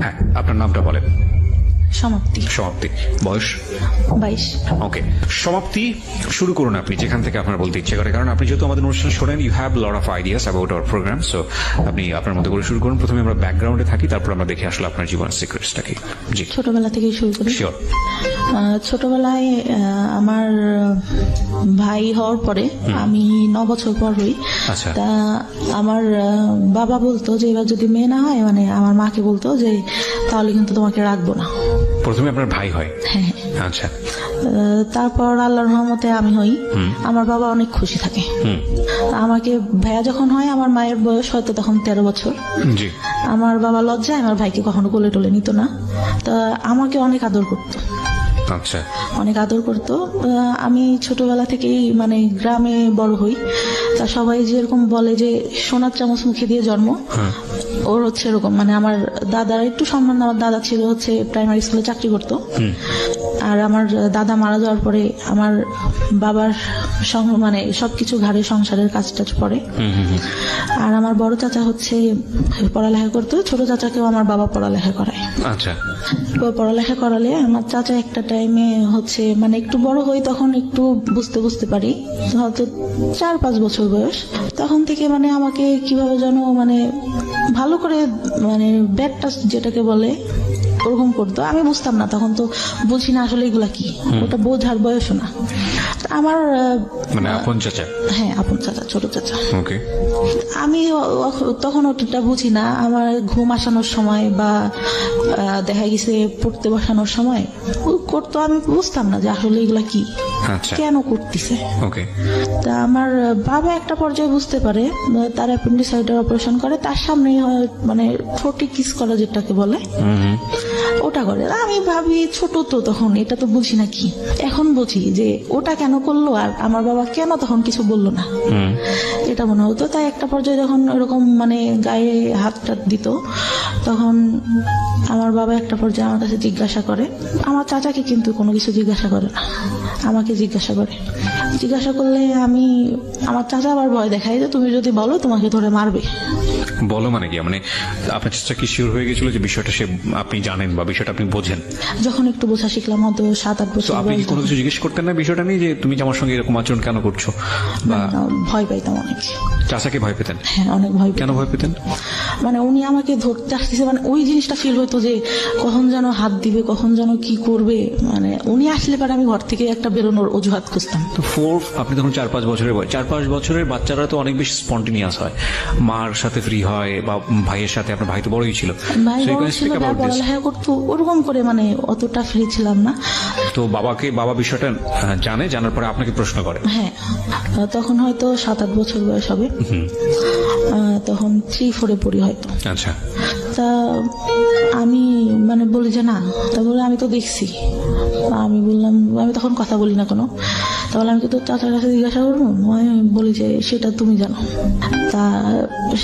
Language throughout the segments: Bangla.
হ্যাঁ, আপনার নামটা বলেন। সমাপ্তি। সমাপ্তি। বয়স 22। ওকে, সমাপ্তি, শুরু করুন আপনি যেখান থেকে আপনার বলতে ইচ্ছে করে, কারণ আপনি যেহেতু আমাদের অনুষ্ঠান শোনেন, you have lot of ideas about our programme. So আপনি আপনার মতো করে শুরু করুন। প্রথমে আমরা ব্যাকগ্রাউন্ডে থাকি, তারপর আমরা দেখি আসলে আপনার জীবনের সিক্রেটসটা কি। জি, ছোটবেলা থেকেই শুরু করি। শিওর। ছোটবেলায় আমার ভাই হওয়ার পরে আমি 9 বছর পর হই। আচ্ছা। তা আমার বাবা বলতো যে এবার যদি মেয়ে না হয়, মানে আমার মাকে বলতো যে তাহলে কিন্তু তোমাকে রাখবো না। প্রথমে আপনার ভাই হয়? হ্যাঁ। আচ্ছা। তারপর আল্লাহর রহমতে আমি হই। আমার বাবা অনেক খুশি থাকে। আমাকে ভাইয়া যখন হয়, আমার মায়ের বয়স হয়তো তখন 13 বছর। জি। আমার বাবা লজ্জায় আমার ভাইকে কখনো কোলে টোলে নিত না। তা আমাকে অনেক আদর করতো। আচ্ছা। অনেক আদর করতো। আমি ছোটবেলা থেকেই মানে গ্রামে বড় হই। তা সবাই যেরকম বলে যে সোনার চামচ মুখে দিয়ে জন্ম, ওর হচ্ছে এরকম। মানে আমার দাদার একটু সম্মান, আমার দাদা ছিল হচ্ছে প্রাইমারি স্কুলে চাকরি করতো। আর আমার দাদা মারা যাওয়ার পরে আমার বাবার মানে সবকিছু ঘাড়ে সংসারের কাজ টাজ পড়ে। আর আমার বড় চাচা হচ্ছে পড়ালেখা করতো, ছোট চাচাকেও আমার বাবা পড়ালেখা করায়। আচ্ছা। পড়ালেখা করালে আমার চাচা একটা টাইমে হচ্ছে মানে একটু বড় হই, তখন একটু বুঝতে পারি, হয়তো 4-5 বছর বয়স। তখন থেকে মানে আমাকে কিভাবে যেন মানে ভালো করে মানে ব্যাড টাচ যেটাকে বলে ওরকম করতো। আমি বুঝতাম না, তখন তো বুঝি না আসলে এগুলা কি, ওটা বোঝার বয়সও না। আমার মানে আপন চাচা? হ্যাঁ, আপন চাচা, ছোট চাচা। ওকে। আমি তখন ওটা বুঝি না। আমার ঘুম আসানোর সময় বা দেখা গেছে পড়তে বসানোর সময় করতো, আমি বুঝতাম না যে আসলে এগুলা কি, কেন করতেছে। ওকে। তা আমার বাবা একটা পর্যায়ে বুঝতে পারে, তার অ্যাপেন্ডিসাইটের অপারেশন করে, তার সামনেই মানে ঠোঁটে কিস করা যেটাকে বলে ওটা করে। আমি ভাবি ছোট তো তখন, এটা তো বুঝি না কি। এখন বুঝি যে ওটা কেন করলো আর আমার বাবা কেন তখন কিছু বললো না, এটা মনে হতো। তাই একটা পর্যায়ে যখন এরকম মানে গায়ে হাত টাত দিত, তখন আমার বাবা একটা পর্যায়ে আমার কাছে জিজ্ঞাসা করে। আমার চাচাকে কিন্তু কোনো কিছু জিজ্ঞাসা করে না, আমাকে জিজ্ঞাসা করে। জিজ্ঞাসা করলে আমার চাচা আবার ভয় দেখায় যে তুমি যদি বলো তোমাকে ধরে মারবে। বলো মানে কি? মানে আপনার চাচা কি শিওর হয়ে গেছিল যে বিষয়টা আপনি জানেন বা বিষয়টা আপনি বোঝেন? যখন একটু বোঝা শিখলাম, হয়তো 7-8 বছর। আপনি কি কোনো কিছু জিজ্ঞেস করতেন না বিষয়টা নিয়ে, যে তুমি আমার সঙ্গে এরকম আচরণ কেন করছো? বা ভয় পাইতাম অনেক। চাচাকে ভয় পেতেন? হ্যাঁ, অনেক ভয়। কেন ভয় পেতেন? মানে উনি আমাকে ধরতে আসতেছে, মানে ওই জিনিসটা ফিল হইতো যে কখন যেন হাত দিবে, কখন যেন কি করবে। মানে উনি আসলে পরে আমি ঘর থেকে একটা বেরোনোর অজুহাত খুঁজতাম। তো আপনি তখন 4-5 বছরের বয়স। 4-5 বছরের বাচ্চারা তো অনেক বেশি স্পন্টেনিয়াস হয়, মার সাথে ফ্রি হয় বা ভাইয়ের সাথে। আপনার ভাই তো বড়ই ছিল, ভাই বড় ছিল, পড়ালেখা করতো, ওরকম করে মানে অতটা ফ্রি ছিলাম না। তো বাবা বিষয়টা জানে, জানার পরে আপনাকে প্রশ্ন করে? হ্যাঁ, তখন হয়তো 7-8 বছর বয়স হবে, তখন 3-4 পড়ি হয়তো। আচ্ছা। তা আমি মানে বলি যে না, তা বলে আমি তো দেখছি। আমি বললাম, আমি তখন কথা বলি না কোনো। তাহলে আমি তো চাচার কাছে জিজ্ঞাসা করবো, আমি বলি যে সেটা তুমি জানো। তা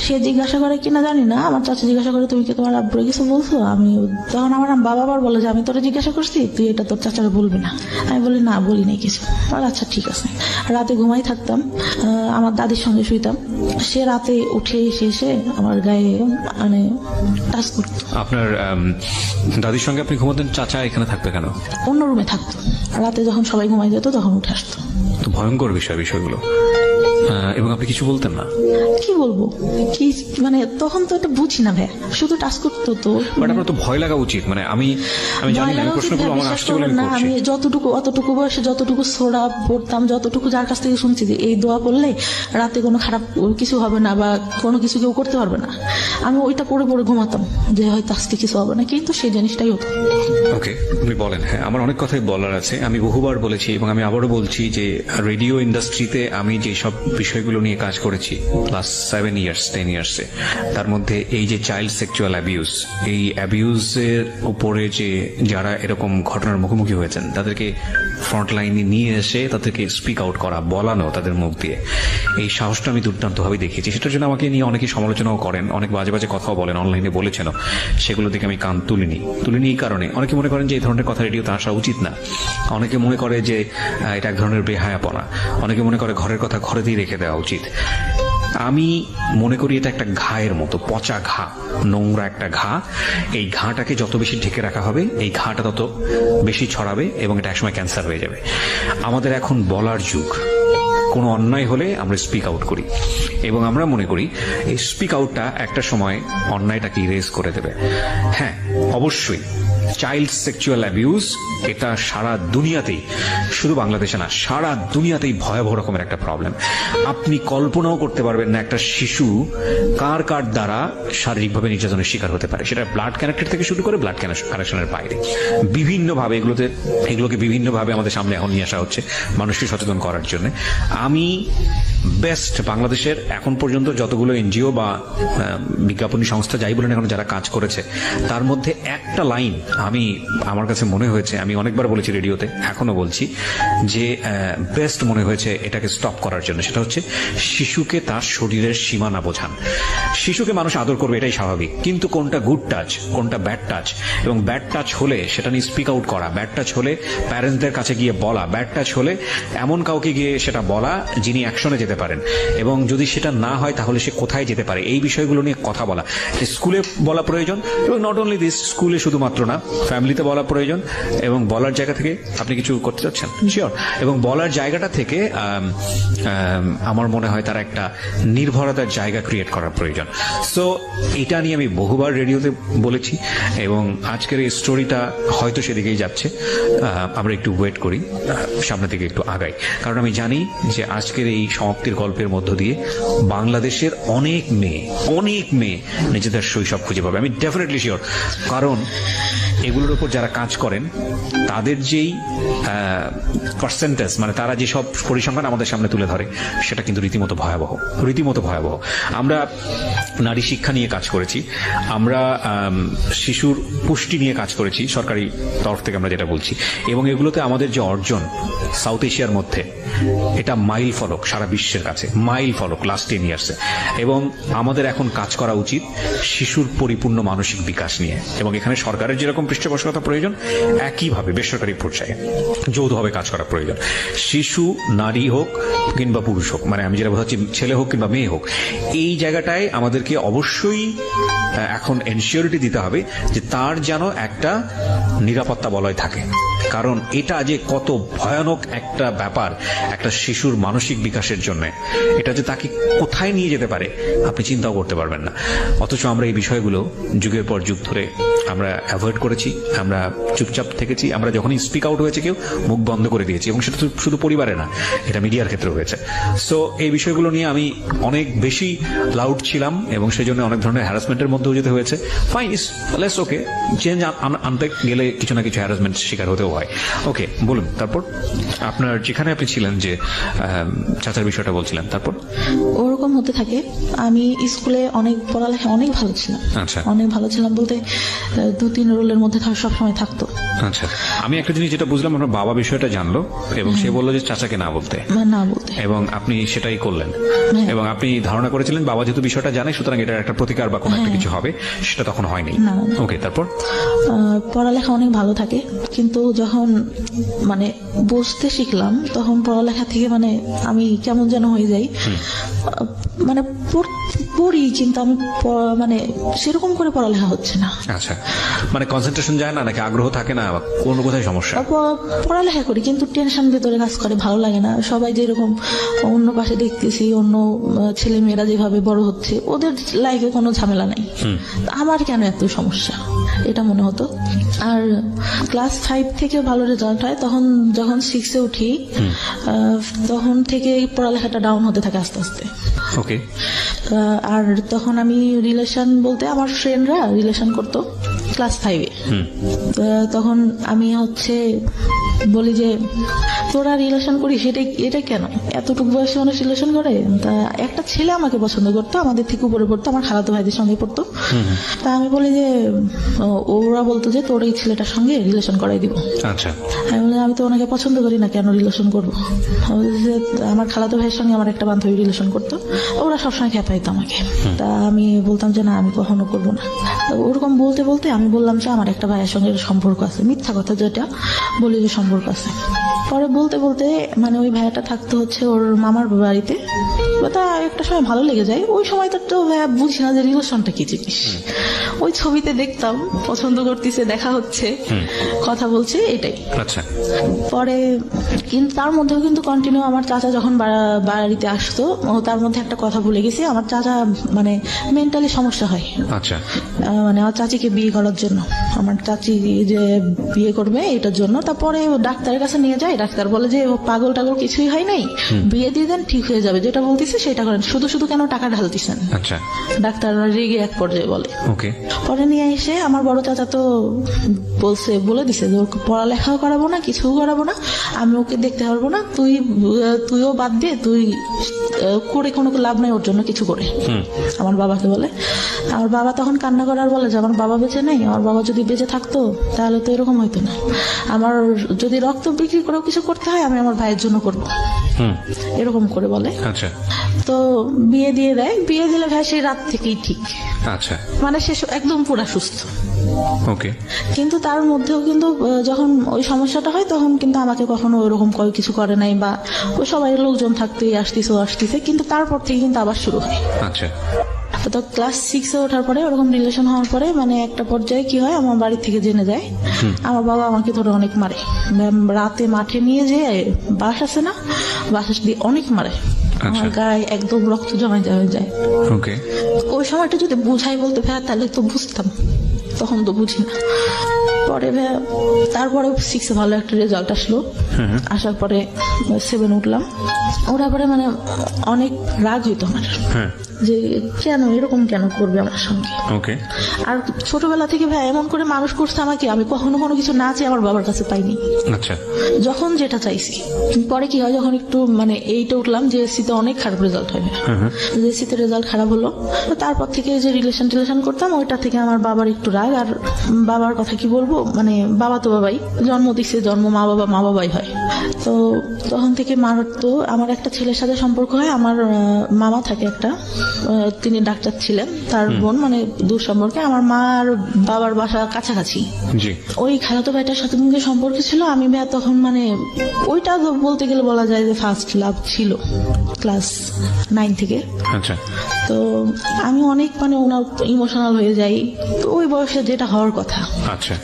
সে জিজ্ঞাসা করে কিনা জানি না, আমার চাচা জিজ্ঞাসা করে তুমি কি তোমার আব্বুরে কিছু বলছো? আমি তখন আমার বাবা আবার বলে যে আমি তোরা জিজ্ঞাসা করছি, তুই এটা তোর চাচারা বলবি না। আমি বলি না, বলি নাই কিছু। আচ্ছা ঠিক আছে। রাতে ঘুমাই থাকতাম, আমার দাদির সঙ্গে শুইতাম। সে রাতে উঠে এসে আমার গায়ে মানে টাচ করতো। আপনার দাদির সঙ্গে আপনি ঘুমাতেন, চাচা এখানে থাকবে কেন? অন্য রুমে থাকতো, রাতে যখন সবাই ঘুমাই যেত তখন উঠে আসতো। তো ভয়ঙ্কর বিষয়গুলো। এবং আপনি কিছু বলতেন না? কি বলবো, কি মানে তখন তো এটা বুঝি না ভাই, শুধু টাচ করতো তো। বাট আপনার তো ভয় লাগা উচিত। মানে আমি জানি না, প্রশ্নগুলো আমার আসছে বলে আমি করছি। আমি অতটুকু বয়সে যতটুকু সোরা পড়তাম, যতটুকু যার কাছ থেকে শুনছি যে এই দোয়া পড়লে রাতে কোনো খারাপ কিছু হবে না বা কোনো কিছু কেউ করতে পারবে না, আমি ওইটা পড়ে ঘুমাতাম যে হয়তো আজকে কিছু হবে না, কিন্তু সেই জিনিসটাই হতো। ওকে, আপনি বলেন। হ্যাঁ, আমার অনেক কথাই বলার আছে। আমি বহুবার বলেছি এবং আমি আবারও বলছি যে রেডিও ইন্ডাস্ট্রিতে আমি যে সব বিষয়গুলো নিয়ে কাজ করেছি লাস্ট 7-10 ইয়ার্সে, তার মধ্যে এই যে চাইল্ড সেক্সুয়াল অ্যাবিউজ, এই অ্যাবিউজের উপরে যে যারা এরকম ঘটনার মুখোমুখি হয়েছেন, তাদেরকে ফ্রন্ট লাইনে নিয়ে এসে তাদেরকে স্পিক আউট করা, বলানো তাদের মুখ দিয়ে, এই সাহসটা আমি দুর্দান্তভাবে দেখিয়েছি। সেটার জন্য আমাকে নিয়ে অনেকে সমালোচনাও করেন, অনেক বাজে বাজে কথাও বলেন, অনলাইনে বলেছেন। সেগুলো থেকে আমি কান তুলিনি এই কারণে অনেকে মনে করেন যে এই ধরনের কথা রেডিওতে আসা উচিত না। অনেকে মনে করে যে এটা এক ধরনের বেহায়াপনা। অনেকে মনে করে ঘরের কথা ঘরেতেই রেখে দেওয়া উচিত। আমি মনে করি এটা একটা ঘায়ের মতো, পচা ঘা, নোংরা একটা ঘা। এই ঘাটাকে যত বেশি ঢেকে রাখা হবে, এই ঘাটা তত বেশি ছড়াবে এবং এটা একসময় ক্যান্সার হয়ে যাবে। আমাদের এখন বলার যুগ। কোনো অন্যায় হলে আমরা স্পিক আউট করি এবং আমরা মনে করি এই স্পিক আউটটা একটা সময় অন্যায়টাকে ইরেজ করে দেবে। হ্যাঁ, অবশ্যই চাইল্ড সেক্সুয়াল অ্যাবিউজ এটা সারা দুনিয়াতেই, শুধু বাংলাদেশে না, সারা দুনিয়াতেই ভয়াবহ রকমের একটা প্রবলেম। আপনি কল্পনাও করতে পারবেন না একটা শিশু কার কার দ্বারা শারীরিকভাবে নির্যাতনের শিকার হতে পারে। সেটা ব্লাড কানেক্টেড থেকে শুরু করে ব্লাড কানেকশনের বাইরে বিভিন্নভাবে এগুলোকে বিভিন্নভাবে আমাদের সামনে এখন নিয়ে আসা হচ্ছে মানুষকে সচেতন করার জন্য। আমি বেস্ট বাংলাদেশের এখন পর্যন্ত যতগুলো এনজিও বা বিজ্ঞাপনী সংস্থা যাই বলেন এখন যারা কাজ করেছে, তার মধ্যে একটা লাইন আমার কাছে মনে হয়েছে, আমি অনেকবার বলেছি রেডিওতে, এখনো বলছি, যে বেস্ট মনে হয়েছে এটাকে স্টপ করার জন্য। সেটা হচ্ছে শিশুকে তার শরীরের সীমানা বোঝান। শিশুকে মানুষ আদর করবে, এটাই স্বাভাবিক, কিন্তু কোনটা গুড টাচ, কোনটা ব্যাড টাচ, এবং ব্যাড টাচ হলে সেটা নিয়ে স্পিক আউট করা, ব্যাড টাচ হলে প্যারেন্টসদের কাছে গিয়ে বলা, ব্যাড টাচ হলে এমন কাউকে গিয়ে সেটা বলা যিনি অ্যাকশনে যেতে পারেন, এবং যদি সেটা না হয় তাহলে সে কোথায় যেতে পারে, এই বিষয়গুলো নিয়ে কথা বলা। স্কুলে বলা প্রয়োজন, এবং নট অনলি দিস, স্কুলে শুধুমাত্র না, ফ্যামিলিতে বলা প্রয়োজন, এবং বলার জায়গা থেকে আপনি কিছু করতে চাচ্ছেন শিওর, এবং বলার জায়গাটা থেকে আমার মনে হয় তার একটা নির্ভরতার জায়গা ক্রিয়েট করার প্রয়োজন। সো এটা নিয়ে আমি বহুবার রেডিওতে বলেছি, এবং আজকের এই স্টোরিটা হয়তো সেদিকেই যাচ্ছে। আমরা একটু ওয়েট করি, সামনের দিকে একটু আগাই, কারণ আমি জানি যে আজকের এই সমাপ্তির গল্পের মধ্য দিয়ে বাংলাদেশের অনেক মেয়ে নিজেদের শৈশব খুঁজে পাবে। আমি ডেফিনেটলি শিওর, কারণ এগুলোর উপর যারা কাজ করেন তাদের যেই পার্সেন্টেজ, মানে তারা যেসব পরিসংখ্যান আমাদের সামনে তুলে ধরে, সেটা কিন্তু রীতিমতো ভয়াবহ। আমরা নারী শিক্ষা নিয়ে কাজ করেছি, আমরা শিশুর পুষ্টি নিয়ে কাজ করেছি সরকারি তরফ থেকে, আমরা যেটা বলছি, এবং এগুলোতে আমাদের যে অর্জন সাউথ এশিয়ার মধ্যে, এটা মাইল ফলক সারা বিশ্বের কাছে, মাইল ফলক লাস্ট 10 ইয়ার্সে। এবং আমাদের এখন কাজ করা উচিত শিশুর পরিপূর্ণ মানসিক বিকাশ নিয়ে, এবং এখানে সরকারের যেরকম পৃষ্ঠপোষকতা প্রয়োজন, একইভাবে বেসরকারি পর্যায়ে যৌথভাবে কাজ করা প্রয়োজন। শিশু নারী হোক কিংবা পুরুষ হোক, মানে আমি যেটা বোঝাচ্ছি ছেলে হোক কিংবা মেয়ে হোক, এই জায়গাটায় আমাদেরকে অবশ্যই এখন এনশিওরিটি দিতে হবে যে তার যেন একটা নিরাপত্তা বলয় থাকে। কারণ এটা যে কত ভয়ানক একটা ব্যাপার একটা শিশুর মানসিক বিকাশের জন্য, এটা যে তাকে কোথায় নিয়ে যেতে পারে আপনি চিন্তাও করতে পারবেন না। অথচ আমরা এই বিষয়গুলো যুগের পর যুগ ধরে আমরা অ্যাভয়েড করেছি, আমরা চুপচাপ থেকেছি, আমরা যখনই স্পিক আউট হয়েছে কেউ মুখ বন্ধ করে দিয়েছি, এবং সেটা শুধু পরিবারে না, এটা মিডিয়ার ক্ষেত্রে হয়েছে। সো এই বিষয়গুলো নিয়ে আমি অনেক বেশি লাউড ছিলাম, এবং সেই জন্য অনেক ধরনের হ্যারাসমেন্টের মধ্যেও যেতে হয়েছে। ফাইন, ইস লেস ওকে, চেঞ্জ আনতে গেলে কিছু না কিছু হ্যারাসমেন্ট শিকার হতেও হয়। ওকে, বলুন তারপর আপনার যেখানে আপনি ছিলেন, যে চাচার বিষয়টা বলছিলেন, তারপর ওরকম হতে থাকে। আমি স্কুলে পড়ালেখা অনেক ভালো ছিলাম। আচ্ছা, অনেক ভালো ছিলাম বলতে 2-3 রোলের মধ্যে সবসময় থাকতো। আচ্ছা, আমি একটা জিনিস যেটা বুঝলাম, আপনার বাবা বিষয়টা জানলো এবং সে বললো যে চাচাকে না বলতে, এবং আপনি সেটাই করলেন, এবং আপনি ধারণা করেছিলেন বাবা যেহেতু বিষয়টা জানে সুতরাং এটা একটা প্রতিকার বা কোনো একটা কিছু হবে, সেটা তখন হয়নি। ওকে, তারপর পড়ালেখা অনেক ভালো থাকে, কিন্তু যখন মানে বুঝতে শিখলাম তখন পড়ালেখা থেকে মানে আমি কেমন যেন হয়ে যাই, মানে পড়ি কিন্তু আমি মানে সেরকম করে পড়ালেখা হচ্ছে না। আচ্ছা, মানে কনসেন্ট্রেশন যায় না, নাকি আগ্রহ থাকে না, কোন কোথায় সমস্যা? পড়ালেখা করি কিন্তু টেনশন ভেতরে কাজ করে, ভালো লাগে না। সবাই যেরকম অন্য পাশে দেখতেছি, অন্য ছেলে মেয়েরা যেভাবে বড় হচ্ছে, ওদের লাইফে কোনো ঝামেলা নাই, আমার কেন এত সমস্যা, এটা মনে হতো। আর ক্লাস 5 থেকে ভালো রেজাল্ট হয়, তখন যখন 6-এ উঠি তখন থেকে পড়ালেখাটা ডাউন হতে থাকে আস্তে আস্তে। ওকে, আর তখন আমি রিলেশন বলতে আমার ফ্রেন্ডরা রিলেশন করতো ক্লাস 5-এ। তখন আমি বলি যে তোরা রিলেশন করিস, এটা কেন, এতটুকু বয়সে মানুষ রিলেশন করে? তা একটা ছেলে আমাকে পছন্দ করতো, আমাদের থেকে উপরে পড়তো, আমার খালাতো ভাইদের সঙ্গে পড়তো। তা আমি বলি যে ওরা বলতো যে তোর এই ছেলেটার সঙ্গে রিলেশন করাই দিব। আচ্ছা, আমি বলি আমি তো ওনাকে পছন্দ করি না, কেন রিলেশন করবো? আমার খালাতো ভাইয়ের সঙ্গে আমার একটা বান্ধবী রিলেশন করতো, ওরা সবসময় খেপাইতো আমাকে। তা আমি বলতাম যে না, আমি কখনো করবো না। ওরকম বলতে বলতে আমি বললাম যে আমার একটা ভাইয়ের সঙ্গে সম্পর্ক আছে, মিথ্যা কথা যেটা বলি যে সম্পর্ক আছে। পরে বলতে বলতে মানে ওই ভাইয়াটা থাকতো ওর মামার বাড়িতে, তা একটা সময় ভালো লেগে যায়। ওই সময়টা তো বুঝি না যে রিলেশনটা কি জিনিস। ওই ছবিতে দেখতাম পছন্দ করতেছে, দেখা হচ্ছে, কথা বলছে, এটাই। আচ্ছা পরে কিন্তু তার মধ্যেও কিন্তু কন্টিনিউ আমার চাচা যখন বাড়িতে আসতো, তার মধ্যে একটা কথা ভুলে গেছি, আমার চাচা মানে মেন্টালি সমস্যা হয়। আচ্ছা মানে আমার চাচিকে বিয়ে করার জন্য, আমার চাচি যে বিয়ে করবে এটার জন্য। তারপরে ডাক্তারের কাছে নিয়ে যায়, ডাক্তার বলে যে ও পাগল টাগল কিছুই হয় নাই, বিয়ে দিয়ে দেন ঠিক হয়ে যাবে, যেটা বলতেছে সেটা করেন, শুধু শুধু কেন টাকা ঢালতেছেন। আচ্ছা ডাক্তার রেগে এক পর্যায়ে বলে। ওকে পরে নিয়ে এসে আমার বড় চাচা তো বলে দিছে যে ওকে পড়ালেখাও করাবো না, কিছুও করাবো না, আমি ওকে দেখতে পারবো না, তুইও বাদ দে, তুই করে কোনো লাভ নাই ওর জন্য কিছু করে। আমার বাবাকে বলে। আমার বাবা তখন কান্না করার বলে যে আমার বাবা বেঁচে নেই, আমার বাবা যদি বেঁচে থাকতো তাহলে তো এরকম হইতো না, আমার যদি রক্ত বিক্রি করেও কিছু করতে হয় আমি আমার ভাইয়ের জন্য করবো, এরকম করে বলে। আচ্ছা তো বিয়ে দিয়ে দেয়। বিয়ে দিলে ভাই সেই রাত থেকেই ঠিক, আচ্ছা মানে সে একদম পুরা সুস্থ। ওকে কিন্তু তার মধ্যেও কিন্তু যখন ওই সমস্যাটা হয় তখন কিন্তু আমাকে কখনো ওইরকম কিছু করে নাই, বা ওই সবাই লোকজন থাকতেই আসতেছে, কিন্তু তারপর থেকে কিন্তু আবার শুরু হয়। আচ্ছা তো ক্লাস 6-এ ওঠার পরে ওরকম রিলেশন হওয়ার পরে মানে একটা পর্যায়ে কি হয়, আমার বাড়ি থেকে জেনে যায়। আমার বাবা আমাকে ধরে অনেক মারে, রাতে মাঠে নিয়ে যেয়ে বাস আছে না, বাস দিয়ে অনেক মারে, আমার গায়ে একদম রক্ত জমা হয়ে যায়। ওকে ওই সময়টা যদি বুঝাই বলতে ভাইয়া তাহলে তো বুঝতাম, তখন তো বুঝি না। পরে তারপরে 6-এ ভালো একটা রেজাল্ট আসলো, আসার পরে 7 উঠলাম। ওরা পরে মানে অনেক রাগ হইতো আমার যে কেন এরকম কেন করবে আমার সঙ্গে। ওকে আর ছোটবেলা থেকে ভাই এমন করে মানুষ করছে আমাকে, আমি কখনো কোনো কিছু না চেয়ে আমার বাবার কাছে পাইনি, আচ্ছা যখন যেটা চাইছি। পরে কি হয়, যখন একটু মানে 8-এ উঠলাম, জেএসসিতে অনেক খারাপ রেজাল্ট হয়, জেএসসিতে রেজাল্ট খারাপ হলো। তারপর থেকে যে রিলেশন করতাম ওইটা থেকে আমার বাবার একটু রাগ। আর বাবার কথা কি বলবো, মানে বাবা তো বাবাই, জন্ম দিচ্ছে, জন্ম মা বাবাই হয়। তো তখন থেকে মারতো। আমার একটা ছেলের সাথে সম্পর্ক হয়, আমার মামা থাকে একটা, তিনি ডাক্তার ছিলেন, তার বোন, মানে দূর সম্পর্কে। আমার মা আর বাবার বাসা কাছাকাছি, জি ওই খালাতো ভাইটার সাথে মুখে সম্পর্ক ছিল। আমি তখন মানে ওইটা বলতে গেলে বলা যায় যে ফার্স্ট লাভ ছিল, ক্লাস 9 থেকে। আচ্ছা তো আমি অনেক মানে ওনার ইমোশনাল হয়ে যাই, তো ওই বয়সে যেটা হওয়ার কথা। আচ্ছা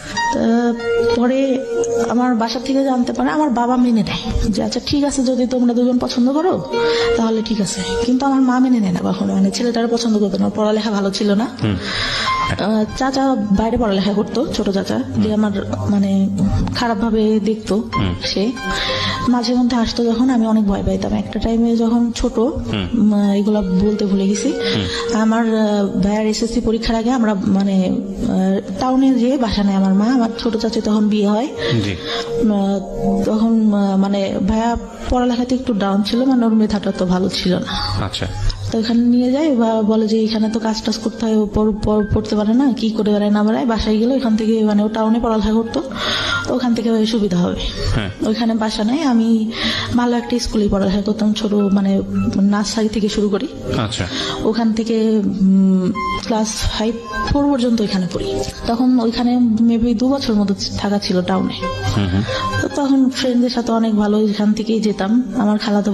পরে আমার বাসা থেকে জানতে পারে, আমার বাবা মেনে নেয় যে আচ্ছা ঠিক আছে, যদি তোমরা দুজন পছন্দ করো তাহলে ঠিক আছে, কিন্তু আমার মা মেনে নেয় না কখনো, মানে ছেলেটার পছন্দ করতো না, পড়ালেখা ভালো ছিল না। চাচা বাইরে পড়ালেখা করতো, ছোট চাচা, যে আমার মানে খারাপ ভাবে দেখতো। সে মাঝে মধ্যে আসতো যখন, আমি অনেক ভয় পাইতাম। একটা টাইমে যখন ছোট, এগুলা বলতে ভুলে গেছি, আমার ভাইয়ের এসএসসি পরীক্ষার আগে আমরা মানে টাউনে যেয়ে বাসা নেয় আমার মা। আমার ছোট চাচা তখন বিয়ে হয়, তখন মানে ভাইয়া পড়ালেখাতে একটু ডাউন ছিল, মানে ওর মেধাটা তো ভালো ছিল না। আচ্ছা তো এখানে নিয়ে যায়, বা বলে যে এখানে তো কাজ টাজ করতে হয়, পড়তে পারে না, কি করে বেড়ায় না বেড়ায়। বাসায় গেলে ওইখান থেকে, মানে ও টাউনে পড়ালেখা করতো, তো ওখান থেকে সুবিধা হবে। ওইখানে বাসা নেয়। আমি ভালো একটা স্কুলে পড়ালেখা করতাম, ছোট মানে নার্সারি থেকে শুরু করি। আচ্ছা ওখান থেকে ক্লাস 5-4 পর্যন্ত ওইখানে পড়ি। তখন ওইখানে মেবি 2 বছর মতো থাকা ছিল টাউনে। তো তখন ফ্রেন্ডদের সাথে অনেক ভালো, এখান থেকেই যেতাম। আমার খালাতো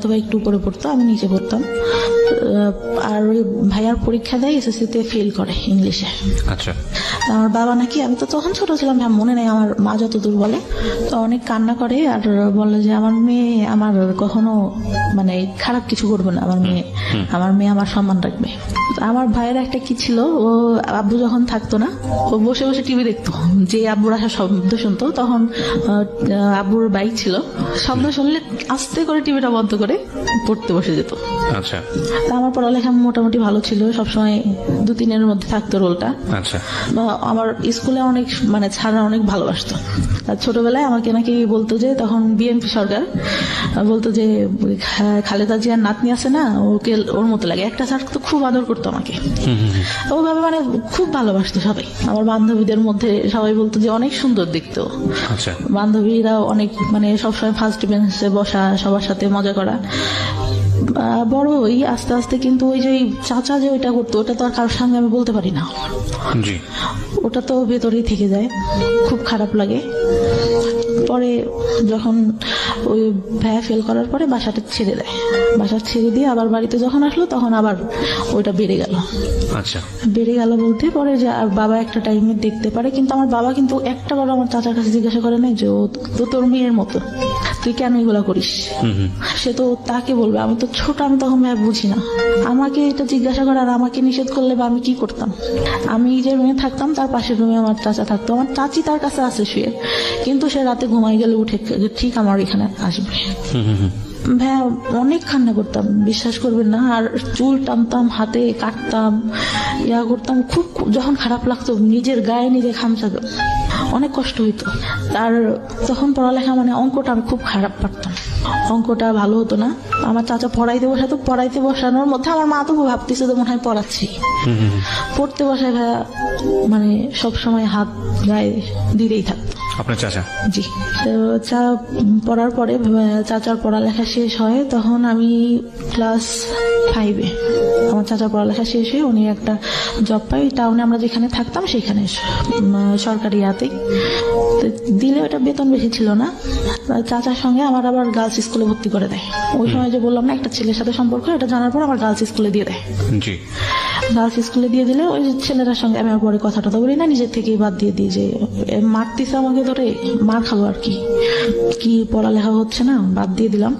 ভাই একটু উপরে পড়তো, আমি নিচে পড়তাম। আর ওই ভাইয়ার পরীক্ষা দেয়, এসএসসিতে ফেল করে ইংলিশে। আচ্ছা আমার বাবা নাকি, আমি তো তখন ছোট ছিলাম, মনে নেই, আমার মা যতদূর বলে, তো অনেক কান্না করে আর বলে যে আমার মেয়ে আমার কখনো মানে খারাপ কিছু করবে না, আমার মেয়ে আমার সম্মান রাখবে। আমার ভাইয়ের একটা কি ছিল, ও আব্বু যখন থাকতো না, ও বসে বসে টিভি দেখতো, যে আব্বুর আসা শব্দ শুনতো, তখন আব্বুর বাইক ছিল, শব্দ শুনলে আস্তে করে টিভিটা বন্ধ করে পড়তে বসে যেত। আচ্ছা আমার পড়ালেখা মোটামুটি ভালো ছিল, সবসময় 2-3-এর মধ্যে থাকতো রোলটা। আচ্ছা আমার স্কুলে অনেক মানে ছাড়া অনেক ভালোবাসতো। আর ছোটবেলায় আমাকে নাকি বলতো যে, তখন বিএনপি সরকার, বলতো যে খালেদা জিয়ার নাতনি আছে না, ওকে ওর মতো লাগে। একটা স্যার তো খুব আদর করতো আমাকে, ওভাবে মানে খুব ভালোবাসতো সবাই। আমার বান্ধবীদের মধ্যে সবাই বলতো যে অনেক সুন্দর দেখতো। আচ্ছা বান্ধবীরা অনেক মানে সবসময় ফার্স্ট বেঞ্চে বসা, সবার সাথে মজা করা। বড় হই আস্তে আস্তে, কিন্তু ওই যে চাচা যে ওইটা করতো, ওটা তো আর কারোর সঙ্গে আমি বলতে পারি না, ওটা তো ভেতরেই থেকে যায়, খুব খারাপ লাগে। পরে যখন ওই ভাইয়া ফেল করার পরে বাসাটা ছেড়ে দেয়, বাসা ছেড়ে দিয়ে আবার বাড়িতে যখন আসলো তখন আবার ওইটা বেড়ে গেল। আচ্ছা, বেড়ে গেল বলতে পরে যে আর বাবা একটা টাইমে দেখতে পারে, কিন্তু আমার বাবা কিন্তু একটা বার আমার চাচার কাছে জিজ্ঞাসা করে নাই যে ও তো তোর মেয়ের মতো, তুই কেন এগুলা করিস। সে তো তাকে বলবে, আমি তো ছোট, আমি তখন ভাই বুঝি না। আমাকে এটা জিজ্ঞাসা করে আর আমাকে নিষেধ করলে বা আমি কি করতাম। আমি যে রুমে থাকতাম তার পাশের রুমে আমার চাচা থাকতো, আমার চাচি তার কাছে আছে শুয়ে, কিন্তু সে রাতে ঘুমাই গেলে উঠে ঠিক আমার এখানে আসবে। ভাইয়া অনেক কান্না করতাম, বিশ্বাস করবেন না। আর চুল টানতাম, হাতে কাটতাম, ইয়া করতাম, খুব যখন খারাপ লাগতো নিজের গায়ে নিজে খামচা, অনেক কষ্ট হইতো। আর তখন পড়ালেখা মানে অঙ্কটা আমি খুব খারাপ পারতাম, অঙ্কটা ভালো হতো না। আমার চাচা পড়াইতে বসাতো, পড়াইতে বসানোর মধ্যে আমার মা তো ভাবতেছে তো মনে হয় পড়াচ্ছি, পড়তে বসায় ভাইয়া মানে সবসময় হাত গায়ে দিতেই থাকতো। আপনার চাচা? জি। তো পড়ার পরে চাচার পড়ালেখা শেষ হয়, তখন আমি ক্লাস 5-এ আমার চাচার পড়ালেখা শেষ হয়ে উনি একটা জব পাই টাউনে, আমরা যেখানে থাকতাম সেখানে সরকারি হাতেই দিলে, ওটা বেতন বেশি ছিল না। চাচার সঙ্গে আমার আবার গার্লস স্কুলে ভর্তি করে দেয়। ওই সময় যে বললাম না একটা ছেলের সাথে সম্পর্ক, এটা জানার পর আমার গার্লস স্কুলে দিয়ে দেয়। জি। গার্লস স্কুলে দিয়ে দিলে ওই ছেলেটার সঙ্গে আমি আর পরে কথা টথা বলি না, নিজের থেকেই বাদ দিয়ে দিই যে মারতেছে আমাকে ধরে, মার খাবো আর কি পড়ালেখা হচ্ছে না, বাদ দিয়ে দিলাম।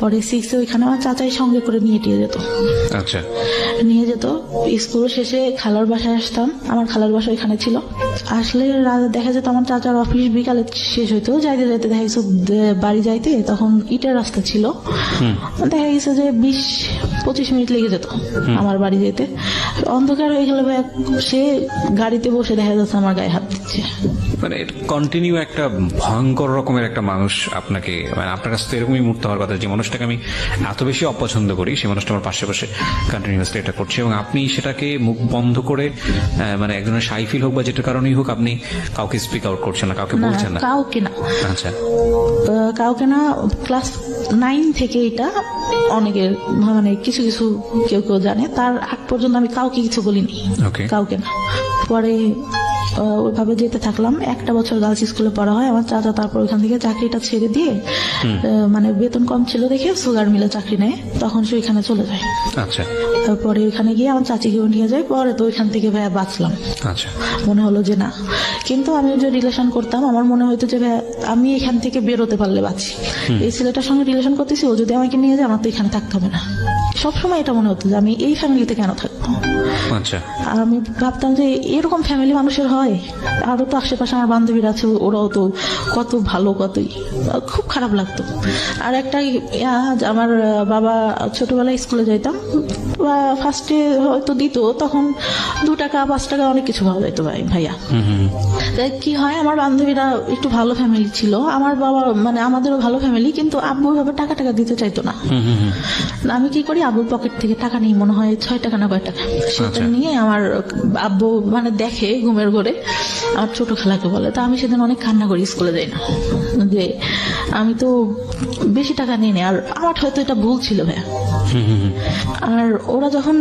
পরে 6-এ ওইখানে আমার চাচাই সঙ্গে করে নিয়ে যেত। আচ্ছা। নিয়ে যেত স্কুল শেষে খালার বাসায় আসতাম, আমার খালার বাসা ওইখানে ছিল। আসলে দেখা যেত আমার চাচার অফিস বিকালে শেষ হইতো, যাইতে যাইতে দেখা গেছে বাড়ি যাইতে তখন ইটের রাস্তা ছিল, দেখা গেছে যে 20-25 মিনিট লেগে যেত আমার বাড়ি যেতে। অন্ধকার হয়ে গেলে সে গাড়িতে বসে দেখা যাচ্ছে আমার গায়ে হাত দিচ্ছে। মানে কন্টিনিউ একটা ভয়ঙ্কর রকমের একটা মানুষ আপনাকে, মানে আপনার কাছে তো এরকমই মুহূর্ত হওয়ার কথা, যে মানুষটাকে আমি এত বেশি অপছন্দ করি সেই মানুষটা আমার পাশে বসে কন্টিনিউয়াসলি এটা করছে, এবং আপনি সেটাকে মুখ বন্ধ করে মানে একজনের শাই ফিল হোক বা যেটা কারণেই হোক আপনি কাউকে স্পিক আউট করছেন না, কাউকে বলছেন না? কাউকে না। আচ্ছা। কাউকে না। ক্লাস 9 থেকে এটা অনেকের মানে কিছু কিছু কেউ কেউ জানে, তার আগ পর্যন্ত আমি কাউকে কিছু বলিনি, কাউকে না। পরে ওইভাবে যেতে থাকলাম, একটা বছর গার্লস স্কুলে পড়া হয় আমার চাচা। তারপর ওইখান থেকে চাকরিটা ছেড়ে দিয়ে মানে বেতন কম ছিল দেখে সুগার মিলে চাকরি নেয়, তখন সে ওইখানে চলে যায়। আচ্ছা। তারপরে ওইখানে গিয়ে আমার চাচিকেও নিয়ে যায়। পরে তো ওইখান থেকে ভাইয়া বাঁচলাম। আচ্ছা। মনে হলো যে না, কিন্তু আমি যে রিলেশন করতাম আমার মনে হইতো যে ভাইয়া আমি এখান থেকে বেরোতে পারলে বাঁচি, এই ছেলেটার সঙ্গে রিলেশন করতেছি, ও যদি আমাকে নিয়ে যায় আমার তো এখানে থাকতে হবে না। সবসময় এটা মনে হতো যে আমি এই ফ্যামিলিতে কেন থাকবো। আচ্ছা। আর আমি ভাবতাম যে এরকম ফ্যামিলি মানুষের হয়, আরো তো আশেপাশে আমার বান্ধবীরা আছে, ওরাও তো কত ভালো, কতই, খুব খারাপ লাগতো। আর একটা আমার বাবা ছোটবেলায় স্কুলে যাইতাম, ফার্স্টে হয়তো দিত তখন 2 টাকা 5 টাকা অনেক কিছু পাওয়া যাইতো ভাইয়া। কি হয়, আমার বান্ধবীরা একটু ভালো ফ্যামিলি ছিল, আমার বাবা মানে আমাদেরও ভালো ফ্যামিলি, কিন্তু আব্বু ভাবে টাকা দিতে চাইতো না। আমি কি করি, আব্বুর পকেট থেকে টাকা নিই, মনে হয় 6 টাকা না কয় টাকা, সেটা নিয়ে আমার আব্বু মানে দেখে ঘুমের ঘরে, আমার ছোট খালাকে বলে। তা আমি সেদিন অনেক কান্না করি, স্কুলে যাই না, যে আমি তো বেশি টাকা নিয়ে নেই। আর আমার হয়তো এটা ভুল ছিল ভাইয়া। আর ওরা যখন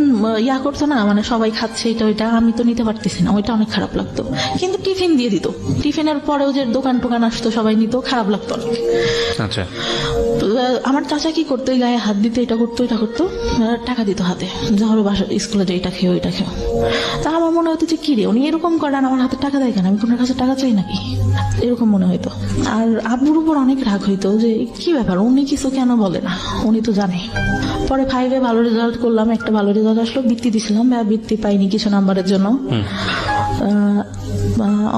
করতো না, মানে সবাই খাচ্ছে এটা ওইটা, আমি তো নিতে পারতেছি না, ওইটা অনেক খারাপ লাগতো। কিন্তু টিফিন দিয়ে দিত, টিফিনের পরেও যে দোকান টোকান আসতো সবাই নিত, খারাপ লাগতো অনেক। আচ্ছা। আমার চাচা কি করতো, গায়ে হাত দিতে, এটা করতো এটা করতো, টাকা দিত হাতে, ধরো বাসা স্কুলে যে এটা খেয়ে ওইটা খেয়ে। তা আমার মনে হতো যে কি রে, উনি এরকম করেন, আমার হাতে টাকা দেয় কেন, আমি তোমার কাছে টাকা চাই নাকি, এরকম মনে হইতো। আর আব্বুর উপর অনেক রাগ হইতো যে কি ব্যাপার, উনি কিছু কেন বলে না, উনি তো জানে। পরে 5-এ ভালো রেজাল্ট করলাম, একটা ভালো রেজাল্ট আসলো, বৃত্তি দিছিলাম, বৃত্তি পাইনি কিছু নাম্বারের জন্য।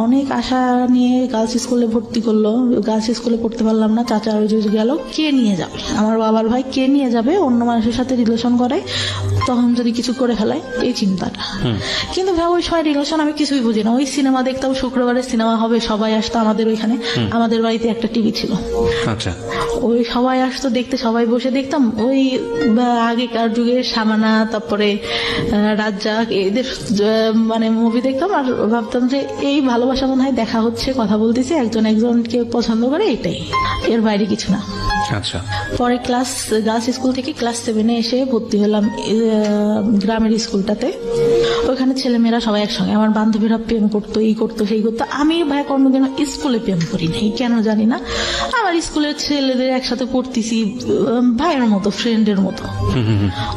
অনেক আশা নিয়ে গার্লস স্কুলে ভর্তি করলো, গার্লস স্কুলে পড়তে পারলাম না। চাচা ওই গেল, কে নিয়ে যাবে, আমার বাবার ভাই কে নিয়ে যাবে, অন্য মানুষের সাথে রিলেশন করে, তখন যদি কিছু করে ফেলায়, এই চিন্তাটা। কিন্তু ভাই ওই সময় রিলেশন আমি কিছুই বুঝি না, ওই সিনেমা দেখতাম, শুক্রবারে সিনেমা হবে, সবাই আসতো আমাদের ওইখানে, আমাদের বাড়িতে একটা টিভি ছিল। আচ্ছা। ওই সবাই আসতো দেখতে, সবাই বসে দেখতাম। ওই আগেকার যুগে সামানা, তারপরে রাজ্জাক, এদের মানে মুভি দেখতাম। আর ভাবতাম যে এই ভালোবাসা মনে হয় দেখা হচ্ছে, কথা বলতেছে, একজন একজনকে পছন্দ করে, এটাই, এর বাইরে কিছু না। আচ্ছা, পরে গার্লস স্কুল থেকে ক্লাস 7-এ এসে ভর্তি হলাম গ্রামের স্কুলটাতে। ওইখানে ছেলেমেয়েরা সবাই একসঙ্গে, আমার বান্ধবীরা প্রেম করতো, এই করতো সেই করতো। আমি ভাই কোনোদিন স্কুলে প্রেম করি নাই, কেন জানি না। আমার স্কুলের ছেলেদের একসাথে পড়তেছি ভাইয়ের মতো, ফ্রেন্ডের মতো।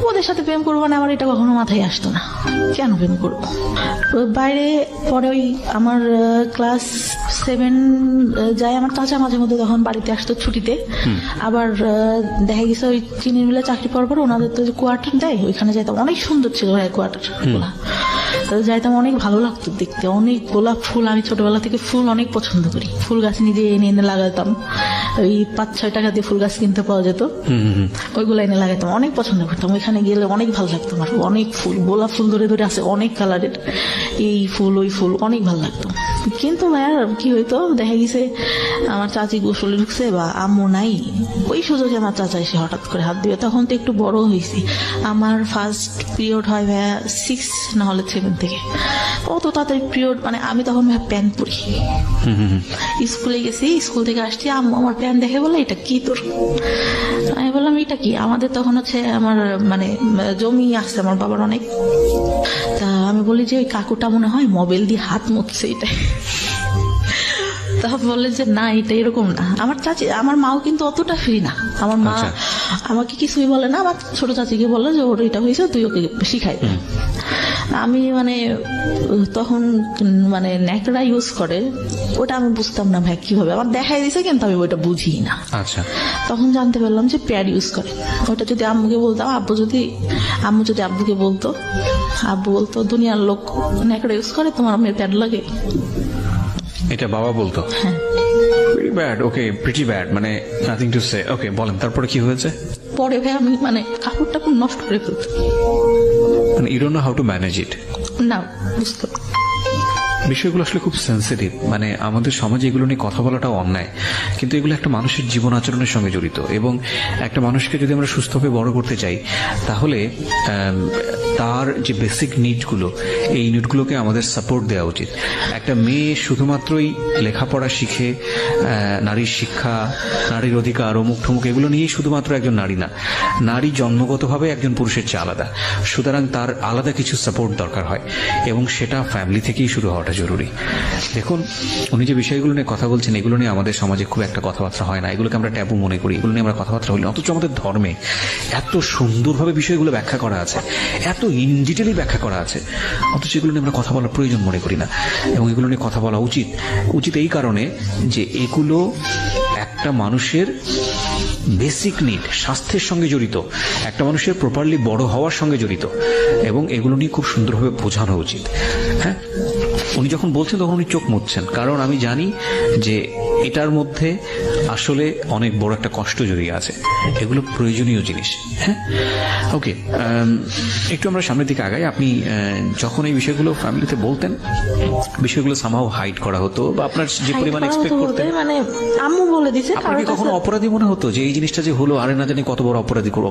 ওদের সাথে প্রেম করবো না, আমার এটা কখনো মাথায় আসতো না, কেন প্রেম করবো বাইরে। পরে ওই আমার ক্লাস 7 যায়, আমার চাচা মাঝে মধ্যে তখন বাড়িতে আসতো ছুটিতে। আবার দেখা গেছে ওই চিনির মিলে চাকরি পাওয়ার পর ওনাদের তো কোয়ার্টার দেয়, ওইখানে যাইতাম। অনেক সুন্দর ছিল ভাই কোয়ার্টার গুলা, যাইতাম, অনেক ভালো লাগতো দেখতে। অনেক গোলাপ ফুল, আমি ছোটবেলা থেকে ফুল অনেক পছন্দ করি। ফুল গাছ নিজে এনে এনে লাগাতাম, ওই 5-6 টাকা দিয়ে ফুল গাছ কিনতে পাওয়া যেত, ওইগুলো এনে লাগাতাম, অনেক পছন্দ করতাম। ওইখানে গেলে অনেক ভালো লাগতো আমার, অনেক ফুল, গোলাপ ফুল ধরে ধরে আছে অনেক কালারের, এই ফুল ওই ফুল, অনেক ভালো লাগতো। কিন্তু ভাইয়ার কি হইতো, দেখা গেছে আমার চাচি গোসলে ঢুকছে বা আম্মু নাই, ওই সুযোগে আমার চাচা এসে হঠাৎ করে হাত দিবে। তখন তো একটু বড় হয়েছি, আমার ফার্স্ট পিরিয়ড হয় ভাইয়া 6 না হলে 7 থেকে। অত তাড়াতাড়ি পিরিয়ড, মানে আমি তখন ভাই প্যান্ট পরি, স্কুলে গেছি, স্কুল থেকে আসছি, আম্মু আমার প্যান্ট দেখে বলে এটা কি তোর। আমি বললাম এটা কি, আমাদের তখন হচ্ছে আমার মানে জমি আছে আমার বাবার অনেক। তা আমি বলি যে ওই কাকুটা মনে হয় মোবাইল দিয়ে হাত মুছছে, এটা। তা বলে যে না, এটা এরকম না। আমার চাচি, আমার মাও কিন্তু অতটা ফ্রি না। আমার মা আমাকে কিছুই বলে না, আমার ছোট চাচিকে বলে যে ওর এটা হয়েছে, তুই ওকে শিখাই। আমি মানে তখন মানে ন্যাকড়া ইউজ করে, ওটা আমি বুঝতাম না ভাই কিভাবে, আমার দেখাই দিছে কিন্তু আমি ওইটা বুঝি না। আচ্ছা, তখন জানতে পারলাম যে প্যাড ইউজ করে। ওটা যদি আম্মুকে বলতাম, আম্মু যদি আব্বুকে বলতো, আব্বু বলতো দুনিয়ার লোক ন্যাকড়া ইউজ করে, তোমার মেয়ের প্যাড লাগে। এটা বাবা বলতো? হ্যাঁ। ভেরি ব্যাড, ওকে, প্রিটি ব্যাড, মানে নাথিং টু সে। ওকে, বলেন তারপরে কি হয়েছে? পরে ভাই আমি মানে কাপড়টা খুব নষ্ট করে ফেলতো, মানে you don't know how to manage it. না বুঝতে। বিষয়গুলো আসলে খুব সেন্সিটিভ, মানে আমাদের সমাজে এগুলো নিয়ে কথা বলাটাও অন্যায়, কিন্তু এগুলো একটা মানুষের জীবন আচরণের সঙ্গে জড়িত। এবং একটা মানুষকে যদি আমরা সুস্থভাবে বড় করতে চাই, তাহলে তার যে বেসিক নিডগুলো, এই নিডগুলোকে আমাদের সাপোর্ট দেওয়া উচিত। একটা মেয়ে শুধুমাত্রই লেখাপড়া শিখে নারীর শিক্ষা, নারীর অধিকার, অমুক ঠমুক এগুলো নিয়েই শুধুমাত্র একজন নারী না। নারী জন্মগতভাবে একজন পুরুষের চেয়ে আলাদা, সুতরাং তার আলাদা কিছু সাপোর্ট দরকার হয়, এবং সেটা ফ্যামিলি থেকেই শুরু হওয়াটা জরুরি। দেখুন, উনি যে বিষয়গুলো নিয়ে কথা বলছেন, এগুলো নিয়ে আমাদের সমাজে খুব একটা কথাবার্তা হয় না, এগুলোকে আমরা ট্যাবু মনে করি, এগুলো নিয়ে আমরা কথাবার্তা হই না। অথচ আমাদের ধর্মে এত সুন্দরভাবে বিষয়গুলো ব্যাখ্যা করা আছে, এত ইন ডিটেইলি ব্যাখ্যা করা আছে, অথচ এগুলো নিয়ে আমরা কথা বলার প্রয়োজন মনে করি না। এবং এগুলো নিয়ে কথা বলা উচিত এই কারণে যে এগুলো একটা মানুষের বেসিক নিড, স্বাস্থ্যের সঙ্গে জড়িত, একটা মানুষের প্রপারলি বড় হওয়ার সঙ্গে জড়িত, এবং এগুলো নিয়ে খুব সুন্দরভাবে বোঝানো উচিত। হ্যাঁ, উনি যখন বলছেন তখন উনি চোখ মুছছেন, কারণ আমি জানি যে এটার মধ্যে আসলে অনেক বড় একটা কষ্ট জড়িয়ে আছে। এগুলো প্রয়োজনীয় জিনিস। হ্যাঁ, ওকে, একটু আমরা সামনের দিকে আগাই। আপনি যখন এই বিষয়গুলো ফ্যামিলিতে বলতেন, বিষয়গুলো সামহাও হাইড করা হতো, বা আপনার যে পরিমাণ এক্সপেক্ট করতেন, মানে আম্মু বলে দিছে, আপনাকে কখনো অপরাধী মনে হতো যে এই জিনিসটা যে হলো, আরে না জানি কত বড় অপরাধ করে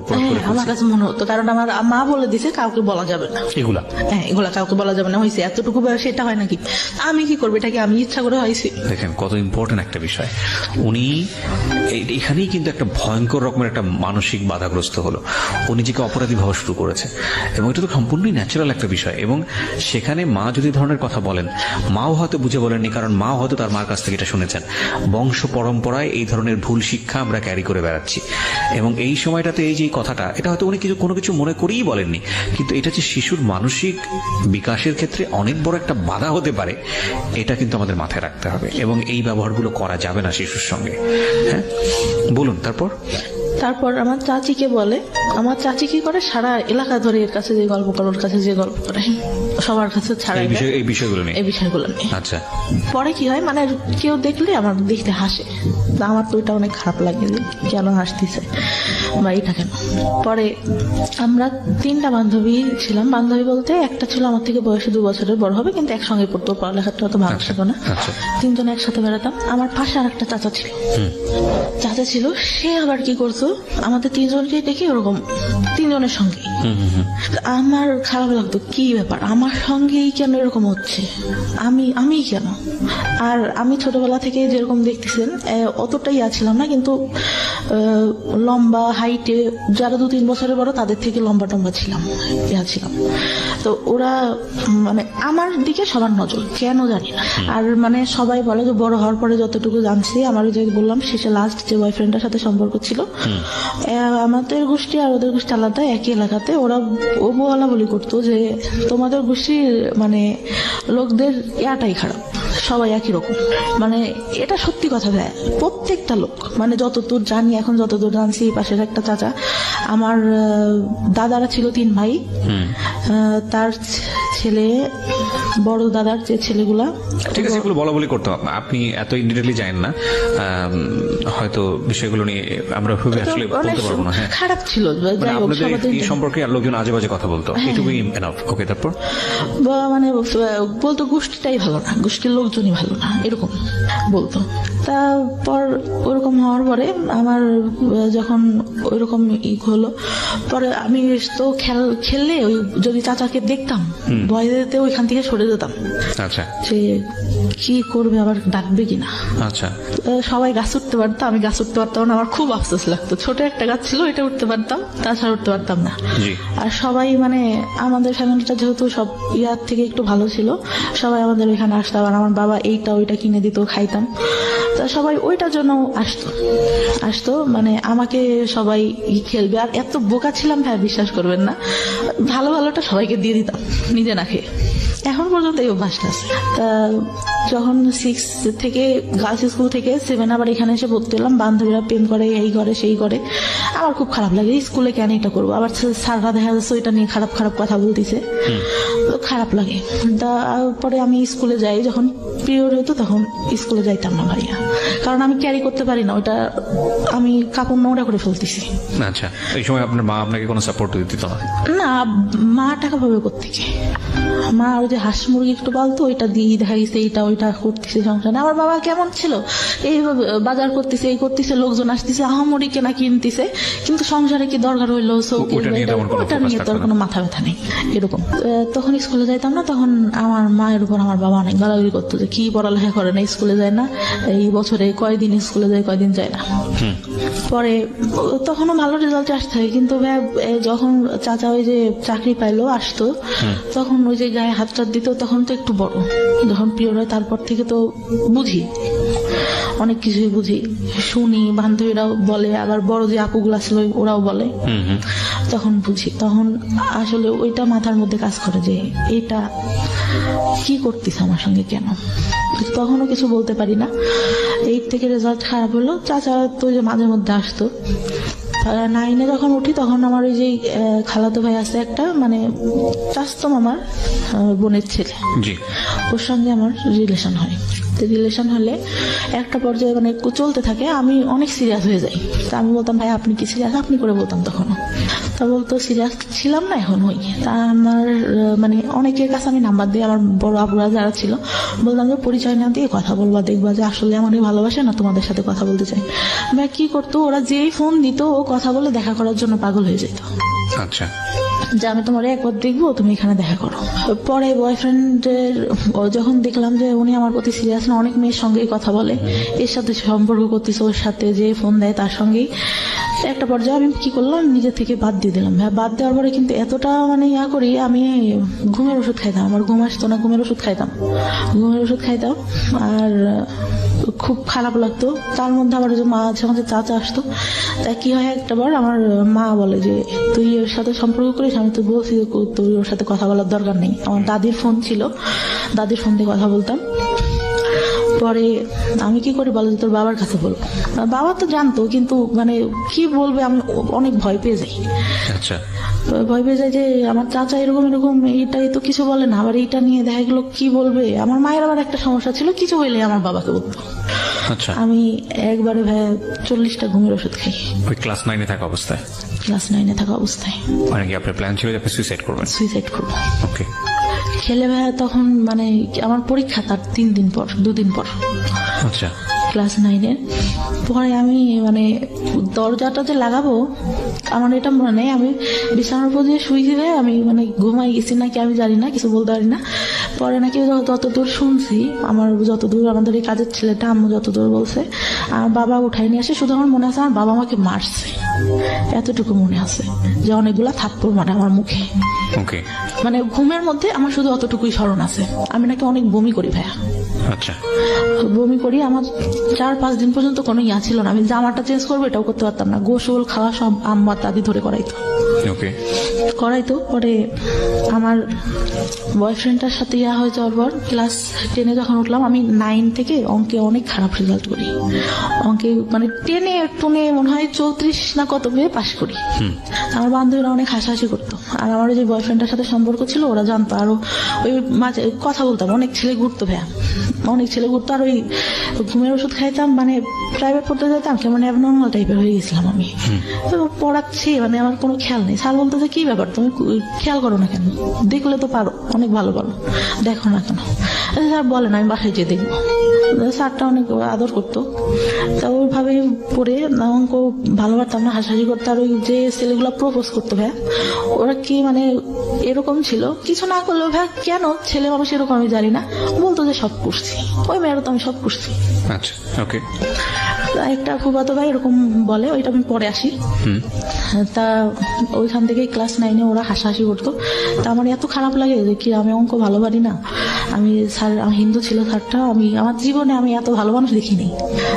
আমার কাছে মনে হতো, কারণ আমার মা বলে দিছে কাউকে বলা যাবে না এগুলা। হ্যাঁ, এগুলা কাউকে বলা যাবে না, হয়েছে এতটুকু বয়সে এটা হয় নাকি, আমি কি করবো, এটাকে আমি ইচ্ছা করে হয়েছি। দেখেন কত ইম্পর্টেন্ট একটা বিষয়। উনি এখানেই কিন্তু একটা ভয়ঙ্কর রকমের একটা মানসিক বাধাগ্রস্ত হলো, ও নিজেকে অপরাধী ভাবা শুরু করেছে, এবং এটা তো সম্পূর্ণই ন্যাচারাল একটা বিষয়। এবং সেখানে মা যদি ধরনের কথা বলেন, মাও হয়তো বুঝে বলেননি, কারণ মাও হয়তো তার মার কাছ থেকে এটা শুনেছেন। বংশ পরম্পরায় এই ধরনের ভুল শিক্ষা আমরা ক্যারি করে বেড়াচ্ছি, এবং এই সময়টাতে এই যে কথাটা, এটা হয়তো উনি কোনো কিছু মনে করেই বলেননি, কিন্তু এটা যে শিশুর মানসিক বিকাশের ক্ষেত্রে অনেক বড় একটা বাধা হতে পারে, এটা কিন্তু আমাদের মাথায় রাখতে হবে, এবং এই ব্যবহারগুলো করা যাবে না শিশুর সঙ্গে। হ্যাঁ, বলুন তারপর আমার চাচিকে বলে, আমার চাচি কি করে, সারা এলাকা ধরে এর কাছে যে গল্প করে, ওর কাছে যে গল্প করে, সবার কাছে ছাড়া এই বিষয়গুলো নিয়ে। আচ্ছা, পরে কি হয়, মানে কেউ দেখলে আমার দেখতে হাসে, আমার তো ওইটা অনেক খারাপ লাগে যে কেন হাসতেছে। বা এটা কেন। পরে আমরা 3টা বান্ধবী ছিলাম, বান্ধবী বলতে একটা ছিল আমার থেকে বয়সে 2 বছরের বড় হবে, কিন্তু একসঙ্গে পড়তো, পড়ালেখাটা তো ভালো ছিল না। আচ্ছা। 3 জন একসাথে বেড়াতাম। আমার পাশে আর একটা চাচা ছিল, চাচা ছিল, সে আবার কি করতো আমাদের 3 জনকে দেখে ওরকম 3 জনের সঙ্গে। আমার খারাপ লাগতো, কি ব্যাপার আমার সঙ্গেই কেন এরকম হচ্ছে, আমি কেন। আর আমি ছোটবেলা থেকে যেরকম দেখতেছেন অতটাই ছিলাম না, কিন্তু লম্বা হাইটে যারা 2-3 বছরের বড় তাদের থেকে লম্বা টম্বা ছিলাম, ছিলাম। তো ওরা মানে আমার দিকে সবার নজর, কেন জানি না। আর মানে সবাই বলে যে বড় হওয়ার পরে যতটুকু জানছি, আমার ওই যে বললাম শেষে লাস্ট যে বয়ফ্রেন্ডের সাথে সম্পর্ক ছিল, আমাদের গোষ্ঠী আর ওদের গোষ্ঠী আলাদা, একই এলাকাতে। ওরা বলা বলি করতো যে তোমাদের গোষ্ঠীর মানে লোকদের ইয়াটাই খারাপ, সবাই একই রকম। মানে এটা সত্যি কথা ভাই, প্রত্যেকটা লোক মানে যতদূর জানি, এখন যতদূর জানছি, পাশের একটা চাচা, আমার দাদারা ছিল 3 ভাই, তার ছেলে, বড় দাদার যে ছেলেগুলা, ঠিক আছে, এগুলো বলা বলি করতে হবে, আপনি এত ইনডিটেইলি জানেন না, হয়তো বিষয়গুলো নিয়ে আমরা খুবই আসলে বলতে পারবো না। হ্যাঁ, খারাপ ছিল, যাই হোক, আপনাদের এই সম্পর্কে আর লোকজন আজে বাজে কথা বলতো, এটুকুই এনাফ। ওকে, তারপর মানে বলতো গোষ্ঠীটাই ভালো না, গোষ্ঠীর লোকজনই ভালো না, এরকম বলতো। তারপর ওরকম হওয়ার পরে আমার যখন ওইরকম হলো, পরে আমি তো খেললে ওই যদি চাচাকে দেখতাম ভয় দিতে ওইখান থেকে সরে যেতাম। আচ্ছা, সে কি করবে, আবার ডাকবে কিনা। আচ্ছা, সবাই গাছ উঠতে পারতো, আমি গাছ উঠতে পারতাম না, আমার খুব আফসোস লাগতো। ছোট একটা গাছ ছিল, এটা উঠতে পারতাম, তাছাড়া উঠতে পারতাম না। আর সবাই মানে আমাদের ফ্যামিলিটা যেহেতু সব ইয়ার থেকে একটু ভালো ছিল, সবাই আমাদের ওইখানে আসতো, আর আমার বাবা এইটা ওইটা কিনে দিত, খাইতাম। তা সবাই ওইটার জন্য আসতো মানে আমাকে সবাই খেলবে। আর এত বোকা ছিলাম ভাই, বিশ্বাস করবেন না, ভালো ভালোটা সবাইকে দিয়ে দিতাম, নিজে না খেয়ে। এখন পর্যন্ত এই অভ্যাসটা আছে। তা যখন 6 থেকে গার্লস স্কুল থেকে 7 আবার এখানে এসে ভর্তি হলাম, বান্ধবীরা প্রেম করে, এই করে সেই করে, আমার খুব খারাপ লাগে, স্কুলে কেন এটা করবো। আবার স্যাররা দেখা যাচ্ছে ওইটা নিয়ে খারাপ খারাপ কথা বলতেছে, খারাপ লাগে। তারপরে আমি স্কুলে যাই, যখন পিরিয়ড হতো তখন স্কুলে যাইতাম না ভাইয়া, কারণ আমি ক্যারি করতে পারি না, ওটা আমি কাপড় নোংরা করে ফেলতেছি। আচ্ছা, এই সময় আপনার মা আপনাকে কোনো সাপোর্ট দিত না? না, মা টাকা পাবে কোত্থেকে, মা ওই যে হাঁস মুরগি একটু পালতো, ওইটা দিয়ে দেখা গেছে এইটা ওইটা করতেছে সংসারে। আমার বাবা কেমন ছিল, এই বাজার করতেছে, এই করতেছে, লোকজন আসতেছে, আহামরি কেনা কিনতেছে, কিন্তু সংসারে কি দরকার হইলো ওটা নিয়ে তোর কোনো মাথা ব্যথা নেই, এরকম। তখন স্কুলে যাইতাম না, তখন আমার মায়ের উপর আমার বাবা অনেক গালাগালি করতো যে কি পড়ালেখা করে না, স্কুলে যায় না, এই বছরে কয়দিন স্কুলে যায়, কয়দিন যায় না। পরে তখনও ভালো রেজাল্ট আসতে হয়, কিন্তু যখন চাচা ওই যে চাকরি পাইলো আসতো, তখন ওই যে গায়ে হাত টাত দিত, তখন তো একটু বড়, যখন পিরিয়ড হয় তারপর থেকে তো বুঝি, অনেক কিছুই বুঝি, শুনি, বান্ধবীরাও বলে, আবার বড় যে আপুগুলা ছিল ওরাও বলে, তখন বুঝি। তখন আসলে ওইটা মাথার মধ্যে কাজ করে যে এটা কি করতেছে আমার সঙ্গে, কেন। তখনও কিছু বলতে পারি না। 8 থেকে রেজাল্ট খারাপ হলো, চাচা তো যে মাঝে মধ্যে আসতো। 9 যখন উঠি তখন আমার ওই যে খালাতো ভাই আছে একটা, মানে চাচতো মামার বোনের ছেলে, ওর সঙ্গে আমার রিলেশন হয়। রিলেশন হলে একটা পর্যায়ে মানে চলতে থাকে, আমি অনেক সিরিয়াস হয়ে যাই। তা আমি বলতাম ভাই আপনি কি সিরিয়াস, আপনি করে বলতাম তখনও। তা বলতো সিরিয়াস ছিলাম না, এখন হই। তা আমার মানে অনেকের কাছে আমি নাম্বার দিই, আমার বড় আপুরা যারা ছিল, বললাম যে পরিচয় না দিয়ে কথা বলবা, দেখবা যে আসলে আমাদের ভালোবাসে না, তোমাদের সাথে কথা বলতে চাই। ভাই কি করতো, ওরা যেই ফোন দিত ও কথা বলে দেখা করার জন্য পাগল হয়ে যেত। আচ্ছা, যে আমি তোমার একবার দেখবো, তুমি এখানে দেখা করো। পরে বয়ফ্রেন্ডের যখন দেখলাম যে উনি আমার প্রতি সিরিয়াস না, অনেক মেয়ের সঙ্গেই কথা বলে, এর সাথে সম্পর্ক করতেছে, ওর সাথে যে ফোন দেয় তার সঙ্গেই, একটা পর্যায়ে আমি কি করলাম, নিজে থেকে বাদ দিয়ে দিলাম। হ্যাঁ, বাদ দেওয়ার পরে কিন্তু এতটা মানে করি, আমি ঘুমের ওষুধ খাইতাম, আমার ঘুম আসতো না, ঘুমের ওষুধ খাইতাম, আর খুব খারাপ লাগতো। তার মধ্যে আবার যে মা আছে, আমাদের চাচা আসতো, তা কি হয় একটাবার আমার মা বলে যে তুই ওর সাথে সম্পর্ক করিস, আমি তো বলছি তুই ওর সাথে কথা বলার দরকার নেই। আমার দাদির ফোন ছিল, দাদির ফোন দিয়ে কথা বলতাম। পরে পরে আমি কি করি বলো, যে তোর বাবার কাছে বলবো। বাবা তো জানতো, কিন্তু মানে কি বলবে, আমি অনেক ভয় পেয়ে যাই। আচ্ছা, ভয় পেয়ে যায় যে আমার চাচা এরকম এরকম, এইটাই তো কিছু বলে না, আবার এইটা নিয়ে দেখা গেলো কি বলবে। আমার মায়ের আবার একটা সমস্যা ছিল, কিছু হইলে আমার বাবাকে বলতো। আচ্ছা। আমি একবারে ভাই 40টা ঘুমের ওষুধ খাই ওই ক্লাস 9-এ থাকা অবস্থায়, ক্লাস 9-এ থাকা অবস্থায়। মানে কি আপনার প্ল্যান ছিল যে আপনি সুইসাইড করবেন? সুইসাইড করবো। ওকে। খেলে ভাই তখন মানে আমার পরীক্ষা তার 3 দিন পর, 2 দিন পর, আচ্ছা। ক্লাস 9-এর। পরে আমি মানে দরজাটা যে লাগাবো আমার এটা মনে নেই, আমি বিছানার উপর দিয়ে শুই ছিলে, আমি মানে ঘুমাই গেছি নাকি আমি জানি না, কিছু বলতে পারি না। পরে নাকি যতদূর শুনছি, আমার যতদূর আমাদের এই কাজের ছেলেটা আম্মু যতদূর বলছে, আমার বাবা উঠাই নিয়ে আসে। শুধু আমার মনে আছে আমার বাবা আমাকে মারছে, এতটুকু মনে আছে, যে অনেকগুলা থাপ্পড় মারে আমার মুখে। ওকে। মানে ঘুমের মধ্যে আমার শুধু অতটুকুই স্মরণ আছে। আমি নাকি অনেক বমি করি ভাইয়া, আচ্ছা। বমি করি। আমার 4-5 দিন পর্যন্ত কোনো ইয়া ছিল না, আমি জামাটা চেঞ্জ করবো এটাও করতে পারতাম না। গোসল খাওয়া সব আম্মা দাদি ধরে করাইতো। পরে আমার বয়ফ্রেন্ডটার সাথে ইয়া হয়ে যাওয়ার পর ক্লাস 10-এ যখন উঠলাম, আমি 9 থেকে অঙ্কে অনেক খারাপ রেজাল্ট করি। অঙ্কে মানে 10-এ টুনে মনে হয় 34 না কত পেয়ে পাশ করি। আমার বান্ধবীরা অনেক হাসাহাসি করতো, আর আমার যে বয়ফ্রেন্ডের সাথে সম্পর্ক ছিল ওরা জানতো। আরো ওই মাঝে কথা বলতাম, অনেক ছেলে ঘুরতো ভাইয়া, অনেক ছেলে ঘুরতো। আর ওই ঘুমের ওষুধ খাইতাম, মানে প্রাইভেট পড়তে যেতাম, কেমন অ্যাবনর্মাল টাইপের হয়ে গেছিলাম আমি। পড়াচ্ছি মানে আমার কোনো খেয়াল নেই। স্যার বলতো যে কি ব্যাপার, তুমি খেয়াল করো না কেন, দেখলে তো পারো, অনেক ভালো পারো, দেখো না কেন। স্যার বলেন আমি বাসায় যেয়ে দেখবো। স্যারটা অনেক আদর করতো। তা ওইভাবে পড়ে অঙ্ক ভালো পারতাম না, হাসাহাসি করতো। আর ওই যে ছেলেগুলো প্রপোজ করতো ভাইয়া, ওরা কি মানে এরকম ছিল, কিছু না করলেও ভাইয়া কেন ছেলে মানুষ এরকম আমি জানি না, বলতো যে সব করছি, ওই মেয়েরা তো আমি সব করছি। আচ্ছা, ওকে। একটা ফুফাতো ভাই এরকম বলে, ওইটা আমি পরে আসি। তা ওইখান থেকে ক্লাস 9-এ ওরা হাসাহাসি করতো। তা আমার এত খারাপ লাগে যে কি আমি অঙ্ক ভালো পারি না। আমি স্যার, আমি হিন্দু ছিল স্যারটা, আমি আমার জীবনে আমি এত ভালো মানুষ দেখিনি।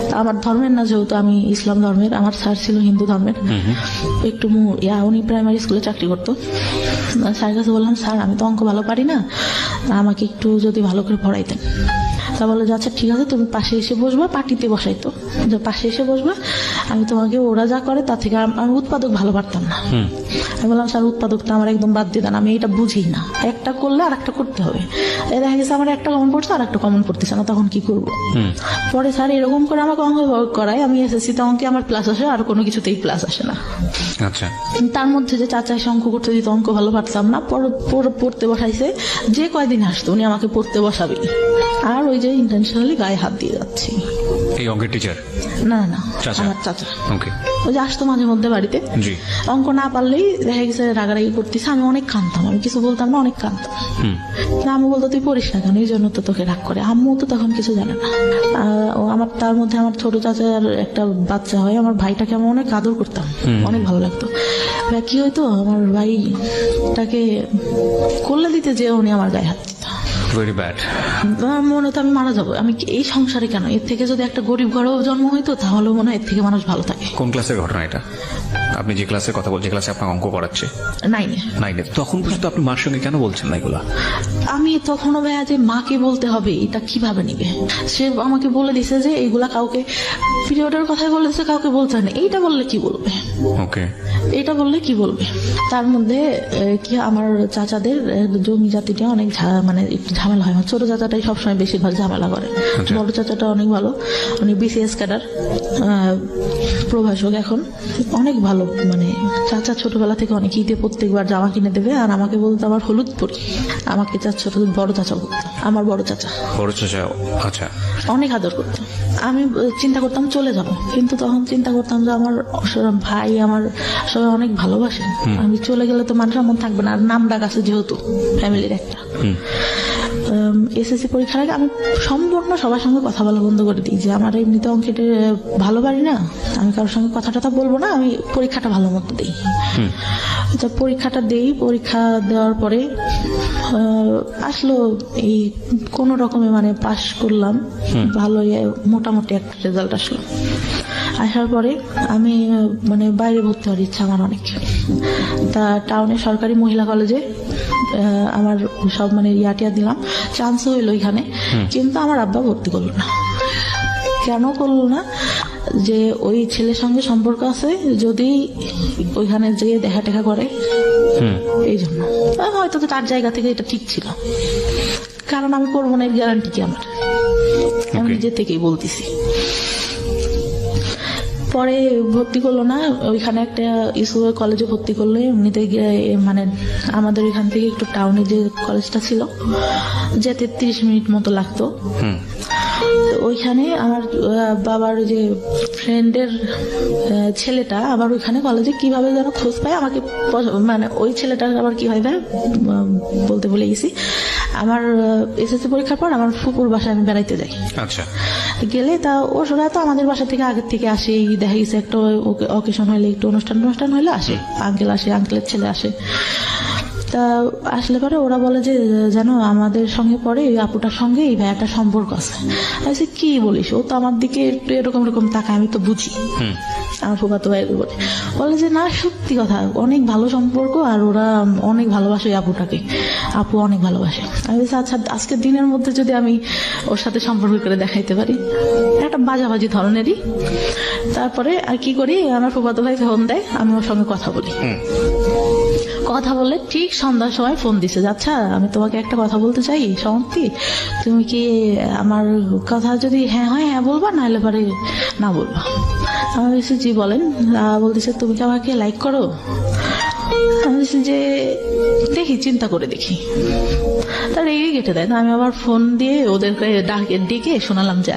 তা আমার ধর্মের না, যেহেতু আমি ইসলাম ধর্মের, আমার স্যার ছিল হিন্দু ধর্মের। একটু উনি প্রাইমারি স্কুলে চাকরি করতো। স্যারের কাছে বললাম, স্যার আমি তো অঙ্ক ভালো পারি না, আমাকে একটু যদি ভালো করে পড়াইতেন। তা বলে যে আচ্ছা ঠিক আছে, তুমি পাশে এসে বসবা, পার্টিতে বসাইতো, যে পাশে এসে বসবা, আমি তোমাকে ওরা যা করে তার থেকে আমি উৎপাদক ভালো পারতাম না। আমি বললাম স্যার উৎপাদকটা আমার একদম বাদ দিয়ে দেন, আমি এটা বুঝি না, একটা করলে আর একটা করতে হবে। দেখা গেছে আমার একটা কমন পড়ছে আর একটা কমন পড়তেছে না, তখন কি করবো? পরে স্যার এরকম করে আমাকে অঙ্ক করায়, আমি এসএসসিতে অঙ্কে আমার প্লাস আসে, আর কোনো কিছুতেই প্লাস আসে না। আচ্ছা। তার মধ্যে যে চাচা এসে অঙ্ক করতে দিত, অঙ্ক ভালো পারতাম না, পড়তে বসাইছে, যে কয়দিন আসতো উনি আমাকে পড়তে বসাবে, আর ওই যে ইন্টেনশনালি গায়ে হাত দিয়ে যাচ্ছি। এই অঙ্কের টিচার? না না, চাচা। আমার চাচা। ওকে। ওই যে আসতো মাঝে মধ্যে বাড়িতে, জি। অঙ্ক না পারলেই দেখা গেছে রাগারাগি করতেছে, আমি অনেক কাঁদতাম, আমি কিছু বলতাম না, অনেক কাঁদতাম। আম্মু বলতো তুই পড়িস না কেন, এই জন্য তো তোকে রাগ করে। আম্মু তো তখন কিছু জানে না। আমার তার মধ্যে আমার ছোট চাচার একটা বাচ্চা হয়, আমার ভাইটাকে আমি অনেক আদর করতাম, অনেক ভালো লাগতো। কি হয়তো আমার ভাইটাকে কোলে দিতে যে উনি আমার গায়ে হাত দিত। Very bad. মনে হতো আমি মারা যাবো, আমি এই সংসারে কেন, এর থেকে যদি একটা গরিব ঘরেও জন্ম হইতো তাহলে মনে হয় এর থেকে মানুষ ভালো থাকে। কোন ক্লাসের ঘটনা এটা? আপনি যে ক্লাসের কথা বলছেন, ক্লাসে আপনার অঙ্ক করাচ্ছে 9-এ। 9-এ তখন পর্যন্ত আপনি মার সঙ্গে কেন বলছেন না এগুলা? আমি তখনও ভাইয়া যে মাকে বলতে হবে এটা কিভাবে নিবে, সে আমাকে বলে দিছে যে এইগুলা কাউকে, পিরিয়ডের কথাই বলেছে, কাউকে বলতে হয় না, এইটা বললে কি বলবে, ওকে, এটা বললে কি বলবে। তার মধ্যে কি আমার চাচাদের জমি জাতিটা অনেক মানে একটু ঝামেলা হয়। আমার ছোট চাচাটাই সবসময় বেশিরভাগ ঝামেলা করে। বড় চাচাটা অনেক ভালো, উনি বিসিএস ক্যাডার, প্রভাষক এখন, অনেক ভালো। মানে চাচা ছোটবেলা থেকে অনেক ঈদে প্রত্যেকবার জামা কিনে দেবে, আর আমাকে বলতো আমার হলুদ পরি, আমাকে ছোট বড় চাচা বলতো, আমার বড় চাচা। বড় চাচা, আচ্ছা। অনেক আদর করতো। আমি চিন্তা করতাম চলে যাব, কিন্তু তখন চিন্তা করতাম যে আমার ভাই, আমার সবাই অনেক ভালোবাসে, আমি চলে গেলে তো মানুষের মন থাকবে না, আর নাম ডাক আছে যেহেতু ফ্যামিলির একটা। এসএসসি পরীক্ষার আগে আমি সম্পূর্ণ সবার সঙ্গে কথা বলা বন্ধ করে দিই, যে আমার এমনিতে অঙ্কেটে ভালো পারি না, আমি কারোর সঙ্গে কথা বলবো না, আমি পরীক্ষাটা ভালো মতো দিই। পরীক্ষাটা দেই, পরীক্ষা দেওয়ার পরে আসলো এই কোন রকমে মানে পাশ করলাম, ভালো মোটামুটি একটা রেজাল্ট আসলো। আসার পরে আমি মানে বাইরে ভর্তি হওয়ার ইচ্ছা আমার অনেক। তা টাউনে সরকারি মহিলা কলেজে আমার সব মানে ইয়াটিয়া দিলাম, চান্স হইলো এখানে, কিন্তু আমার আব্বা ভর্তি করলো না। কেন করলো না? যে ওই ছেলের সঙ্গে সম্পর্ক আছে, যদি ওইখানে যেয়ে দেখা টেকা করে, এই জন্য। হয়তো তো তার জায়গা থেকে এটা ঠিক ছিল, কারণ আমি করবো না এর গ্যারান্টি কি আমার, আমি নিজে থেকেই বলতেছি। পরে ভর্তি করলো না, ওইখানে একটা ইসুয়ের কলেজে ভর্তি করলো। এমনিতে মানে আমাদের এখান থেকে একটু টাউনে যে কলেজটা ছিল, যেতে 30 মিনিট মতো লাগতো। ওইখানে আমার বাবার যে ফ্রেন্ডের ছেলেটা আবার ওইখানে কলেজে কিভাবে যেন খোঁজ পায় আমাকে, মানে ওই ছেলেটার আবার কি হয় বলতে ভুলে গেছি। আমার এসএসসি পরীক্ষার পর আমার ফুপুর বাসায় আমি বেড়াইতে যাই। আচ্ছা, গেলে তা ওরা তো আমাদের বাসা থেকে আগের থেকে আসে, দেখা গেছে একটা অকেশন হইলে, একটু অনুষ্ঠান হইলে আসে, আঙ্কেল আসে, আঙ্কেলের ছেলে আসে। তা আসলে পরে ওরা বলে যে জানো আমাদের সঙ্গে পরে ওই আপুটার সঙ্গে এই ভাইয়াটার সম্পর্ক আছে। আমি কি বলিস? ও তো আমার দিকে একটু এরকম তাকায়, আমি তো বুঝি। আমার ফুফাতো ভাই বলে যে না, সত্যি কথা, অনেক ভালো সম্পর্ক, আর ওরা অনেক ভালোবাসে ওই আপুটাকে, আপু অনেক ভালোবাসে। আমি বলছি আচ্ছা, আজকের দিনের মধ্যে যদি আমি ওর সাথে সম্পর্ক করে দেখাইতে পারি, একটা বাজাবাজি ধরনেরই। তারপরে আর কি করি, আমার ফুফাতো ভাই ফোন দেয়, আমি ওর সঙ্গে কথা বলি। কথা বলে ঠিক সন্ধ্যার সময় ফোন দিছে, আচ্ছা আমি তোমাকে একটা কথা বলতে চাই সমাপ্তি, তুমি কি আমার কথা যদি হ্যাঁ হয় হ্যাঁ বলবা, নাহলে পরে না বলবা। আমি বলছি জি বলেন। বলতেছে তুমি কি আমাকে লাইক করো? আমি বলছি যে দেখি, চিন্তা করে দেখি। তার এই কেটে দেয়। আমি আবার ফোন দিয়ে ওদেরকে ডেকে শোনালাম যে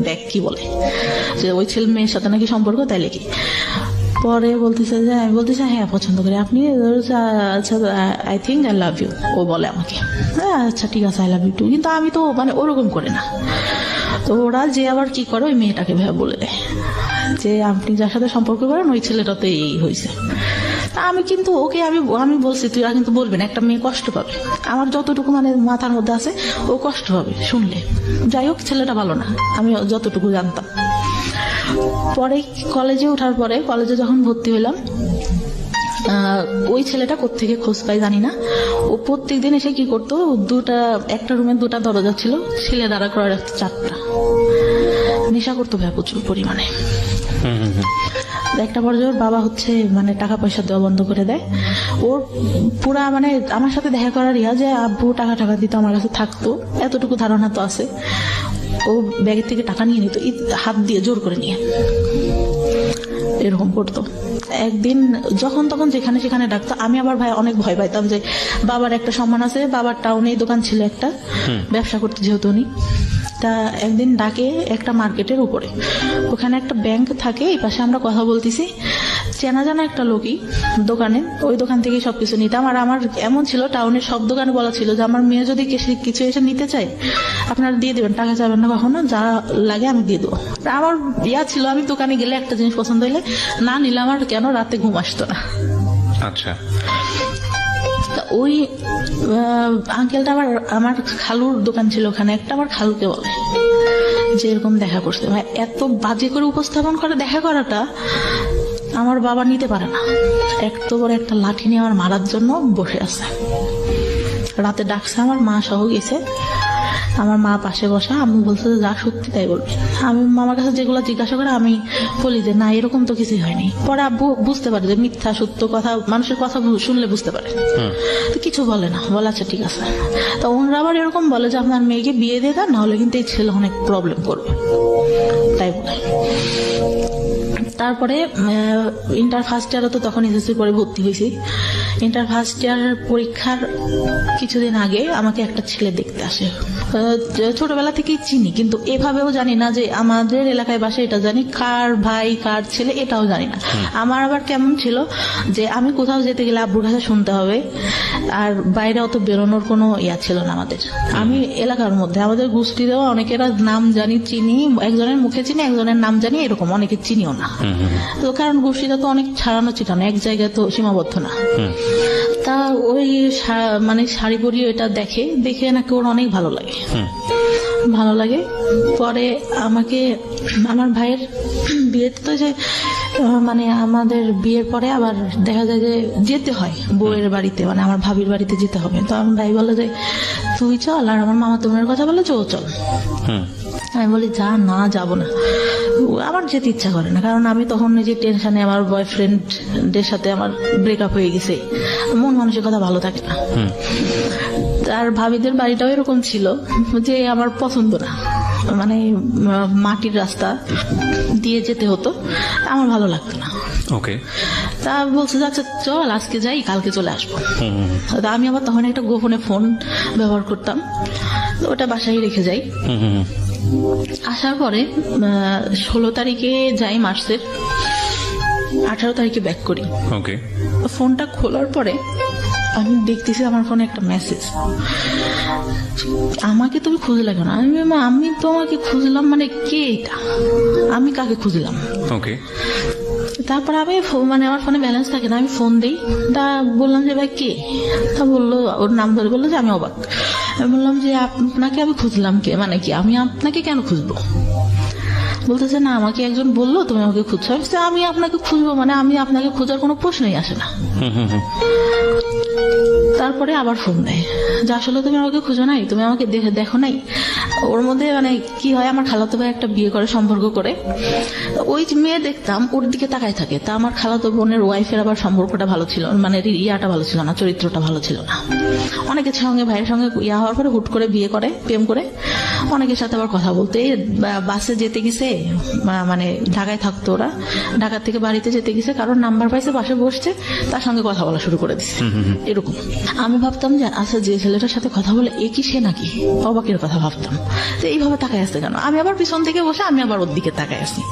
দেখ কি বলে, যে ওই ছেলে মেয়ের সাথে নাকি সম্পর্ক, তাই লেখি। পরে বলতেছে যে, আমি বলতেছি হ্যাঁ পছন্দ করি আপনি, আচ্ছা I think I love you. ও বলে আমাকে আচ্ছা ঠিক আছে আই লাভ ইউ টু, কিন্তু আমি তো মানে ওরকম করে না। তো ওরা যে আবার কি করে, ওই মেয়েটাকে ভেবে বলে দেয় যে আপনি যার সাথে সম্পর্ক করেন ওই ছেলেটাতে এই হয়েছে। আমি কিন্তু ওকে আমি বলছি তুই কিন্তু বলবেন, একটা মেয়ে কষ্ট পাবে। আমার যতটুকু মানে মাথার মধ্যে আছে, ও কষ্ট পাবে শুনলে। যাই হোক, ছেলেটা ভালো না, আমি যতটুকু জানতাম। পরে কলেজে ওঠার পরে, কলেজে যখন ভর্তি হলাম, ওই ছেলেটা কোত্থেকে খোঁজ পাই জানি না, ও প্রত্যেকদিন এসে কি করতো, একটা রুমে 2টা দরজা ছিল, ছেলে দাঁড়া করে রাখতো 4টা। নেশা করতো ভাই প্রচুর পরিমাণে। একটা পর্যায়ে ওর বাবা মানে টাকা পয়সা দেওয়া বন্ধ করে দেয়। ওর পুরা মানে আমার সাথে দেখা করার যে আব্বু টাকা দিত, আমার কাছে থাকতো, এতটুকু ধারণা তো আছে। ও ব্যাগের থেকে টাকা নিয়ে নিত, হাত দিয়ে জোর করে নিয়ে এরকম করতো। একদিন যখন তখন যেখানে সেখানে ডাকতো। আমি আবার ভাই অনেক ভয় পাইতাম, যে বাবার একটা সম্মান আছে, বাবার টাউনে দোকান ছিল একটা, ব্যবসা করতে যেহেতু উনি। তা একদিন ডাকে একটা মার্কেটের উপরে, ওখানে একটা ব্যাংক থাকে, এই পাশে আমরা কথা বলতেছি, চেনা জানা একটা লোকই দোকানে, ওই দোকান থেকে সবকিছু নিতাম। আর আমার এমন ছিল, টাউনের সব দোকানে বলা ছিল যে আমার মেয়ে যদি কিছু এসে নিতে চায় আপনারা দিয়ে দেবেন, টাকা চাবেন না কখনো, যা লাগে আমি দিয়ে দেবো। আমার ছিল, আমি দোকানে গেলে একটা জিনিস পছন্দ হইলে না নিলে আমার কেন রাতে ঘুম আসতো না। আচ্ছা, ওই আঙ্কেলটা আমার খালুর দোকান ছিল ওখানে একটা, আমার খালুকে বলে যে এরকম দেখা করছে। ভাই এত বাজে করে উপস্থাপন করে দেখা করাটা আমার বাবা নিতে পারে না। এত বড় একটা লাঠি নিয়ে আমার মারার জন্য বসে আছে। রাতে ডাকছে, আমার মা সহ গেছে, আমার মা পাশে বসা। আমি বলছে যা সত্যি তাই বলবি। আমি মামার কাছে যেগুলো জিজ্ঞাসা করে আমি বলি যে না এরকম তো কিছুই হয়নি। পরে আব্বু বুঝতে পারে যে মিথ্যা সত্য কথা, মানুষের কথা শুনলে বুঝতে পারে, তো কিছু বলে না, বলে আচ্ছা ঠিক আছে। তো ওনারা আবার এরকম বলে যে আপনার মেয়েকে বিয়ে দিয়ে দেন, নাহলে কিন্তু এই ছেলে অনেক প্রবলেম করবে, তাই বলে। তারপরে ইন্টার ফার্স্ট ইয়ারে তো তখন এসএসসি পরে ভর্তি হয়েছি। ইন্টার ফার্স্ট ইয়ার পরীক্ষার কিছুদিন আগে আমাকে একটা ছেলে দেখতে আসে। ছোটবেলা থেকেই চিনি, কিন্তু এভাবেও জানি না যে আমাদের এলাকায় বাসে, এটা জানি কার ভাই কার ছেলে এটাও জানি না। আমার আবার কেমন ছিল যে আমি কোথাও যেতে গেলে আব্বুর কাছে শুনতে হবে, আর বাইরে অত বেরোনোর কোনো ছিল না আমাদের। আমি এলাকার মধ্যে আমাদের গোষ্ঠীতেও অনেকের নাম জানি, চিনি, একজনের মুখে চিনি, একজনের নাম জানি, এরকম অনেকে চিনিও না। তো কারণ গোষ্ঠীটা তো অনেক ছাড়ানো চিটানো, এক জায়গায় তো সীমাবদ্ধ না। তা ওই মানে শাড়ি পরিয়ে এটা দেখে নাকি ওর অনেক ভালো লাগে। পরে আমাকে আমার ভাইয়ের বিয়েতে তো যে মানে আমাদের বিয়ের পরে আবার দেখা যায় যে যেতে হয় বউয়ের বাড়িতে, মানে আমার ভাবির বাড়িতে যেতে হবে। তো আমার ভাই বলে যে তুই চল, আর আমার মামা তোমার কথা বলে যে ও চল। হুম। আমি বলি যা না, যাব না, আমার যেতে ইচ্ছা করে না, কারণ আমি তখন যে টেনশনে, আমার বয়ফ্রেন্ডের সাথে আমার ব্রেকআপ হয়ে গেছে, মন মানসিকতা ভালো থাকে না। আর ভাবিদের বাড়িটাও এরকম ছিল যে আমার পছন্দ না, মানে মাটির রাস্তা দিয়ে যেতে হতো, আমার ভালো লাগতো না। ওকে। তা বলছে যে আচ্ছা চল আজকে যাই, কালকে চলে আসবো। তা আমি আবার তখন একটা গোপনে ফোন ব্যবহার করতাম, তো ওটা বাসায় রেখে যাই। আসার পরে 16 তারিখে যাই মার্চের, 18 তারিখে ব্যাক করি। ওকে। ফোনটা খোলার পরে আমি দেখতেছি আমার ফোনে একটা মেসেজ, আমাকে তুমি খুঁজলে কেন? আমি তোমাকে খুঁজলাম, মানে কে এটা, আমি কাকে খুঁজলাম? ওকে। তারপর আমি মানে আমার ফোনে ব্যালেন্স থাকে না, আমি ফোন দিই, তা বললাম যে ভাই কে? তা বললো, ওর নাম ধরে বললো যে আমি অবাক। আমি বললাম যে আপনাকে আমি খুঁজলাম কে, মানে কি আমি আপনাকে কেন খুঁজবো? বলতেছে না, আমাকে একজন বললো তুমি আমাকে খুঁজছো। আমি আপনাকে খুঁজবো মানে আমি আপনাকে খোঁজার কোনো প্রশ্নই আসে না। তারপরে আবার ফোন দেয় যে আসলে তুমি আমাকে খুঁজো নাই, তুমি আমাকে দেখো নাই। ওর মধ্যে মানে কি হয়, আমার খালাতো ভাই একটা বিয়ে করে, সম্পর্ক করে, ওই মেয়ে দেখতাম ওর দিকে তাকায় থাকে। তা আমার খালাতো বোনের ওয়াইফের আবার সম্পর্কটা ভালো ছিল, মানে ইয়াটা ভালো ছিল না, চরিত্রটা ভালো ছিল না। অনেকের সঙ্গে, ভাইয়ের সঙ্গে ইয়া হওয়ার পরে হুট করে বিয়ে করে, প্রেম করে, অনেকের সাথে আবার কথা বলতে। বাসে যেতে গেছে, মানে ঢাকায় থাকতো ওরা, ঢাকা থেকে বাড়িতে যেতে গেছে, কারণ নাম্বার পাইছে, পাশে বসছে, তার সঙ্গে কথা বলা শুরু করে দিচ্ছে। এরকম আমি ভাবতাম যে আচ্ছা যে ছেলেটার সাথে কথা বলে এ কি সে নাকি, অবাকের কথা ভাবতাম। তো এইভাবে তাকায় আসছে কেন? আমি আবার পিছন থেকে বসে আমি আবার ওর দিকে তাকায় আসি।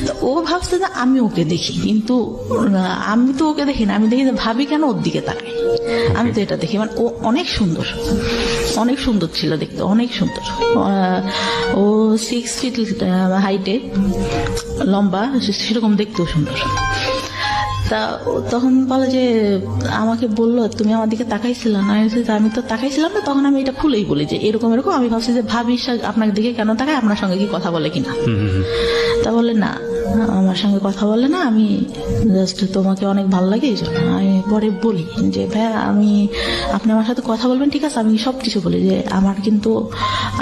তো ও ভাবছে যে আমি ওকে দেখি, কিন্তু আমি তো ওকে দেখি না, আমি দেখি যে ভাবি কেন ওর দিকে তাকাই। আমি তো এটা দেখি, মানে ও অনেক সুন্দর, অনেক সুন্দর ছিল দেখতে, অনেক সুন্দর। ও 6 ফিট হাইটে, লম্বা, সেরকম দেখতেও সুন্দর। তা তখন বলে যে আমাকে বললো তুমি আমার দিকে তাকাইছিল না। আমি তো তাকাইছিলাম না, তখন আমি এটা খুলেই বলি যে এরকম এরকম, আমি ভাবছি যে ভাবি আপনার দিকে কেন তাকায়, আপনার সঙ্গে কি কথা বলে কিনা। তা বলে না, আমার সঙ্গে কথা বলে না, আমি জাস্ট তোমাকে অনেক ভালো লাগে এই জন্য। আমি পরে বলি যে ভাই আপনি আমার সাথে কথা বলবেন, ঠিক আছে, আমি সবকিছু বলি যে আমার কিন্তু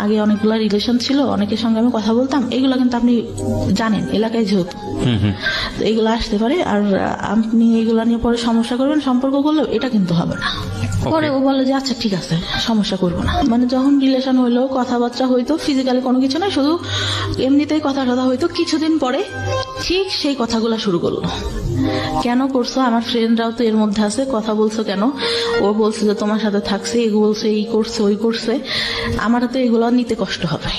আগে অনেকগুলো রিলেশন ছিল, অনেকের সঙ্গে আমি কথা বলতাম, এগুলো কিন্তু আপনি জানেন এলাকায় যেহেতু এগুলো আসতে পারে, আর আপনি এগুলা নিয়ে পরে সমস্যা করবেন, সম্পর্ক করলেও এটা কিন্তু হবে না। পরে ও বলে যে আচ্ছা ঠিক আছে, সমস্যা করবো না। মানে যখন রিলেশন হইলো, কথাবার্তা হইতো, ফিজিক্যালি কোনো কিছু না, শুধু এমনিতেই কথা হইতো। কিছুদিন পরে ঠিক সেই কথাগুলো শুরু করলো, কেন করছো, আমার ফ্রেন্ডরাও তো এর মধ্যে আছে, কথা বলছো কেন? ও বলছে যে তোমার সাথে থাকছে, এগুলো বলছে, এই করছে ওই করছে, আমার তো এগুলো নিতে কষ্ট হবে।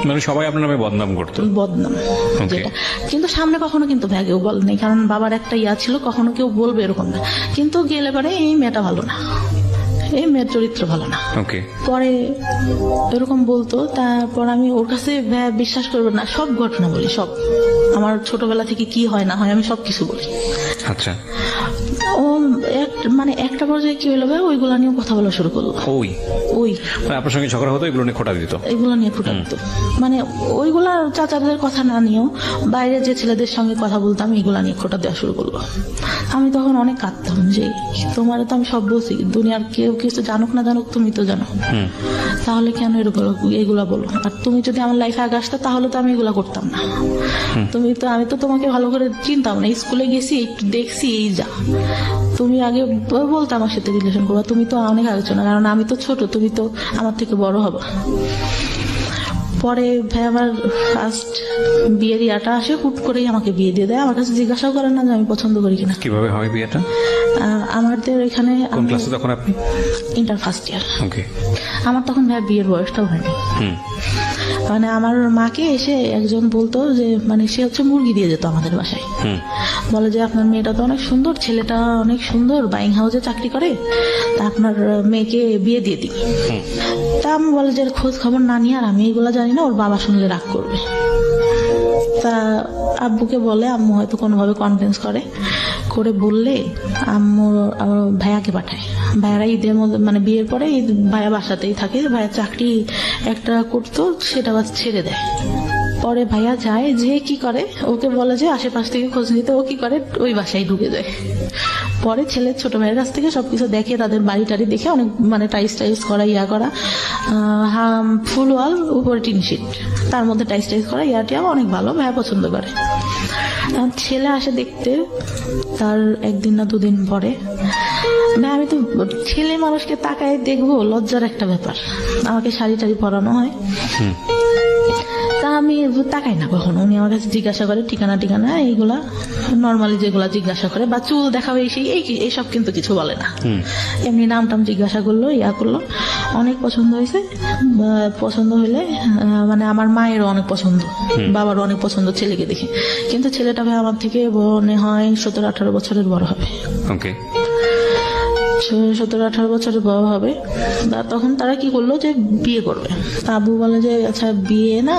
মানে সবাই আপনার নামে বদনাম করতো, বদনাম যেটা, কিন্তু সামনে কখনো কিন্তু ভাগেও বলেনি, কারণ বাবার একটা ইয়া ছিল, কখনো কেউ বলবে এরকম না। কিন্তু গেলে পরে এই মেয়েটা ভালো না, এই মেয়ের চরিত্র ভালো না, পরে এরকম বলতো। তারপর আমি ওর কাছে বিশ্বাস করবে না, সব ঘটনা বলি, সব আমার ছোটবেলা থেকে কি হয় না হয় আমি সবকিছু বলি। আচ্ছা। ও মানে একটা পর্যায়ে কি হলো, ওইগুলা নিয়ে কথা বলা শুরু করলো। ওই মানে আপনার সঙ্গে ঝগড়া হতো, এগুলো নিয়ে খোটা দিত, এগুলো নিয়ে খোটা দিত। মানে ওইগুলা চাচাদের কথা না নিয়েও বাইরে যে ছেলেদের সঙ্গে কথা বলতাম, এগুলা নিয়ে খোটা দেওয়া শুরু করলো। আমি তখন অনেক কাঁদতাম যে তোমার তো আমি সব বলছি, দুনিয়ার কেউ কিছু জানুক না জানুক তুমি তো জানো, তাহলে কেন এগুলা বলো? আর তুমি যদি আমার লাইফে আগে আসতো তাহলে তো আমি এগুলা করতাম না। আমি তো তোমাকে ভালো করে চিনতাম না, স্কুলে গেছি একটু দেখছি, এই যা তুমি আগে বলতো আমার সাথে রিলেশন করবা, তুমি তো অনেক আলোচনা, কারণ আমি তো ছোট, তুমি তো আমার থেকে বড় হবা। পরে ভাই আমার ফার্স্ট বিয়ের ইয়াটা আসে, হুট করেই আমাকে বিয়ে দিয়ে দেয়, আমার কাছে জিজ্ঞাসাও করেন না যে আমি পছন্দ করি কিনা। কিভাবে হয় বিয়েটা? আমাদের এখানে কোন ক্লাসে তখন আপনি? Inter first year. ওকে। আমার তখন ভাই বিয়ের বয়সটাও হয়নি। মানে আমার মাকে এসে একজন বলতো যে, মানে সে হচ্ছে মুরগি দিয়ে যেত আমাদের বাসায়, বলে যে আপনার মেয়েটা তো অনেক সুন্দর, ছেলেটা অনেক সুন্দর, বাইং হাউসে চাকরি করে, তা আপনার মেয়েকে বিয়ে দিয়ে দিই। তা আমি বলে যে খোঁজ খবর না নিয়ে, আর আমি এগুলা জানি না, ওর বাবা শুনলে রাগ করবে। তা আব্বুকে বলে, আম্মু হয়তো কোনোভাবে কনভিন্স করে বললে আম্মু আমার ভাইয়াকে পাঠায়। ভাইয়ারা ঈদের মধ্যে, মানে বিয়ের পরে ভাইয়া বাসাতেই থাকে, ভাইয়া চাকরি একটা করতো, সেটা ছেড়ে দেয়, পরে ভাইয়া যায়, যে কি করে ওকে বলে যে আশেপাশ থেকে খোঁজ নিতে, ও কি করে ওই বাসায় ঢুকে যায়। পরে ছেলের ছোট ভাইয়ের কাছ থেকে সবকিছু দেখে, তাদের বাড়ি টাড়ি দেখে অনেক মানে টাইস করা, ইয়া করা, ফুল ওয়াল উপরে টিন শিট, তার মধ্যে টাইস করা, ইয়াটিয়া অনেক ভালো, ভাইয়া পছন্দ করে। ছেলে আসে দেখতে, তার একদিন না দুদিন পরে, না আমি তো ছেলে মানুষকে তাকায় দেখবো, লজ্জার একটা ব্যাপার। আমাকে শাড়ি টাড়ি পরানো হয়, তা আমি তাকাই না কখনো। উনি আমার কাছে জিজ্ঞাসা করে ঠিকানা টিকানা এইগুলা নর্মালি যেগুলা জিজ্ঞাসা করে, বা চুল দেখাবে এইসব কিন্তু কিছু বলে না। এমনি নাম টাম জিজ্ঞাসা করলো, ইয়া করলো, অনেক পছন্দ হয়েছে। পছন্দ হইলে মানে আমার মায়েরও অনেক পছন্দ, বাবারও অনেক পছন্দ ছেলেকে দেখে। কিন্তু ছেলেটা ভাই আমার থেকে মনে হয় 17-18 বছরের বড় হবে। ওকে, 17-18 বছরের বড় হবে। তখন তারা কি করলো যে বিয়ে করবে। আব্বু বলে যে আচ্ছা বিয়ে না,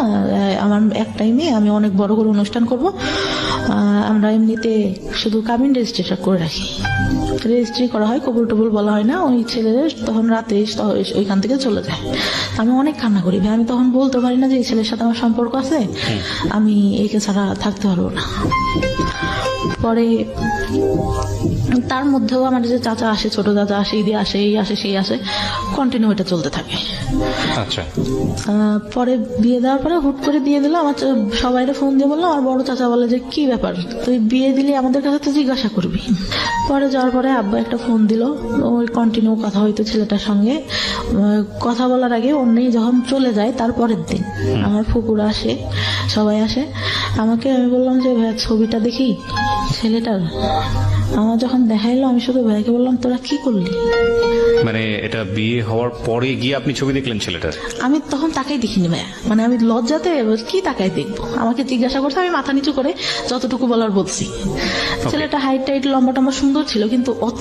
আমার এক টাইমে আমি অনেক বড় করে অনুষ্ঠান করব, আমরা এমনিতে শুধু কাবিন রেজিস্ট্রেশন করে রাখি, রেজিস্ট্রি করা হয়, কবুল টবুল বলা হয় না। ওই ছেলেদের তখন রাতে ওইখান থেকে চলে যায়। আমি অনেক কান্না করি ভাই, আমি তখন বলতে পারি না যে এই ছেলের সাথে আমার সম্পর্ক আছে, আমি একে ছাড়া থাকতে পারবো না। পরে তার মধ্যেও আমার যে চাচা আসে, ছোট চাচা আসে, ঈদে আসে, এই আসে সেই আসে, কন্টিনিউ এটা চলতে থাকে। আচ্ছা, পরে বিয়ে দেওয়ার পরে হুট করে দিয়ে দিল। আমার সবাইরে ফোন দিয়ে বললো, আমার বড় চাচা বলে যে কি ব্যাপার, তুই বিয়ে দিলি আমাদের কাছে তো জিজ্ঞাসা করবি। পরে যাওয়ার পরে আব্বা একটা ফোন দিল, ওই কন্টিনিউ কথা হইতো ছেলেটার সঙ্গে। কথা বলার আগে অন্যই যখন চলে যায় তারপরের দিন আমার ফুকুরা আসে, সবাই আসে, আমাকে আমি বললাম যে ভাইয়া ছবিটা দেখি ছেলেটার। আমার যখন দেখাইলো, আমি শুধু ভাইকে বললাম তোরা কি করলি। মানে এটা বিয়ে হওয়ার পরে গিয়ে আপনি ছবি দেখলেন ছেলেটার? আমি তখন তাকাই দেখিনি ভাইয়া, মানে আমি লজ্জাতে কি তাকাই দেখবো। আমাকে জিজ্ঞাসা করছে, আমি মাথা নিচু করে যতটুকু বলার বলছি। ছেলেটা হাইট টাইট লম্বা টম্বা সুন্দর ছিল, কিন্তু অত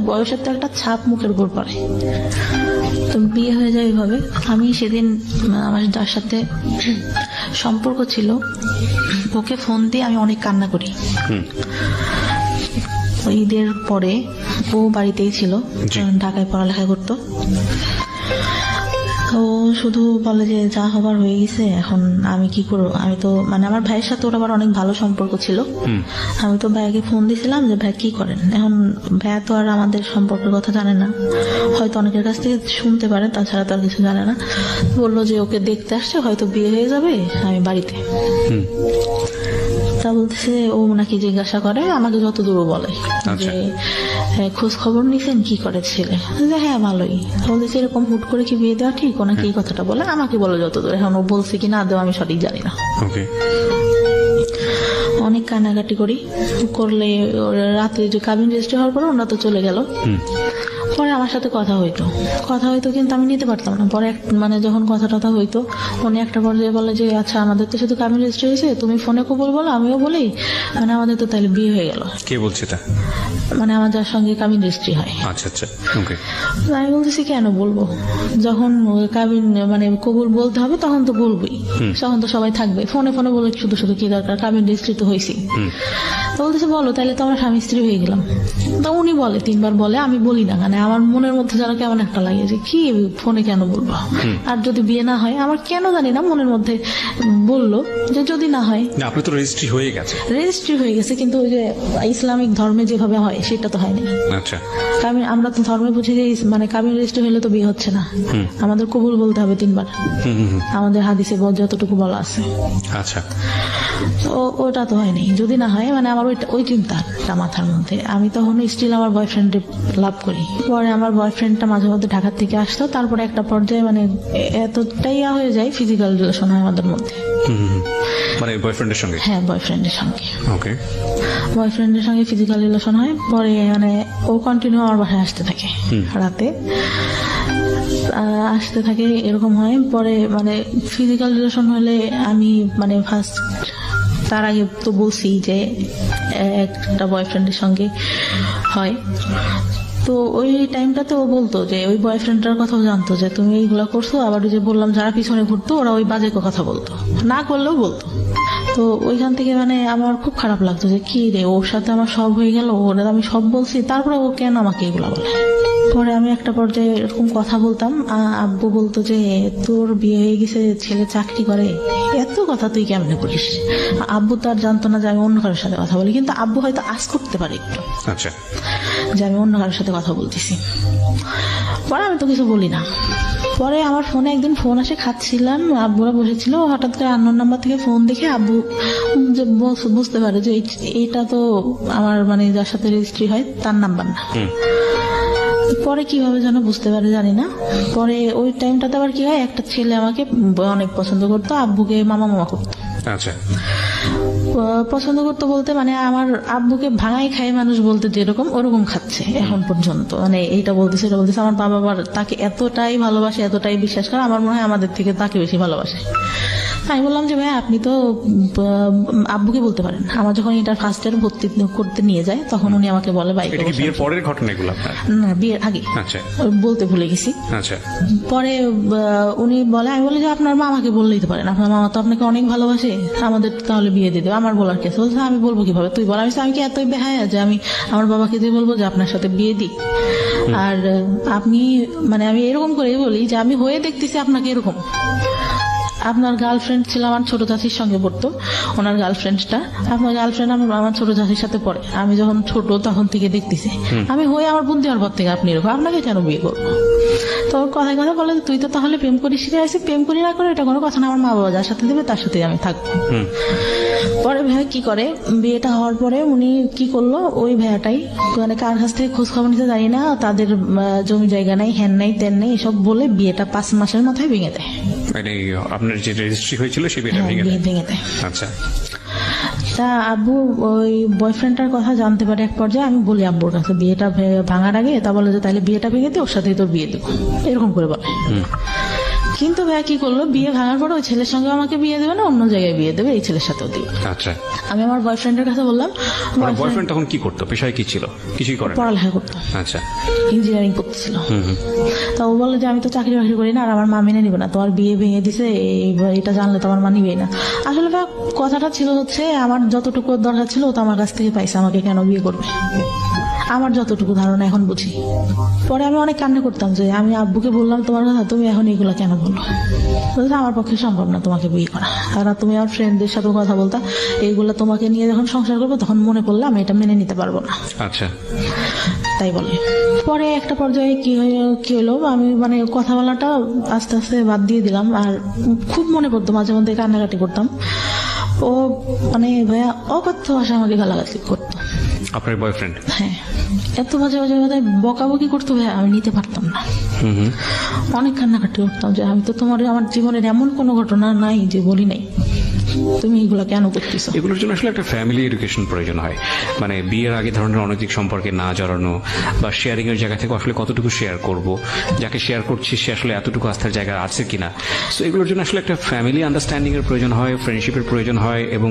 বয়সের তো একটা ছাপ মুখের উপর পড়ে। তো বিয়ে হয়ে যায় এইভাবে। আমি সেদিন আমার যার সাথে সম্পর্ক ছিল ওকে ফোন দিয়ে আমি অনেক কান্না করি। ঈদের পরে ও বাড়িতেই ছিল, ঢাকায় পড়ালেখা করতো। ও শুধু বলে যে যা হবার হয়ে গেছে, এখন আমি কি করবো। আমি তো মানে আমার ভাইয়ের সাথে ওর আবার অনেক ভালো সম্পর্ক ছিল। আমি তো ভাইয়াকে ফোন দিয়েছিলাম যে ভাই কি করেন। এখন ভাইয়া তো আর আমাদের সম্পর্কের কথা জানে না, হয়তো অনেকের কাছ থেকে শুনতে পারে, তাছাড়া তো আর কিছু জানে না। বললো যে ওকে দেখতে আসছে, হয়তো বিয়ে হয়ে যাবে, আমি বাড়িতে। তা বলতেছে ও নাকি জিজ্ঞাসা করে আমাকে যতদূর বলে যে খোঁজ খবর নিছেন কি করে ছেলে, যে হ্যাঁ ভালোই। বলতেছে এরকম হুট করে কি বিয়ে দেওয়া ঠিক, ওনাকে এই কথাটা বলে, আমাকে বলে যতদূর। এখন ও বলছে কি না দেওয়া আমি সঠিক জানি না। অনেক কান্নাকাটি করি, করলে রাতে যে কাবিন রেজিস্ট্রি হওয়ার পরে ওরা তো চলে গেল। পরে আমার সাথে কথা হইতো কিন্তু আমি নিতে পারতাম না। পরে মানে যখন কথা টথা হইতো, উনি একটা পর্যায়ে বলে যে আচ্ছা আমাদের তো শুধু কাবিন রেজিস্ট্রি হয়েছে, তুমি ফোনে কবুল বলো, আমিও বলি, মানে আমাদের তো তাহলে বিয়ে হয়ে গেল। কে বলছে তা? মানে আমার যার সঙ্গে কাবিন রেজিস্ট্রি হয়। আচ্ছা আচ্ছা, ওকে। আমি বলতেছি কেন বলবো, যখন কাবিন মানে কবুল বলতে হবে তখন তো বলবোই, তখন তো সবাই থাকবে। ফোনে বলে শুধু শুধু কি দরকার, কাবিন রেজিস্ট্রি তো হয়েছি। তো বলতেছে বলো, তাহলে তো আমরা স্বামী স্ত্রী হয়ে গেলাম। তো উনি বলে 3 বার বলে, আমি বলি না। মানে আমার মনের মধ্যে যেন কেমন একটা লাগে যে কি ফোনে কেন বলবো, আর যদি বিয়ে না হয়, আমার কেন জানি না মনের মধ্যে বললো যে যদি না হয়। আপনি তো রেজিস্ট্রি হয়ে গেছে, কিন্তু ওই যে ইসলামিক ধর্মে যেভাবে হয় সেটা তো হয়নি। আচ্ছা, আমরা তো ধর্মে বুঝি যে মানে কাবিন রেজিস্ট্রি হলে তো বিয়ে হচ্ছে না, আমাদের কবুল বলতে হবে 3 বার, আমাদের হাদিসে যতটুকু বলা আছে। আচ্ছা, ওটা তো হয়নি। যদি না হয় মানে আমার ওই চিন্তাটা মাথার মধ্যে। আমি তখন স্টিল আমার বয়ফ্রেন্ড লাভ করি। পরে আমার বয়ফ্রেন্ডটা মাঝে মধ্যে ঢাকার থেকে আসতো। তারপরে একটা পর্যায়ে মানে এতটাই হয়ে যায়, ফিজিক্যাল রিলেশন হয় আমাদের মধ্যে। মানে বয়ফ্রেন্ডের সঙ্গে? হ্যাঁ, বয়ফ্রেন্ডের সঙ্গে ফিজিক্যাল রিলেশন হয়। পরে মানে ও কন্টিনিউ আমার বাসায় আসতে থাকে, রাতে আসতে থাকে, এরকম হয়। পরে মানে ফিজিক্যাল রিলেশন হলে আমি মানে ফার্স্ট, তার আগে তো বলছি যে একটা বয়ফ্রেন্ডের সঙ্গে হয়। তো ওই টাইমটাতে ও বলতো যে ওই বয়ফ্রেন্ডটার কথাও জানতো যে তুমি এইগুলা করছো। আবার ওই যে বললাম যারা পিছনে ঘুরতো ওরা ওই বাজে কথা বলতো, না করলেও বলতো। তো ওইখান থেকে মানে আমার খুব খারাপ লাগতো যে কি রে, ওর সাথে আমার সব হয়ে গেল, ওরা আমি সব বলছি, তারপরে ও কেন আমাকে এগুলা বলে। পরে আমি একটা পর্যায়ে এরকম কথা বলতাম, আব্বু বলতো যে তোর বিয়ে হয়ে গেছে, ছেলে চাকরি করে, এত কথা তুই কেমনে করিস। আব্বু তো আর জানতো না যে আমি অন্য কারোর সাথে কথা বলি, কিন্তু আব্বু হয়তো আজ করতে পারে একটু আচ্ছা, যে আমি অন্য কারোর সাথে কথা বলতেছি। পরে আমি তো কিছু বলি না। পরে আমার ফোনে একদিন ফোন আসে, খাচ্ছিলাম, আব্বুরা বসেছিল, হঠাৎ করে আননোন নাম্বার থেকে ফোন দেখে আব্বু যে বুঝতে পারে যে এটা তো আমার মানে যার সাথে রেজিস্ট্রি হয় তার নাম্বার না। পরে কিভাবে যেন বুঝতে পারে জানি না। পরে ওই টাইমটাতে আবার কি হয়, একটা ছেলে আমাকে অনেক পছন্দ করতো, আব্বুকে মামা মামা করতো। আচ্ছা, পছন্দ করতো বলতে মানে আমার আব্বুকে ভাঙাই খায় মানুষ বলতে যেরকম ওরকম খাচ্ছে এখন পর্যন্ত, মানে এইটা বলতেছে এটা বলতেছে। আমার বাবা আবার তাকে এতটাই ভালোবাসে, এতটাই বিশ্বাস করে, আমার মনে হয় আমাদের থেকে তাকে বেশি ভালোবাসে। আমি বললাম যে ভাই আপনি তো আব্বুকে বলতে পারেন। আমার যখন এটা ফার্স্ট ইয়ার ভর্তি করতে নিয়ে যায় তখন উনি আমাকে বলে বাইকে এটা কি বিয়ের পরের ঘটনা এগুলো আপনার? না, বিয়ের আগে। আচ্ছা, বলতে ভুলে গেছি। আচ্ছা, পরে উনি বলে, আমি বলি যে আপনার মামাকে বললেই তো পারেন, আপনার মামা তো আপনাকে অনেক ভালোবাসে, আমাদের তাহলে বিয়ে দিয়ে দেবে, আমার বলার কেস। বলছে আমি বলবো কিভাবে, তুই বল। আমি কি এতই বেহায়া যে আমি আমার বাবাকে দিয়ে বলবো যে আপনার সাথে বিয়ে দিই? আর আপনি মানে আমি এরকম করে বলি যে আমি হয়ে দেখতেছি আপনাকে এরকম। আপনার গার্লফ্রেন্ড ছিল আমার ছোট চাচির সঙ্গে পড়তো, ওনার গার্লফ্রেন্ডটা, আপনার গার্লফ্রেন্ড আমার ছোট চাচির সাথে পড়ে। আমি যখন ছোট তখন থেকে দেখতেছি আমি হয়ে আমার বুদ্ধি হওয়ার পর থেকে আপনি এরকম, আপনাকে কেন বিয়ে করবো? তো কথায় কথা বলে তুই তো তাহলে প্রেম করিস রে। আসি প্রেম করি না করে এটা কোনো কথা না, আমার মা বাবা যার সাথে দেবে তার সাথে আমি থাকবো। পরে ভাই কি করে, বিয়েটা হওয়ার পরে উনি কি করলো, ওই ভাইয়াটাই মানে কার কাছ থেকে খোঁজ খবর নিতে জানি না, তাদের জমি জায়গা নাই, হ্যান নাই, তেন নেই, এসব বলে বিয়েটা 5 মাসের মাথায় ভেঙে দেয়। মানে আপনার যে রেজিস্ট্রি হয়েছিল সেই বিয়েটা হ্যাঁ, ভেঙে বিয়ে দেয়। ভেঙে দেয়। আচ্ছা, তা আব্বু ওই বয়ফ্রেন্ডটার কথা জানতে পারে এক পর্যায়ে। আমি বলি আব্বুর কাছে বিয়েটা ভাঙার আগে, তা বলে যে তাহলে বিয়েটা ভেঙে দিয়ে ওর সাথেই তোর বিয়ে দেবো, এরকম করে বলে। কিন্তু ভাইয়া কি করলো, বিয়ে ভাঙার পরে ওই ছেলের সঙ্গে আমাকে বিয়ে দেবে না, অন্য জায়গায় বিয়ে দেবে, এই ছেলের সাথেও দিবে। আচ্ছা, আমি আমার বয়ফ্রেন্ডের কাছে বললাম, বয়ফ্রেন্ড তখন কি করতো, পেশায় কি ছিল? কিছুই করে না? পড়ালেখা করতো, আচ্ছা, ইঞ্জিনিয়ারিং করতেছিল। তা ও বলে যে আমি তো চাকরি বাকরি করি না, আর আমার মা মেনে নিবে না, তোমার বিয়ে ভেঙে দিছে, এটা জানলে তো আমার মা নিবেই না। আসলে ভাই কথাটা ছিল হচ্ছে আমার যতটুকু দরকার ছিল ও তো আমার কাছ থেকে পাইছে, আমাকে কেন বিয়ে করবে, আমার যতটুকু ধারণা এখন বুঝি। পরে আমি অনেক কান্না করতাম যে আমি আব্বুকে বললাম তোমার কথা, তুমি এখন এগুলা কেন বলো? বলছে আমার পক্ষে সম্ভব না তোমাকে বিয়ে করা, আর তুমি আমার ফ্রেন্ডদের সাথে কথা বলতা, এইগুলা তোমাকে নিয়ে যখন সংসার করবো তখন মনে পড়লে আমি এটা মেনে নিতে পারবো না। আচ্ছা, তাই বলে। পরে একটা পর্যায়ে কি হলো, আমি মানে কথা বলাটা আস্তে আস্তে বাদ দিয়ে দিলাম, আর খুব মনে পড়তো, মাঝে মধ্যে কান্নাকাটি করতাম। ও মানে ভাইয়া অকথ্য ভাষা আমাকে গালাগালি করতো। আপনার বয়ফ্রেন্ড? হ্যাঁ, এত বাজে বাজে কথায় বকাবকি করতো ভাইয়া, আমি নিতে পারতাম না। অনেক কান্নাকাটি করতাম যে আমি তো তোমার আমার জীবনের এমন কোনো ঘটনা নাই যে বলি নাই, তুমি এগুলা কেন করতেছো? এগুলোর জন্য আসলে একটা ফ্যামিলি এডুকেশন প্রয়োজন হয়। মানে বিয়ের আগে ধরনের অনৈতিক সম্পর্কে না জড়ানো, বা শেয়ারিং এর জায়গা থেকে আসলে কতটুকু শেয়ার করব, যাকে শেয়ার করছি সে আসলে এতটুকু আস্থার জায়গা আছে কিনা। সো এগুলোর জন্য আসলে একটা ফ্যামিলি আন্ডারস্ট্যান্ডিং এর প্রয়োজন হয়, ফ্রেন্ডশিপের প্রয়োজন হয়, এবং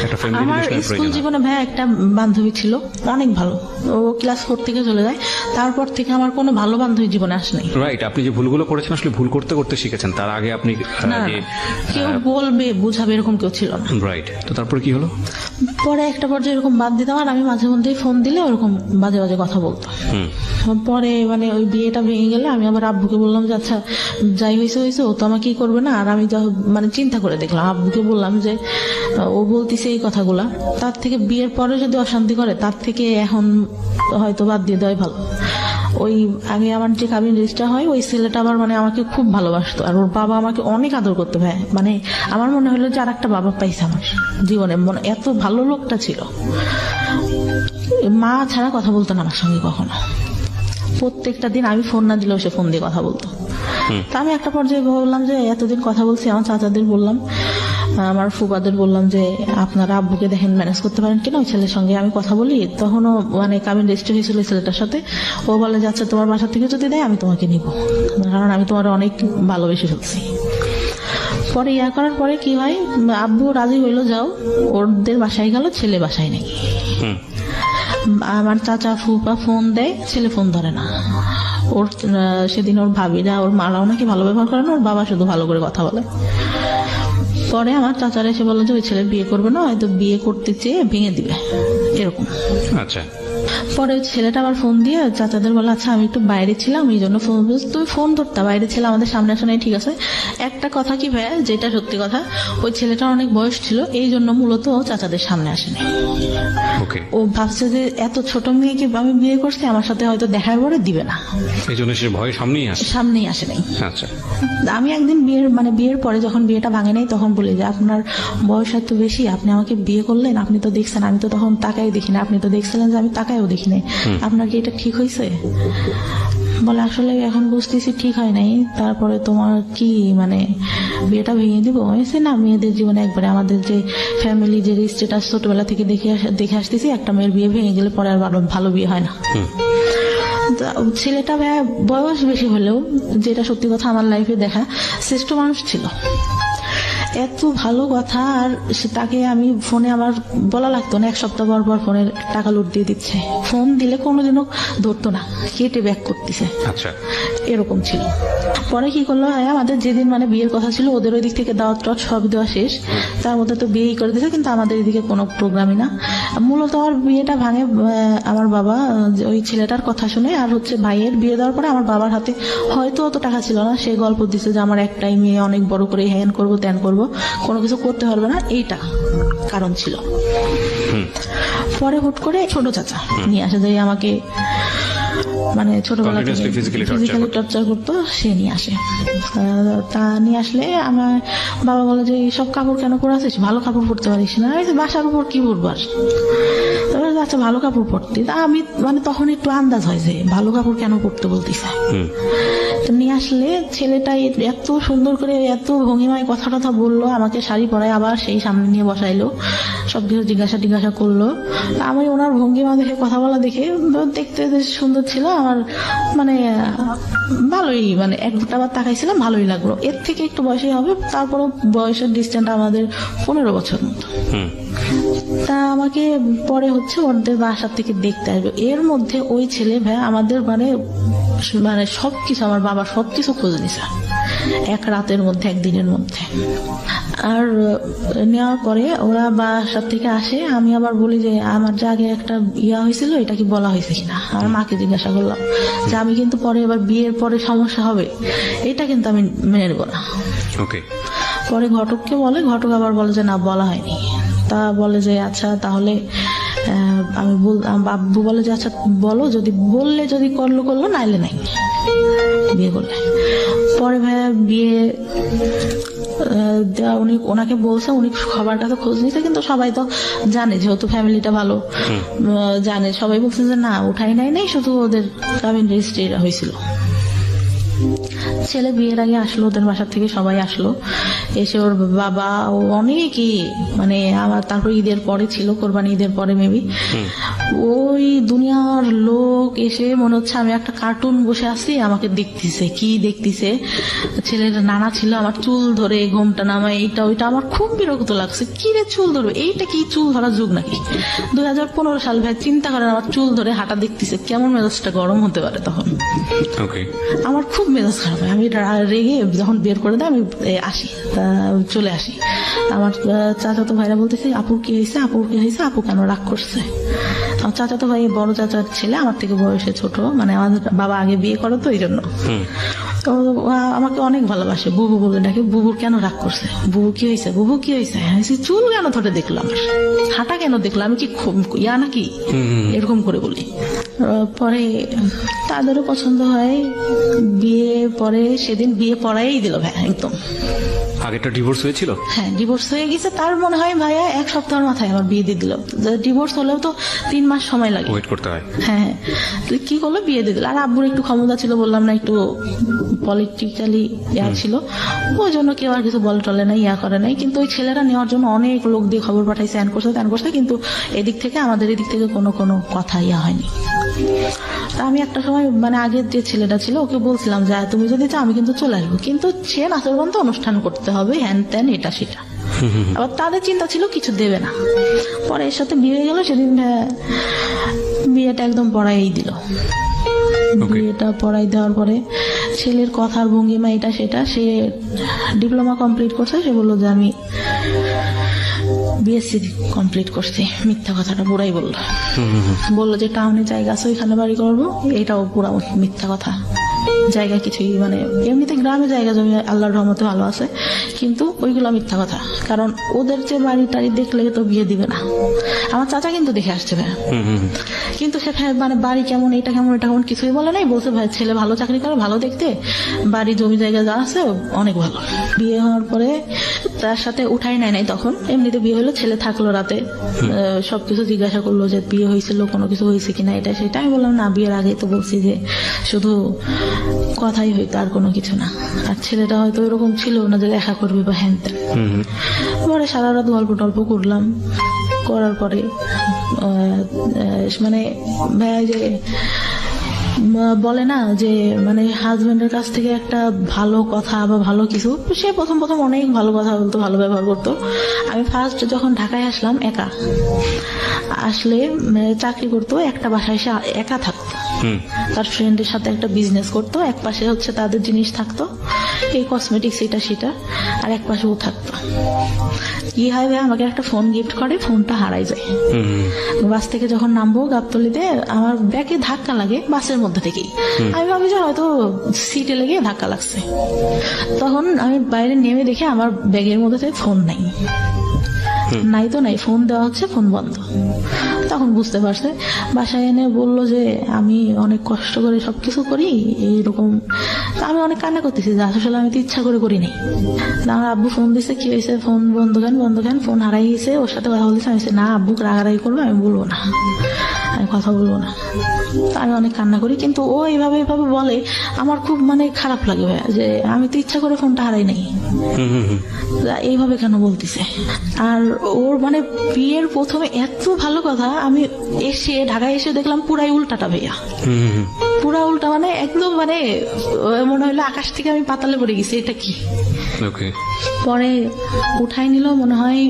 একটা ফ্যামিলি আমার এডুকেশনের স্কুল প্রয়োজন হয়। জীবনে ভাইয়া একটা বান্ধবী ছিল, অনেক ভালো। ও ক্লাস 4 থেকে চলে যায়, তারপর থেকে আমার কোনো ভালো বান্ধবী জীবনে আসে নাই। রাইট, আপনি যে ভুলগুলো করেছেন আসলে ভুল করতে করতে শিখেছেন, তার আগে আপনি না, কেউ বলবে বুঝাবে এরকম কেউ ছিল না। রাইট। তো তারপর কি হলো? পরে একটা পর্যায়ে এরকম বাদ দিতাম, আর আমি মাঝে মধ্যেই ফোন দিলে ওরকম বাজে বাজে কথা বলতো। পরে মানে ওই বিয়েটা ভেঙে গেলে আমি আবার আব্বুকে বললাম যে আচ্ছা যাই হয়েছে হয়েছে, ও তো আমাকে কি করবে না। আর আমি মানে চিন্তা করে দেখলাম, আব্বুকে বললাম যে ও বলতিছে এই কথাগুলা, তার থেকে বিয়ের পরে যদি অশান্তি করে তার থেকে এখন হয়তো বাদ দিয়ে দেওয়াই ভালো। ওই আগে আমার যে কাবিন রেজিস্টার হয় ওই ছেলেটা আবার মানে আমাকে খুব ভালোবাসতো, আর ওর বাবা আমাকে অনেক আদর করতে ভাই। মানে আমার মনে হলো যে আর একটা বাবা পাইছে আমার জীবনে, মানে এত ভালো লোকটা ছিল। মা ছাড়া কথা বলতো না আমার সঙ্গে কখনো, প্রত্যেকটা দিন আমি ফোন না দিলেও সে ফোন দিয়ে কথা বলতো। তা আমি একটা পর্যায়ে বললাম যে এতদিন কথা বলছি, আমার চাচাদের বললাম, আমার ফুপাদের বললাম যে আপনারা আব্বুকে দেখেন ম্যানেজ করতে পারেন কিনা, ওই ছেলের সঙ্গে আমি কথা বলি। তখনও মানে কাবিন রেজিস্টার হয়েছিল ছেলেটার সাথে। ও বলে যে আচ্ছা তোমার বাসা থেকে যদি দেয় আমি তোমাকে নিব, কারণ আমি তোমার অনেক ভালোবেসে ফেলছি। পরে ইয়া করার পরে কি হয়, আব্বু রাজি হইলো, যাও ওদের বাসায় গেল, ছেলে বাসায় নেই। আমার চাচা ফুপা ফোন দেয়, ছেলে ফোন ধরে না। ওর সেদিন ওর ভাবিরা ওর মারাও নাকি ভালো ব্যবহার করে না, ওর বাবা শুধু ভালো করে কথা বলে। পরে আমার চাচারা এসে বললো যে ওই ছেলে বিয়ে করবে না, হয়তো বিয়ে করতে চেয়ে ভেঙে দিবে এরকম। আচ্ছা, পরে ওই ছেলেটা আবার ফোন দিয়ে চাচাদের বলে, আচ্ছা আমি একটু বাইরে ছিলাম এই জন্য ফোন, তুই ফোন ধরতা, বাইরে ছিল আমাদের সামনে আসে নাই, ঠিক আছে। একটা কথা কি ভাইয়া, যেটা সত্যি কথা, ওই ছেলেটার অনেক বয়স ছিল, এই জন্য মূলত ও চাচাদের সামনে আসেনি। ওকে, ও ভাবছে যে এত ছোট মেয়েকে আমি বিয়ে করছি, আমার সাথে হয়তো দেখার পরে দিবে না, এই জন্য সে ভয়ে সামনেই আসে। সামনেই আসে নাই। আচ্ছা, আমি একদিন বিয়ের পরে যখন বিয়েটা ভাঙে নাই তখন বলি যে আপনার বয়স এত বেশি, আপনি আমাকে বিয়ে করলেন, আপনি তো দেখছেন আমি তো তখন তাকাই দেখি না, আপনি তো দেখছিলেন যে আমি তাকাইও দেখি নাই, আপনার কি এটা ঠিক হয়েছে? বলে আসলে এখন বুঝতেছি ঠিক হয় নাই, তারপরে তোমার কি মানে বিয়েটা ভেঙে দিব? হয়েছে না, মেয়েদের জীবনে একবারে আমাদের যে ফ্যামিলি যে স্ট্যাটাস ছোটবেলা থেকে দেখে আসতেছি, একটা মেয়ের বিয়ে ভেঙে গেলে পরে আর ভালো বিয়ে হয় না। ছেলেটা বয়স বেশি হলেও, যেটা সত্যি কথা আমার লাইফে দেখা, শ্রেষ্ঠ মানুষ ছিল, এত ভালো কথা। আর তাকে আমি ফোনে আমার বলা লাগতো না, এক সপ্তাহ পর পর ফোনের টাকা লুট দিয়ে দিচ্ছে, ফোন দিলে কোনোদিনও ধরতো না, কেটে ব্যাক করতেছে, আচ্ছা, এরকম ছিল। পরে কি করলো, আমাদের যেদিন মানে বিয়ের কথা ছিল, ওদের ওই দিক থেকে দাওয়াত টাওয়াত সব দেওয়া শেষ, তার মধ্যে তো বিয়েই করে দিয়েছে, কিন্তু আমাদের এদিকে কোনো প্রোগ্রামই না। মূলত আমার বিয়েটা ভাঙে আমার বাবা ওই ছেলেটার কথা শুনে, আর হচ্ছে ভাইয়ের বিয়ে দেওয়ার পরে আমার বাবার হাতে হয়তো অত টাকা ছিল না, সে গল্প দিচ্ছে যে আমার একটাই মেয়ে, অনেক বড় করে হ্যান করবো ত্যান করবো, কোনো কিছু করতে পারবে না, এইটা কারণ ছিল। পরে হুট করে ছোট চাচা নিয়ে আসে, যে আমাকে মানে ছোটবেলা থেকে ফিজিক্যালি টর্চার করতো, সে নিয়ে আসে। তা নিয়ে আসলে আমার বাবা বলে যে সব কাপড় কেন পরে আছিস, ভালো কাপড় পরতে পারিস না? বাসার উপর কি পরবার? আচ্ছা ভালো কাপড় পরতে, তা আমি মানে তখন একটু আন্দাজ হয় যে ভালো কাপড় কেন পরতে বলতেছে। তো নিয়ে আসলে ছেলেটা এত সুন্দর করে এত ভঙ্গিমায় কথা টথা বললো, আমাকে শাড়ি পরায় আবার সেই সামনে নিয়ে বসাইলো, সব কিছু জিজ্ঞাসা করলো। আমি ওনার ভঙ্গিমা দেখে, কথা বলা দেখে, দেখতে সুন্দর ছিল আমার, মানে ভালোই, মানে একটা বার তাকাইছিলাম, ভালোই লাগলো। এর থেকে একটু বয়সই হবে, তারপরও বয়সের ডিস্টেন্স আমাদের 15 বছর মতো। তা আমাকে পরে হচ্ছে ওদের বাসার থেকে দেখতে আসবে, এর মধ্যে ওই ছেলে ভাই আমাদের মানে সবকিছু, আমার বাবা সবকিছু খোঁজ নিছে এক রাতের মধ্যে, একদিনের মধ্যে। আর নেওয়ার পরে ওরা বাসার থেকে আসে, আমি আবার বলি যে আমার যে আগে একটা ইয়া হয়েছিল, এটা কি বলা হয়েছে কিনা। আর মাকে জিজ্ঞাসা করলাম যে আমি কিন্তু পরে এবার বিয়ের পরে সমস্যা হবে, এটা কিন্তু আমি মেনে নেব না। ওকে, পরে ঘটককে বলে, ঘটক আবার বলে যে না, বলা হয়নি। তা বলে যে আচ্ছা তাহলে বাবু বলে যে আচ্ছা বলো, যদি বললে যদি করলো, নাইলে নাই, বিয়ে করলে। পরে ভাইয়া বিয়ে উনি ওনাকে বলছে, উনি সবার কাছে খোঁজ নিতে, কিন্তু সবাই তো জানে, যেহেতু ফ্যামিলিটা ভালো জানে, সবাই বলছে যে না উঠাই নাই, শুধু ওদের কাবিন রেজিস্ট্রি হয়েছিল। ছেলে বিয়ের আগে আসলো, ওদের বাসার থেকে সবাই আসলো, এসে ওর বাবা ও অনেকই মানে আমার, তারপর ঈদের পরে ছিল, কোরবানি ঈদের পরে মেবি, ওই দুনিয়ার লোক এসে মনে হচ্ছে আমি একটা কার্টুন বসে আছি, আমাকে দেখতেছে, কি দেখতেছে। ছেলের নানা ছিল, আমার চুল ধরে ঘোমটা নামায়, এইটা ওইটা, আমার খুব বিরক্ত লাগছে, কি রে চুল ধরবে, এইটা কি চুল ধরার যুগ নাকি? 2015 সাল ভাই, চিন্তা করেন আমার চুল ধরে হাঁটা দেখতেছে, কেমন মেজাজটা গরম হতে পারে তখন। ওকে, আমার খুব মেজাজ খারাপ হয়, আমি রেগে যখন বের করে দেয় আমি আসি, চলে আসি। আমার চাচাতো ভাইরা বলতেছে আপুর কি হয়েছে, আপু কেন রাগ করছে? আমার চাচাতো ভাই বড় চাচার ছেলে, আমার থেকে বয়সে ছোট, মানে আমাদের বাবা আগে বিয়ে করে তো এই জন্য। তো আমাকে অনেক ভালোবাসে, বুবু বলে ডাকে। বুবুর কেন রাগ করছে, বুবু কি হয়েছে? চুল কেন ধরে দেখলো, আমার হাঁটা কেন দেখলো, আমি কি ইয়া নাকি, এরকম করে বলি। পরে তাদেরও পছন্দ হয়, বিয়ে পরে সেদিন বিয়ে পড়াই দিল ভাই, একদম। আগেরটা ডিভোর্স হয়েছিল? হ্যাঁ, ডিভোর্স হয়ে গেছে, তার মনে হয় ভাইয়া 1 সপ্তাহের মাথায় আমার বিয়ে দিয়ে দিল। ডিভোর্স হলেও তো 3 মাস সময় লাগে, ওয়েট করতে হয়। হ্যাঁ, কি করলো, বিয়ে দিয়ে দিল। আর আব্বুর একটু ক্ষমতা ছিল, বললাম না, একটু পলিটিক্যালি ইয়া ছিল, ওই জন্য কেউ আর কিছু বলে টলে নাই, ইয়া করে নাই। কিন্তু ওই ছেলেরা নেওয়ার জন্য অনেক লোক দিয়ে খবর পাঠাইছে, ত্যান করছে, কিন্তু এদিক থেকে আমাদের এদিক থেকে কোনো কথা ইয়া হয়নি। তা আমি একটা সময় মানে আগের যে ছেলেটা ছিল ওকে বলছিলাম যে তুমি যদি চাও আমি কিন্তু চলে আসবো, কিন্তু সে নাচরবন্ধ অনুষ্ঠান করতে হবে, হ্যান ত্যান এটা সেটা। আবার তাদের চিন্তা ছিল কিছু দেবে না। পরে এর সাথে বিয়ে হয়ে গেল, সেদিন বিয়েটা একদম পড়াই দিল। বিয়েটা পড়াই দেওয়ার পরে ছেলের কথার ভঙ্গিমা এটা সেটা। সে ডিপ্লোমা কমপ্লিট করছে, সে বললো যে আমি বিএসসি কমপ্লিট করছি। মিথ্যা কথাটা পুরাই বললো। বললো যে টাউনে জায়গা আছে ওইখানে বাড়ি করবো, এটাও পুরা মিথ্যা কথা। জায়গা কিছুই মানে এমনিতে গ্রামে জায়গা জমি আল্লাহর রহমতে ভালো আছে, কিন্তু ওইগুলো মিথ্যা কথা। কারণ ওদের যে বাড়ি টাড়ি দেখলে তো বিয়ে দিবে না। আমার চাচা কিন্তু দেখে আসছে ভাই, কিন্তু সে মানে বাড়ি কেমন এটা কেমন এটা কেমন কিছুই বলে নাই। বলছে ভাই ছেলে ভালো চাকরি করে, ভালো দেখতে, বাড়ি জমি জায়গা যা আছে অনেক ভালো। বিয়ে হওয়ার পরে তার সাথে উঠাই নাই তখন, এমনিতে বিয়ে হলো, ছেলে থাকলো রাতে, সবকিছু জিজ্ঞাসা করলো যে বিয়ে হয়েছিল, কোনো কিছু হয়েছে কিনা এটা সেটা। আমি বললাম না, বিয়ের আগে তো বলছি যে শুধু কথাই হইতো আর কোনো কিছু না। আর ছেলেটা হয়তো এরকম ছিল না যে দেখা করবে বা হ্যান ত্যান। পরে সারা রাত গল্প টল্প করলাম, করার পরে মানে যে বলে না যে মানে হাজবেন্ডের কাছ থেকে একটা ভালো কথা বা ভালো কিছু, সে প্রথম অনেক ভালো কথা বলতো, ভালো ব্যবহার করতো। আমি ফার্স্ট যখন ঢাকায় আসলাম, একা আসলে চাকরি করতো, একটা বাসায় এসে একা থাকতো। তার ফ্রেন্ডের সাথে একটা বিজনেস করতো, এক পাশে হচ্ছে তাদের জিনিস থাকতো, এই কসমেটিক্স এটা সেটা, আর এক পাশে ও থাকতো। কি হয় ভাই, আমাকে একটা ফোন গিফট করে, ফোনটা হারাই যায়। বাস থেকে যখন নামবো গাবতলিতে, আমার ব্যাগে ধাক্কা লাগে বাসের মধ্যে থেকেই। আমি ভাবি যে হয়তো সিটে লেগে ধাক্কা লাগছে। তখন আমি বাইরে নেমে দেখে আমার ব্যাগের মধ্যে থেকে ফোন নাই। নাই তো নাই, ফোন দেওয়া হচ্ছে, ফোন বন্ধ। তখন বুঝতে পারছে, বাসায় এনে বললো যে আমি অনেক কষ্ট করে সবকিছু করি এইরকম। আমি অনেক কান্না করতেছি যে আসলে আমি তো ইচ্ছা করে করিনি। আমার আব্বু ফোন দিচ্ছে, কি হয়েছে, ফোন বন্ধ কেন, ফোন হারাই গেছে, ওর সাথে কথা বলতেছে। আমি না, আব্বু রাগারাগি করবে, আমি বলবো না, আমি কথা বলবো না। আমি অনেক কান্না করি, কিন্তু ও এইভাবে বলে, আমার খুব মানে খারাপ লাগে যে আমি তো ইচ্ছা করে ফোনটা হারাই নাই, এইভাবে কেন বলতেছে। আর ওর মানে বিয়ের প্রথমে এত ভালো কথা, আমি এসে ঢাকায় এসে দেখলাম পুরাই উল্টাটা ভাইয়া, পুরা উল্টা, মানে একদম মানে মনে হলো আকাশ থেকে আমি পাতালে পড়ে গেছি, এটা কি। পরে উঠাই নিল মনে হয়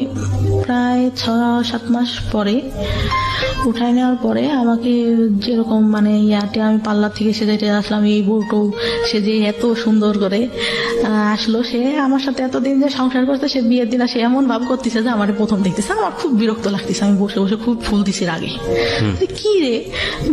প্রায় 6-7 মাস পরে। উঠাই নেওয়ার পরে আমাকে যেরকম মানে ইয়াতে আমি পার্লার থেকে সেজে আসলাম, এই বউটো সে যে এত সুন্দর করে আসলো, সে আমার সাথে এতদিন যে সংসার করতে, সে বিয়ের দিন সে এমন ভাব করতেছে যে আমার প্রথম দেখতেছে। আমার খুব বিরক্ত লাগতেছে, আমি বসে বসে খুব ফুল দিছি আগে, কি রে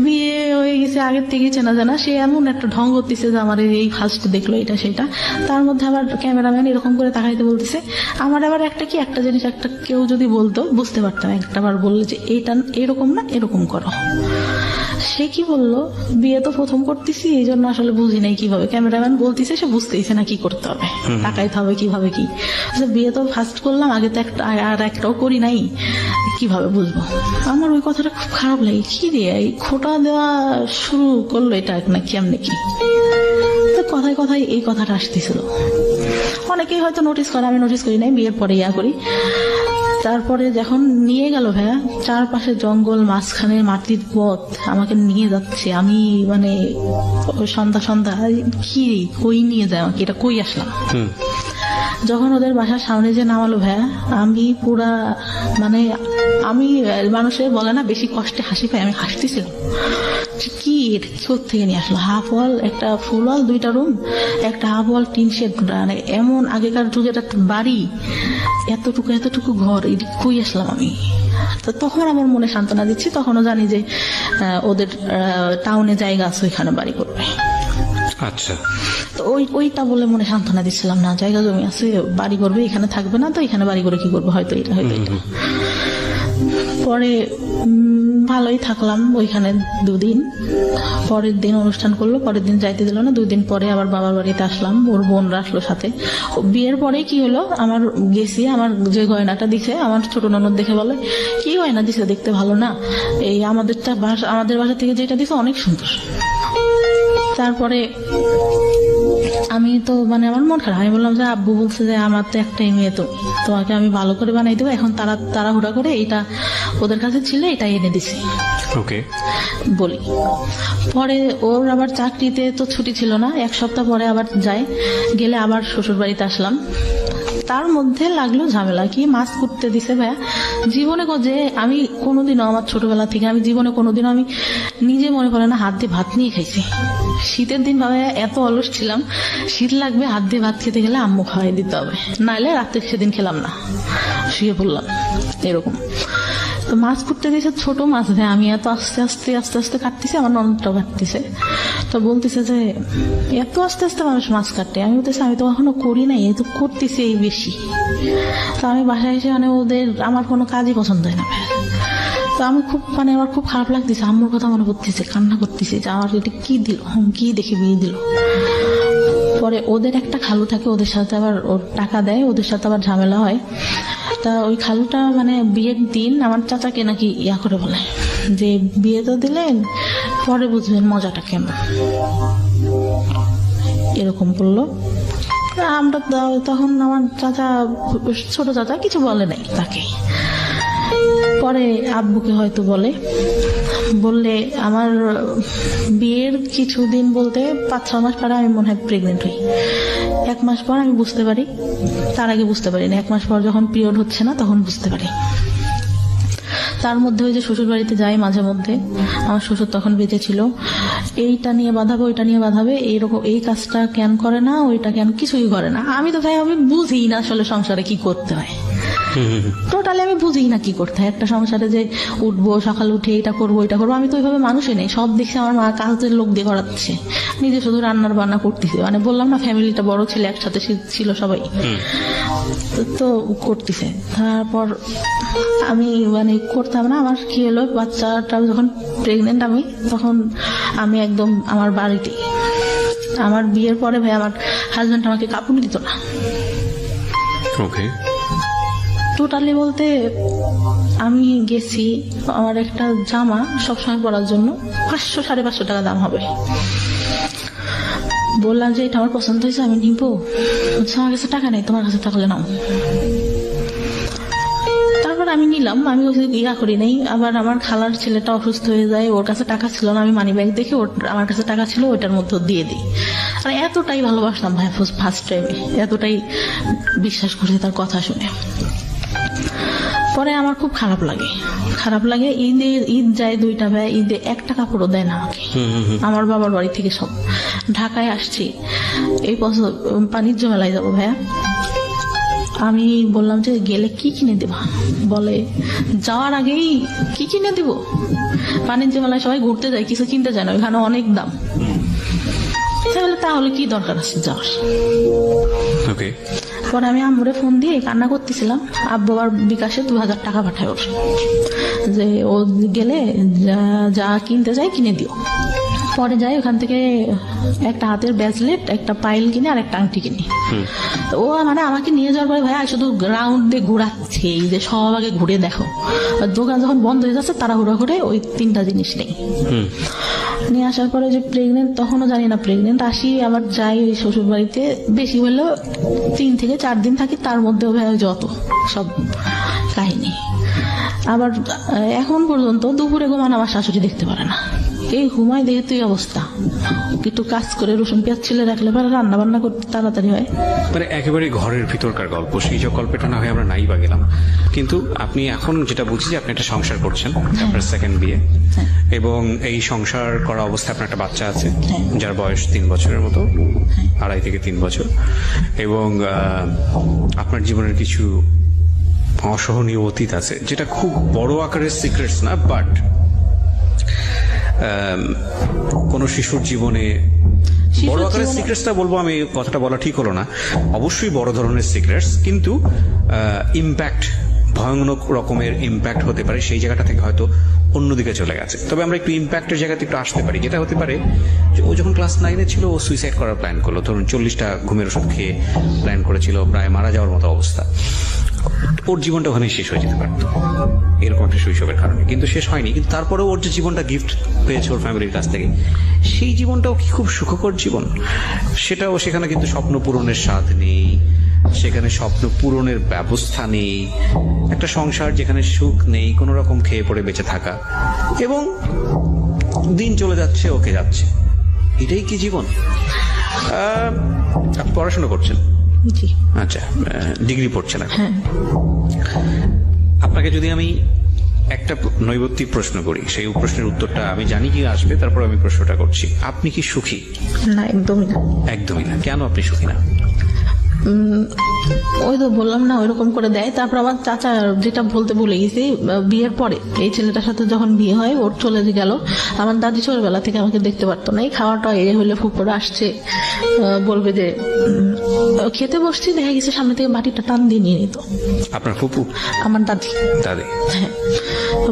বিয়ে হয়ে গেছে আগের থেকে চেনা জানা, সে এমন একটা ঢং করতেছে যে আমার এই ফার্স্ট দেখলো এটা সেটা। তার মধ্যে আবার ক্যামেরাম্যান এরকম করে তাকাইতে বলতেছে। আমার আবার একটা জিনিস একটা কেউ যদি বলতো বুঝতে পারতাম, একটাবার বললে যে এটা এরকম না এরকম করো। সে কি বললো, বিয়ে তো প্রথম করতেছি এই জন্য আসলে বুঝি নাই কিভাবে, ক্যামেরাম্যান বলতেছে সে বুঝতেইছে না কি করতে হবে, তাকাইতে হবে কিভাবে কি। বিয়ে তো ফার্স্ট করলাম, আগে তো একটা আর একটাও করি নাই, কিভাবে বুঝবো। আমার ওই কথাটা খুব খারাপ লাগে, কি রে এই খোটা দেওয়া শুরু করলো এটা না কেমনে কি। কথায় এই কথাটা আসতেছিল। অনেকেই হয়তো নোটিস করে, আমি নোটিস করি নাই, বিয়ের পরে করি। তারপরে যখন নিয়ে গেল ভাইয়া, চারপাশে জঙ্গল, মাঝখানে মাটির পথ, আমাকে নিয়ে যাচ্ছে। আমি মানে সন্ধ্যা কি কই নিয়ে যায় আমাকে, এটা কই আসলাম। যখন ওদের বাসার সামনে যে নামালো ভাইয়া, আমি পুরা মানে আমি মানুষের বলে না বেশি কষ্টে হাসি পাই, আমি হাসতেছিলাম। কি থেকে নিয়ে আসলো, হাফ ওয়াল, একটা ফুল ওয়াল, 2টা রুম, একটা হাফ ওয়াল টিন শেড, মানে এমন আগেকার যুগের একটা বাড়ি, এতটুকু ঘর, কই আসলাম আমি। তো তখন আমার মনে সান্ত্বনা দিচ্ছি, তখনও জানি যে ওদের টাউনে জায়গা আছে, ওইখানে বাড়ি করবে। আচ্ছা, তো ওইটা বলে মনে সান্ত্বনা দিচ্ছিলাম, না জায়গা জমি আছে, বাড়ি করবে, এখানে থাকবে না, তো এখানে বাড়ি করে কি করবে, হয়তো এটা। পরে ভালোই থাকলাম ওইখানে 2 দিন। পরের দিন অনুষ্ঠান করলো, পরের দিন যাইতে দিল না। 2 দিন পরে আবার বাবার বাড়িতে আসলাম, ওর বোনরা আসলো সাথে। বিয়ের পরে কি হলো, আমার গেছি, আমার যে গয়নাটা দিছে আমার ছোট ননদ দেখে বলে, কি গয়না দিছে, দেখতে ভালো না, এই আমাদের বাসা থেকে যেটা দিছে অনেক সুন্দর। তারপরে আমি তো মানে আমার মন খারাপ, আমি বললাম যে আব্বু বলছে যে আমার তো একটাই মেয়ে, তো তোমাকে আমি ভালো করে বানাই দেবো, এখন তাড়াহুড়া করে এইটা ওদের কাছে ছিল, এটা এনে দিছি বলি। পরে ওর আবার চাকরিতে তো ছুটি ছিল না, 1 সপ্তাহ পরে আবার গেলে আবার শ্বশুর বাড়িতে আসলাম। তার মধ্যে লাগলো ঝামেলা, কি মাছ কুটতে দিছে ভাইয়া। জীবনে যে আমি কোনোদিনও আমার ছোটবেলা থেকে আমি জীবনে কোনোদিনও আমি নিজে মনে করে না হাত দিয়ে ভাত নিয়ে খাইছি। শীতের দিন ভাবে এত অলস ছিলাম, শীত লাগবে হাত দিয়ে ভাত খেতে গেলে আম্মু খাওয়াই দিতে হবে, নাইলে রাতে সেদিন খেলাম না, শুয়ে পড়লাম এরকম। তো মাছ কুটতে দিয়েছে, ছোট মাছ ভাই, আমি এত আস্তে আস্তে আস্তে আস্তে কাটতেছি, আমার ননদটাও কাটতেছে। তো বলতেছে যে এত আস্তে আস্তে মানুষ মাছ কাটে। আমি বলতেছি আমি তো কখনো করি নাই, এই তো করতেছি এই বেশি। তো আমি বাসায় এসে মানে ওদের আমার কোনো কাজই পছন্দ হয় না ভাই। তো আমি খুব মানে আমার খুব খারাপ লাগতেছে, আম্মুর কথা মনে করতেছে, কান্না করতেছে যে আমার এটা কি দিল, কি দেখে বিয়ে দিল। পরে ওদের একটা খালু থাকে, ওদের সাথে আবার ওর টাকা দেয়, ওদের সাথে আবার ঝামেলা হয়। তা ওই খালুটা মানে বিয়ের দিন আমার চাচাকে নাকি ইয়া করে বলে যে বিয়ে তো দিলেন, পরে বুঝবেন মজাটা কেমন, এরকম বললো। আমরা তখন আমার চাচা, ছোট চাচা কিছু বলে নাই তাকে। পরে আব্বুকে হয়তো বললে আমার বিয়ের কিছুদিন বলতে 5-6 মাস পরে আমি মনে হয় প্রেগনেন্ট হই। 1 মাস পর আমি বুঝতে পারি, তার আগে বুঝতে পারি না। 1 মাস পর যখন পিরিয়ড হচ্ছে না তখন বুঝতে পারি। তার মধ্যে ওই যে শ্বশুর বাড়িতে যাই মাঝে মধ্যে, আমার শ্বশুর তখন বেঁচে ছিল, এইটা নিয়ে বাঁধাবে ওইটা নিয়ে বাঁধাবে, এইরকম এই কাজটা কেন করে না, ওইটা কেন কিছুই করে না। আমি তো ভাই আমি বুঝি না আসলে সংসারে কি করতে হয়, টোটালি আমি বুঝি না কি করতে হয় একটা সংসারে। যে উঠবো সকালে উঠে এটা করবো এটা করবো, আমি তো ওইভাবে মানুষই নেই। সব দেখছি আমার মা কাজের লোক দিয়ে করাচ্ছে, নিজে শুধু রান্নার বান্না করতেছে। মানে বললাম না ফ্যামিলিটা বড় ছেলে একসাথে ছিল সবাই, তো করতেছে। তারপর আমি মানে করতাম না। আমার কি হলো, বাচ্চাটা যখন প্রেগনেন্ট আমি, তখন আমি একদম আমার বাড়িতে, আমার বিয়ের পরে ভাই আমার হাজবেন্ড আমাকে কাপড় দিত না। ওকে। টোটালি বলতে আমি গেছি, আমার একটা জামা সবসময় পরার জন্য 500-550 টাকা দাম হবে। বললাম যে এটা আমার পছন্দ হয়েছে, আমি নিবো। আমার কাছে টাকা নেই, তোমার কাছে থাকলে নাও। তারপর আমি নিলাম, আমি ইয়া করি নাই। আবার আমার খালার ছেলেটা অসুস্থ হয়ে যায়, ওর কাছে টাকা ছিল না, আমি মানি ব্যাগ দেখে আমার কাছে টাকা ছিল, ওইটার মধ্যে দিয়ে দিই। আর এতটাই ভালোবাসলাম ভাই ফার্স্ট টাইমে, এতটাই বিশ্বাস করছি তার কথা শুনে। পরে আমার খুব খারাপ লাগে। ঈদ যায় 2টা ভাই, ঈদে 1 কাপড়ও দেয় না আমাকে। আমার বাবার বাড়ি থেকে সব ঢাকায় আসছি, এই বছর বাণিজ্য মেলায় যাবো ভাইয়া। আমি বললাম যে গেলে কি কিনে দেবা, বলে যাওয়ার আগেই কি কিনে দিব। বাণিজ্য মেলায় সবাই ঘুরতে যায়, কিছু কিনতে যায় না, ওখানে অনেক দাম। তাহলে কি দরকার আছে যাওয়ার। ওকে। পরে আমি আম্মুরে ফোন দিয়ে কান্না করতেছিলাম, আব্বু আবার বিকাশে 2000 টাকা পাঠায় ওর, যে ও গেলে যা কিনতে যায় কিনে দিও। পরে যাই, ওখান থেকে একটা হাতের ব্রেসলেট, একটা পাইল কিনে আর একটা আংটি কিনি। ও মানে আমাকে নিয়ে যাওয়ার পরে ভাই শুধু গ্রাউন্ড দিয়ে ঘোরাচ্ছে, এই যে সব আগে ঘুরে দেখো। দোকান যখন বন্ধ হয়ে যাচ্ছে তাড়াহুড়া করে ওই 3টা জিনিস নেই। নিয়ে আসার পরে যে প্রেগনেন্ট, তখনও জানি না প্রেগনেন্ট। আসি আবার যাই ওই শ্বশুর বাড়িতে, বেশি হলেও 3 থেকে 4 দিন থাকি, তার মধ্যেও ভাই যত সব কাহিনী। আবার এখন পর্যন্ত দুপুরে ঘুমান আমার শাশুড়ি দেখতে পারে না, এই ঘুমায় দেখে তুই অবস্থা। একটু কাজ করে রসুন পেঁয়াজ ছিলে রাখলে পরে রান্না বান্না করতে তাড়াতাড়ি হয়। মানে একেবারে ঘরের ভিতরকার গল্প, সেই যে গল্পটা না হয় আমরা নাই বা গেলাম। কিন্তু আপনি এখন যেটা বুঝছি যে আপনি একটা সংসার করছেন, আপনার সেকেন্ড বিয়ে, এবং এই সংসার করা অবস্থায় আপনার একটা বাচ্চা আছে যার বয়স 3 বছরের মতো, 2.5 থেকে 3 বছর। এবং আপনার জীবনের কিছু অসহনীয় অতীত আছে, যেটা খুব বড় আকারের সিক্রেটস না, বাট কোন শিশুর জীবনে বড় আকারের সিক্রেটসটা বলবো আমি, কথাটা বলা ঠিক হলো না, অবশ্যই বড় ধরনের সিক্রেটস, কিন্তু ইম্প্যাক্ট, ভয়ানক রকমের ইম্প্যাক্ট হতে পারে সেই জায়গাটা থেকে হয়তো অন্যদিকে চলে গেছে। তবে আমরা একটু ইম্প্যাক্টের জায়গাতে একটু আসতে পারি, যেটা হতে পারে যে ও যখন ক্লাস 9-এ ছিল ও সুইসাইড করার প্ল্যান করলো। ধরুন 40টা ঘুমের ওষুধ খেয়ে প্ল্যান করেছিল, প্রায় মারা যাওয়ার মতো অবস্থা। ওর জীবনটা ওখানে শেষ হয়ে যেতে পারতো এরকম একটা শৈশবের কারণে, কিন্তু শেষ হয়নি। কিন্তু তারপরেও ওর যে জীবনটা গিফট পেয়েছে ওর ফ্যামিলির কাছ থেকে, সেই জীবনটাও কি খুব সুখকর জীবন? সেটাও, সেখানে কিন্তু স্বপ্ন পূরণের স্বাদ নেই, সেখানে স্বপ্ন পূরণের ব্যবস্থা নেই, একটা সংসার যেখানে সুখ নেই, কোনো রকম খেয়ে পড়ে বেঁচে থাকা, এবং দিন চলে যাচ্ছে, ওকে যাচ্ছে। এটাই কি জীবন? আপনি পড়াশোনা করছেন, জি। আচ্ছা, ডিগ্রি পড়ছেন এখন। হ্যাঁ। আপনাকে যদি আমি একটা নৈবত্তিক প্রশ্ন করি, সেই প্রশ্নের উত্তরটা আমি জানি কি আসবে, তারপর আমি প্রশ্নটা করছি। আপনি কি সুখী? না, একদমই না। একদমই না। কেন আপনি সুখী না? ওই তো বললাম না, ওইরকম করে দেয়। তারপর আমার চাচা, যেটা বলতে ভুলে গেছি, বিয়ের পরে এই ছেলেটার সাথে যখন বিয়ে হয়, ওর চলে গেল। আমার দাদি ছোটবেলা থেকে আমাকে দেখতে পারতো না। এই খাওয়াটা হলে ফুপুরা আসছে, বলবে যে খেতে বসছি, দেখা গেছে সামনে থেকে বাটিটা টান দিয়ে নিয়ে নিত। আপনার ফুপু? আমার দাদি। দাদি? হ্যাঁ।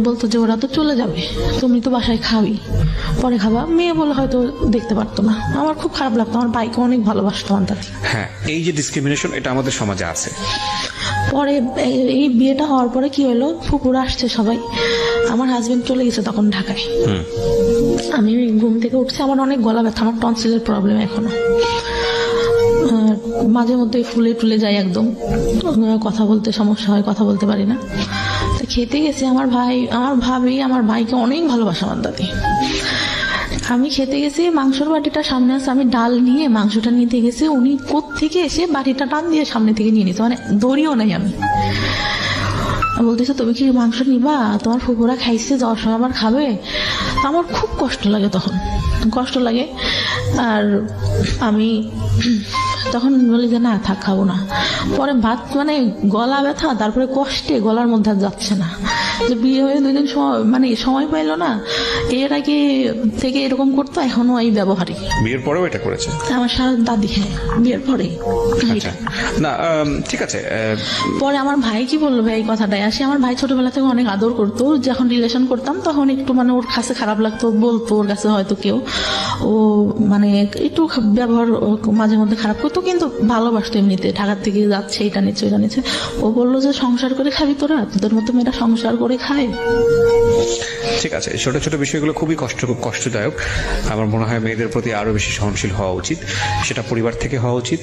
বলতো যে ওরা তো চলে যাবে, তুমি তো বাসায় খাওই, পরে খাবা। মেয়ে বলে হয়তো দেখতে পারতো না। আমার খুব খারাপ লাগতো। আমার বাইকে অনেক ভালোবাসতো আমার দাদি। হ্যাঁ, এই যে ডিসক্রিমিনেশন, এটা আমাদের সমাজে আছে। পরে এই বিয়েটা হওয়ার পরে কি হলো, ফুপুরা আসছে সবাই, আমার হাজবেন্ড চলে গেছে তখন ঢাকায়। আমি ঘুম থেকে উঠছি, আমার অনেক গলা ব্যথা, আমার টনসিলের প্রবলেম এখনো, মাঝে মধ্যে ফুলে টুলে যায় একদম, কথা বলতে সমস্যা হয়, কথা বলতে পারি না। তো খেতে গেছি, আমার ভাবি আমার ভাইকে অনেক ভালোবাসে আমার দাদি। আমি খেতে গেছি, মাংসের বাটিটা সামনে আছে, আমি ডাল নিয়ে মাংসটা নিতে গেছি, উনি কোত্থেকে এসে বাটিটা টান দিয়ে সামনে থেকে নিয়ে নিতে, মানে দড়িও নাই। আমি বলতেছে তুমি কি মাংস নিবা, তোমার ফুপুরা খাইছে, যাওয়ার সময় আবার খাবে। আমার খুব কষ্ট লাগে, তখন কষ্ট লাগে। আর আমি তখন বলি যে না থাক, খাবো না। পরে ভাত, মানে গলা ব্যথা, তারপরে কষ্টে গলার মধ্যে আর যাচ্ছে না। যে বিয়ে হয়ে 2 দিন সময় পাইলো না, এর আগে থেকে এরকম করতো, এখনো এই ব্যবহারই। বিয়ের পরেও এটা করেছে আমার দাদি? হ্যাঁ, বিয়ের পরে। আচ্ছা, না ঠিক আছে। পরে আমার ভাই কি বললো, ভাই এই কথাটাই আসে। আমার ভাই ছোটবেলা থেকে অনেক আদর করতো, যখন রিলেশন করতাম তখন একটু মানে ওর কাছে খারাপ লাগতো, বলতো ওর কাছে হয়তো কেউ, ও মানে একটু ব্যবহার মাঝে মধ্যে খারাপ করতো, কিন্তু ভালোবাসতো এমনিতে। ঢাকার থেকে যাচ্ছে, এটা নিচ্ছে ওইটা নিচ্ছে। ও বললো যে সংসার করে খাবি তোরা, তোদের মতো মেয়েরা সংসার করে খায়। ঠিক আছে, ছোট ছোট বিষয়গুলো খুবই কষ্টদায়ক। আমার মনে হয় মেয়েদের প্রতি আরো বেশি সহনশীল হওয়া উচিত, সেটা পরিবার থেকে হওয়া উচিত।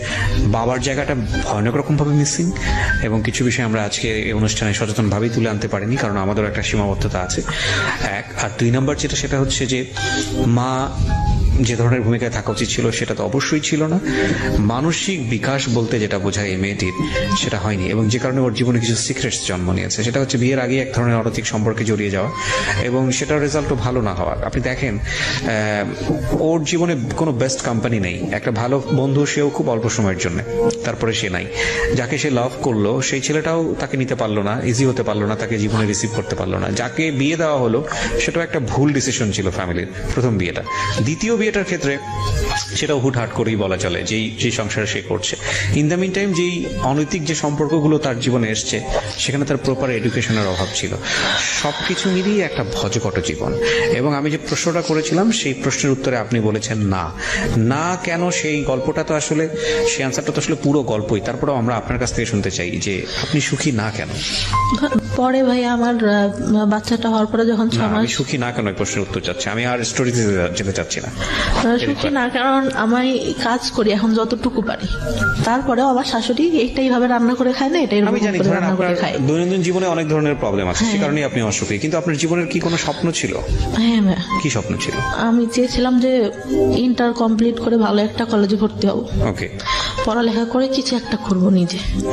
বাবার জায়গাটা ভয়ানক রকম ভাবে মিসিং, এবং কিছু বিষয় আমরা আজকে এই অনুষ্ঠানে সচেতন ভাবেই তুলে আনতে পারিনি, কারণ আমাদের একটা সীমাবদ্ধতা আছে। আর 2 নম্বর যেটা, সেটা হচ্ছে যে মা যে ধরনের ভূমিকায় থাকা উচিত ছিল সেটা তো অবশ্যই ছিল না। মানসিক বিকাশ বলতে যেটা বোঝায় এই মেয়েটির, সেটা হয়নি, এবং যে কারণে ওর জীবনে কিছু সিক্রেটস জন্ম নিয়েছে। সেটা হচ্ছে বিয়ের আগে এক ধরনের অনৈতিক সম্পর্কে জড়িয়ে যাওয়া, এবং সেটার রেজাল্টও ভালো না হওয়া। আপনি দেখেন, ওর জীবনে কোনো বেস্ট কোম্পানি নেই। একটা ভালো বন্ধু, সেও খুব অল্প সময়ের জন্য, তারপরে সে নাই। যাকে সে লাভ করলো, সেই ছেলেটাও তাকে নিতে পারলো না, ইজি হতে পারলো না, তাকে জীবনে রিসিভ করতে পারলো না। যাকে বিয়ে দেওয়া হলো, সেটাও একটা ভুল ডিসিশন ছিল ফ্যামিলির, প্রথম বিয়েটা। দ্বিতীয় বিয়েটার ক্ষেত্রে সেটাও হুটহাট করেই বলা চলে, যেই সংসারে সে করছে। ইন দ্য মিন টাইম, যেই অনৈতিক যে সম্পর্কগুলো তার জীবনে এসছে, সেখানে তার প্রপার এডুকেশনের অভাব ছিল। সবকিছু মিলিয়ে একটা ভজকট জীবন। এবং আমি যে প্রশ্নটা করেছিলাম, সেই প্রশ্নের উত্তরে আপনি বলেছেন না। না কেন, সেই গল্পটা তো আসলে, সেই আনসারটা তো আসলে পুরো গল্পই। তারপরেও আমরা আপনার কাছ থেকে শুনতে চাই যে আপনি সুখী না কেন। পরে ভাই আমার বাচ্চাটা হওয়ার পরে যখন 6 মাস, আমি সুখী না কেন এই প্রশ্নের উত্তর চাচ্ছি, আমি আর স্টোরিতে যেতে চাচ্ছি না। সুখী না কারণ আমি কাজ করি এখন যতটুকু পারি। তারপরে আমার শাশুড়ি এইটাই ভাবে রান্না করে খায় না, এটাই আমি জানি, ধরেন আপনার দৈনন্দিন জীবনে অনেক ধরনের প্রবলেম আছে, সে কারণে আপনি অসুখী। কিন্তু আপনার জীবনের কি কোনো স্বপ্ন ছিল? হ্যাঁ ভাই, কি স্বপ্ন ছিল? আমি চেয়েছিলাম যে ইন্টার কমপ্লিট করে ভালো একটা কলেজে ভর্তি হব, ওকে, পড়ালেখা করে কিছু একটা করবো,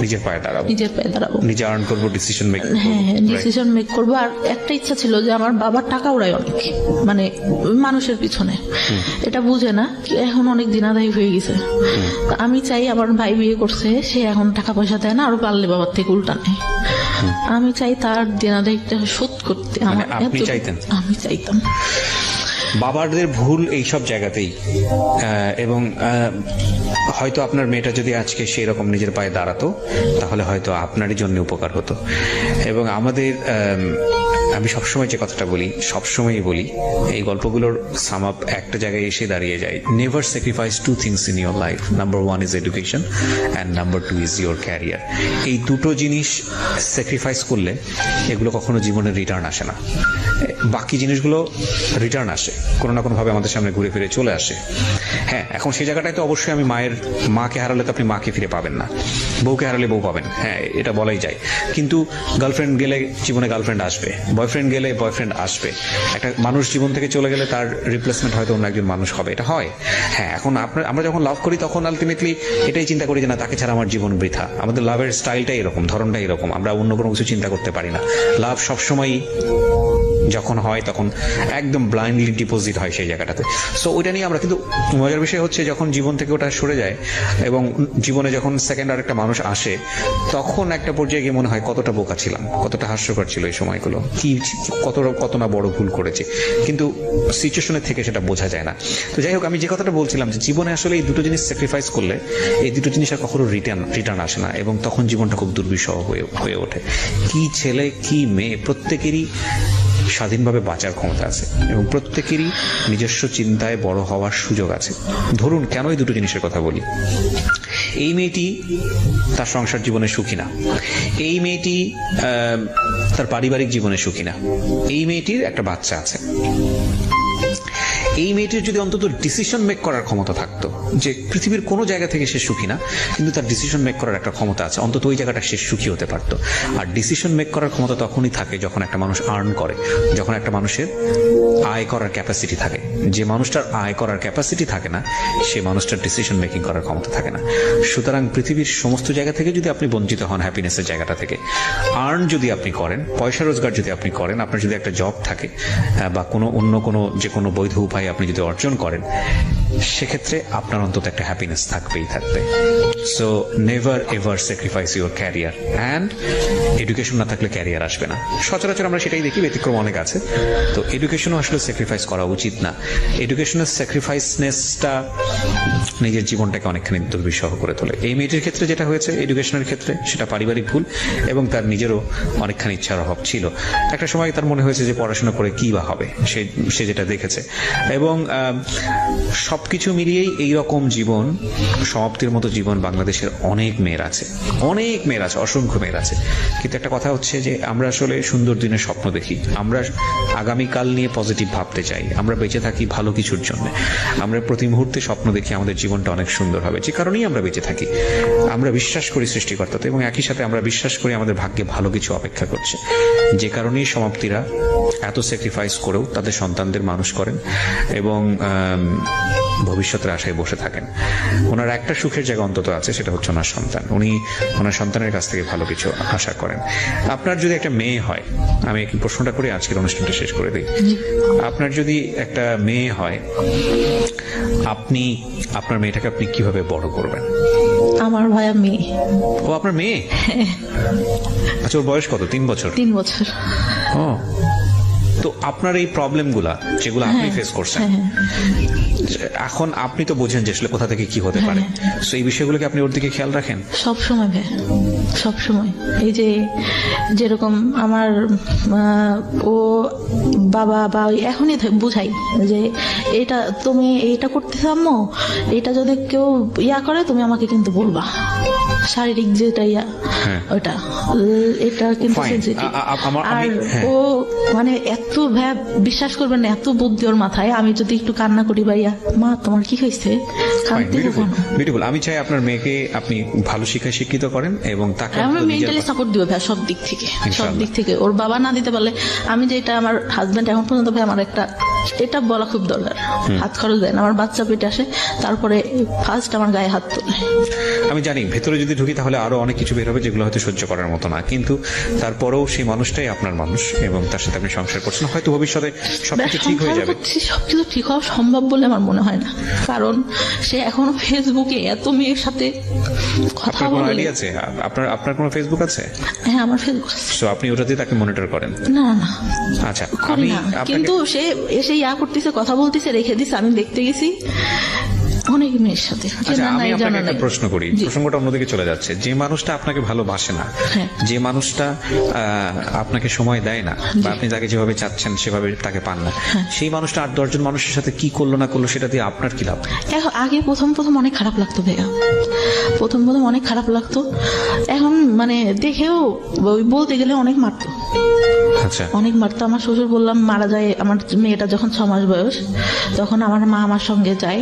নিজের পায়ে দাঁড়াবো, নিজে আর্ন করবো, ডিসিশন মেক। হ্যাঁ, ডিসিশন মেক করবো। আর একটা ইচ্ছা ছিল যে আমার বাবার টাকা উড়ায় অনেক, মানে মানুষের পিছনে, এটা বুঝে না, এখন অনেক দিনাদায়ী হয়ে গেছে। আমি চাই, আমার ভাই বিয়ে করছে, সে এখন টাকা পয়সা দেয় না, আরো পারলে বাবার থেকে উল্টা নেয়। আমি চাই তার দিনাদায়ীটা শোধ করতে। আপনি চাইতেন? আমি চাইতাম। বাবাদের ভুল এই সব জায়গাতেই, এবং হয়তো আপনার মেয়েটা যদি আজকে সেই রকম নিজের পায়ে দাঁড়াতো, তাহলে হয়তো আপনারই জন্য উপকার হতো। এবং আমাদের, আমি সবসময় যে কথাটা বলি, সবসময়ই বলি, এই গল্পগুলোর সাম আপ একটা জায়গায় এসে দাঁড়িয়ে যায়। Never sacrifice 2 things in your life. Number 1 is education, and number 2 is your career. এই দুটো জিনিস স্যাক্রিফাইস করলে এগুলো কখনো জীবনের রিটার্ন আসে না। বাকি জিনিসগুলো রিটার্ন আসে, কোনো না কোনো ভাবে আমাদের সামনে ঘুরে ফিরে চলে আসে। হ্যাঁ, এখন সেই জায়গাটায় তো অবশ্যই আমি মাকে হারালে তো আপনি মাকে ফিরে পাবেন না, বউকে হারালে বউ পাবেন, হ্যাঁ এটা বলাই যায়। কিন্তু গার্লফ্রেন্ড গেলে জীবনে গার্লফ্রেন্ড আসবে, বয়ফ্রেন্ড গেলে বয়ফ্রেন্ড আসবে। একটা মানুষ জীবন থেকে চলে গেলে তার রিপ্লেসমেন্ট হয়তো অন্য একজন মানুষ হবে, এটা হয়। হ্যাঁ, এখন আমরা যখন লাভ করি তখন আলটিমেটলি এটাই চিন্তা করি যে না, তাকে ছাড়া আমার জীবন বৃথা। আমাদের লাভের স্টাইলটাই এরকম, ধরনটাই এরকম, আমরা অন্য কোনো কিছু চিন্তা করতে পারি না। লাভ সবসময় যখন হয় তখন একদম ব্লাইন্ডলি ডিপোজিট হয় সেই জায়গাটাতে। সো ওইটা নিয়ে আমরা, কিন্তু মজার বিষয় হচ্ছে যখন জীবন থেকে ওটা সরে যায় এবং জীবনে যখন সেকেন্ড আর একটা মানুষ আসে, তখন একটা পর্যায়ে গিয়ে মনে হয় কতটা বোকা ছিলাম, কতটা হাস্যকর ছিল এই সময়গুলো, কি কত না বড় ভুল করেছে, কিন্তু সিচুয়েশনের থেকে সেটা বোঝা যায় না। তো যাই হোক, আমি যে কথাটা বলছিলাম যে জীবনে আসলে এই দুটো জিনিস স্যাক্রিফাইস করলে এই দুটো জিনিস আর কখনো রিটার্ন আসে না, এবং তখন জীবনটা খুব দুর্বিষহ হয়ে ওঠে। কি ছেলে কি মেয়ে, প্রত্যেকেরই স্বাধীনভাবে বাঁচার ক্ষমতা আছে এবং প্রত্যেকেরই নিজস্ব চিন্তায় বড় হওয়ার সুযোগ আছে। ধরুন, কেন এই দুটো জিনিসের কথা বলি? এই মেয়েটি তার সংসার জীবনে সুখী না, এই মেয়েটি তার পারিবারিক জীবনে সুখী না, এই মেয়েটির একটা বাচ্চা আছে। এই মেয়েটির যদি অন্তত ডিসিশন মেক করার ক্ষমতা থাকতো, যে পৃথিবীর কোনো জায়গা থেকে সে সুখী না কিন্তু তার ডিসিশন মেক করার একটা ক্ষমতা আছে, অন্তত ওই জায়গাটা সে সুখী হতে পারতো। আর ডিসিশন মেক করার ক্ষমতা তখনই থাকে যখন একটা মানুষ আর্ন করে, যখন একটা মানুষের আয় করার ক্যাপাসিটি থাকে। যে মানুষটার আয় করার ক্যাপাসিটি থাকে না, সে মানুষটার ডিসিশন মেকিং করার ক্ষমতা থাকে না। সুতরাং পৃথিবীর সমস্ত জায়গা থেকে যদি আপনি বঞ্চিত হন হ্যাপিনেসের জায়গাটা থেকে, আর্ন যদি আপনি করেন, পয়সা রোজগার যদি আপনি করেন, আপনার যদি একটা জব থাকে বা অন্য কোনো যে কোনো বৈধ উপায় আপনি যদি অর্জন করেন, সেক্ষেত্রে আপনার অন্তত একটা হ্যাপিনেস থাকবেই থাকবে। So never ever sacrifice your career, and education না থাকলে ক্যারিয়ার আসবে না। সচরাচর আমরা সেটাই দেখি, ব্যতিক্রম অনেক আছে। তো এডুকেশনও আসলে স্যাক্রিফাইস করা উচিত না। এডুকেশনের স্যাক্রিফাইসনেসটা নিজের জীবনটাকে অনেকখানি দুর্বিষহ করে তোলে। এই মেয়েটির ক্ষেত্রে যেটা হয়েছে এডুকেশনের ক্ষেত্রে, সেটা পারিবারিক ভুল এবং তার নিজেরও অনেকখানি ইচ্ছার অভাব ছিল। একটা সময় তার মনে হয়েছে যে পড়াশোনা করে কি বা হবে, সে যেটা দেখেছে। এবং সবকিছু মিলিয়েই এইরকম জীবন, সমাপ্তির মতো জীবন বাংলাদেশের অনেক মেয়ের আছে, অসংখ্য মেয়ের আছে। কিন্তু একটা কথা হচ্ছে যে আমরা আসলে সুন্দর দিনের স্বপ্ন দেখি, আমরা আগামীকাল নিয়ে পজিটিভ ভাবতে চাই, আমরা বেঁচে থাকি ভালো কিছুর জন্য, আমরা প্রতি মুহূর্তে স্বপ্ন দেখি আমাদের জীবনটা অনেক সুন্দর হবে। যে কারণেই আমরা বেঁচে থাকি, আমরা বিশ্বাস করি সৃষ্টিকর্তাতে, এবং একই সাথে আমরা বিশ্বাস করি আমাদের ভাগ্যে ভালো কিছু অপেক্ষা করছে। যে কারণেই সমাপ্তিরা এত স্যাক্রিফাইস করেও তাদের সন্তানদের মানুষ করেন এবং ভবিষ্যতের আশায় বসে থাকেন। ওনার একটা সুখের জায়গা অন্তত আছে, সেটা হচ্ছে ওনার সন্তান। উনি ওনার সন্তানের কাছ থেকে ভালো কিছু আশা করেন। আপনার যদি একটা মেয়ে হয়, আমি এই প্রশ্নটা করে আজকের অনুষ্ঠানটা শেষ করে দিই। আপনার যদি একটা মেয়ে হয়, আপনি আপনার মেয়েটাকে আপনি কিভাবে বড় করবেন? আমার ভাইয়া মেয়ে। ও আপনার মেয়ে? আচ্ছা, ওর বয়স কত? 3 বছর? 3 বছর। ও, তো আপনার এই প্রবলেমগুলা যেগুলো আপনি ফেস করছেন, এখন আপনি তো বোঝেন যে আসলে কোথা থেকে কি হতে পারে। তো এই বিষয়গুলোকে আপনি ওর দিকে খেয়াল রাখেন? সব সময় ভাই, সব সময়। এই যে যেরকম আমার ও বাবা বা এখনই বুঝাই যে এটা তুমি এইটা করতেছ আম্মু, এটা যদি কেউ করে তুমি আমাকে কিন্তু বলবা, শারীরিক যেটা ওটা, এটা কিন্তু সেনসিটিভ। আর ও মানে এত বিশ্বাস করবেন না, এত বুদ্ধি ওর মাথায়। আমি যদি একটু কান্না করি, ভাইয়া মা তোমার কি হয়েছে, বিউটিফুল। আমি চাই আপনার মেয়েকে আপনি ভালো শিক্ষায় শিক্ষিত করেন এবং তাকে মেন্টালি সাপোর্ট দিবে ভাই, সব দিক থেকে। ওর বাবা না দিতে পারলে, আমি যেটা আমার হাজবেন্ড এখন পর্যন্ত ভাই আমার এটা বলা খুব দরকার, হাত খরচ দেয় না, আমার বাচ্চা পেটে আসে তারপরে ফার্স্ট আমার গায়ে হাত তোলে। আমি জানি ভেতরে যদি ঢুকি তাহলে আরো অনেক কিছু বের হবে যেগুলো হয়তো সহ্য করার মতো না, কিন্তু তারপরেও সেই মানুষটাই আপনার মানুষ এবং তার সাথে আপনি সংসার করছেন। হয়তো ভবিষ্যতে সবকিছু ঠিক হয়ে যাবে। সবকিছু ঠিক হওয়া সম্ভব বলে আমার মনে হয় না, কারণ সে এখনো ফেসবুকে এত মেয়ের সাথে কথা বলে। আইডি আছে আপনার কোনো ফেসবুক আছে? হ্যাঁ, আমার ফেসবুক আছে। সো আপনি ওটাতে তাকে মনিটর করেন? না। আচ্ছা, আমি কিন্তু সে এসে করতেছে, কথা বলতেছে, রেখে দিছে, আমি দেখতে গেছি অনেক মেয়ের সাথে। আমি আপনাকে একটা প্রশ্ন করি, প্রসঙ্গটা অন্যদিকে চলে যাচ্ছে। যে মানুষটা আপনাকে ভালোবাসে না, যে মানুষটা আপনাকে সময় দেয় না, বা আপনি তাকে যেভাবে চাচ্ছেন সেভাবে তাকে পান না, সেই মানুষটা 8-10 জন মানুষের সাথে কি করলো না করলো সেটা দিয়ে আপনার কি লাভ? আগে প্রথম অনেক খারাপ লাগতো ভাইয়া, প্রথম অনেক খারাপ লাগতো। এখন মানে দেখেও বলতে গেলে অনেক মারতো। আচ্ছা, অনেকবার তো আমার শ্বশুর বললাম মারা যায়, আমার মেয়েটা যখন 6 মাস বয়স তখন আমার মা আমার সঙ্গে যায়,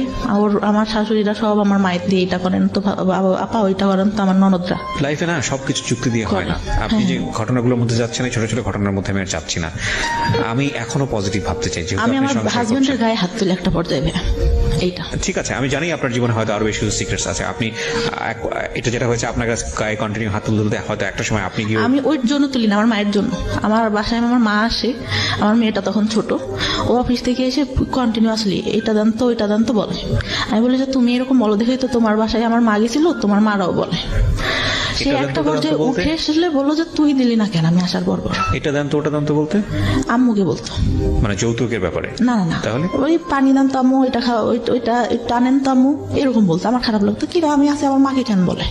আমার শাশুড়িরা সব আমার মায়ের দিয়ে এটা করেন তো আপা ওইটা করেন তো আমার ননদরা। লাইফে না সবকিছু চুক্তি দিয়ে হয় না। আপনি যে ঘটনাগুলোর মধ্যে যাচ্ছেন এই ছোট ছোট ঘটনার মধ্যে আমি আর যাচ্ছি না। আমি এখনো পজিটিভ ভাবতে চাই, যেহেতু আমি আপনি আমার সংসার হাজবেন্ডের করছেন। গায়ে হাত তুলে একটা পর্যায়ে ভাইয়া, এইটা ঠিক আছে, আমি জানি আপনার জীবনে হয়তো আরো বেশি সিক্রেটস আছে। আপনি এটা যেটা হয়েছে আপনার কাছে গায়ে কন্টিনিউ হাত তুলতে হয়তো একটা সময় আপনি কি আমি ওই জন্য তুলি না, আমার মায়ের জন্য। আমার বাসায় আমার মা আসে, আমার মেয়েটা তখন ছোট, ও অফিস থেকে এসে কন্টিনিউয়াসলি এটা দেন তো ওইটা দেন তো বলে। আমি বলি যে তুমি এরকম বলো দেখেই তো তোমার বাসায় আমার মা গেছিল, তোমার মারাও বলে। সে এটা দেন তো একটা ওটা দেন তো পর্যায়ে বলতে? উঠে এসে বললো যে তুই দিলি না কেন আমি আসার পর পর। এটা দেন তো ওটা দেন তো বলতে, আম্মুকে বলতো। মানে যৌতুকের ব্যাপারে? না না না, তাহলে? ওই পানি দেন তো আম্মু, এটা খাওয়া, ওইটা একটু আনেন তো আম্মু, এরকম বলতো। আমার খারাপ লাগতো, কি রে আমি আছি আমার মাকে কেন বলে।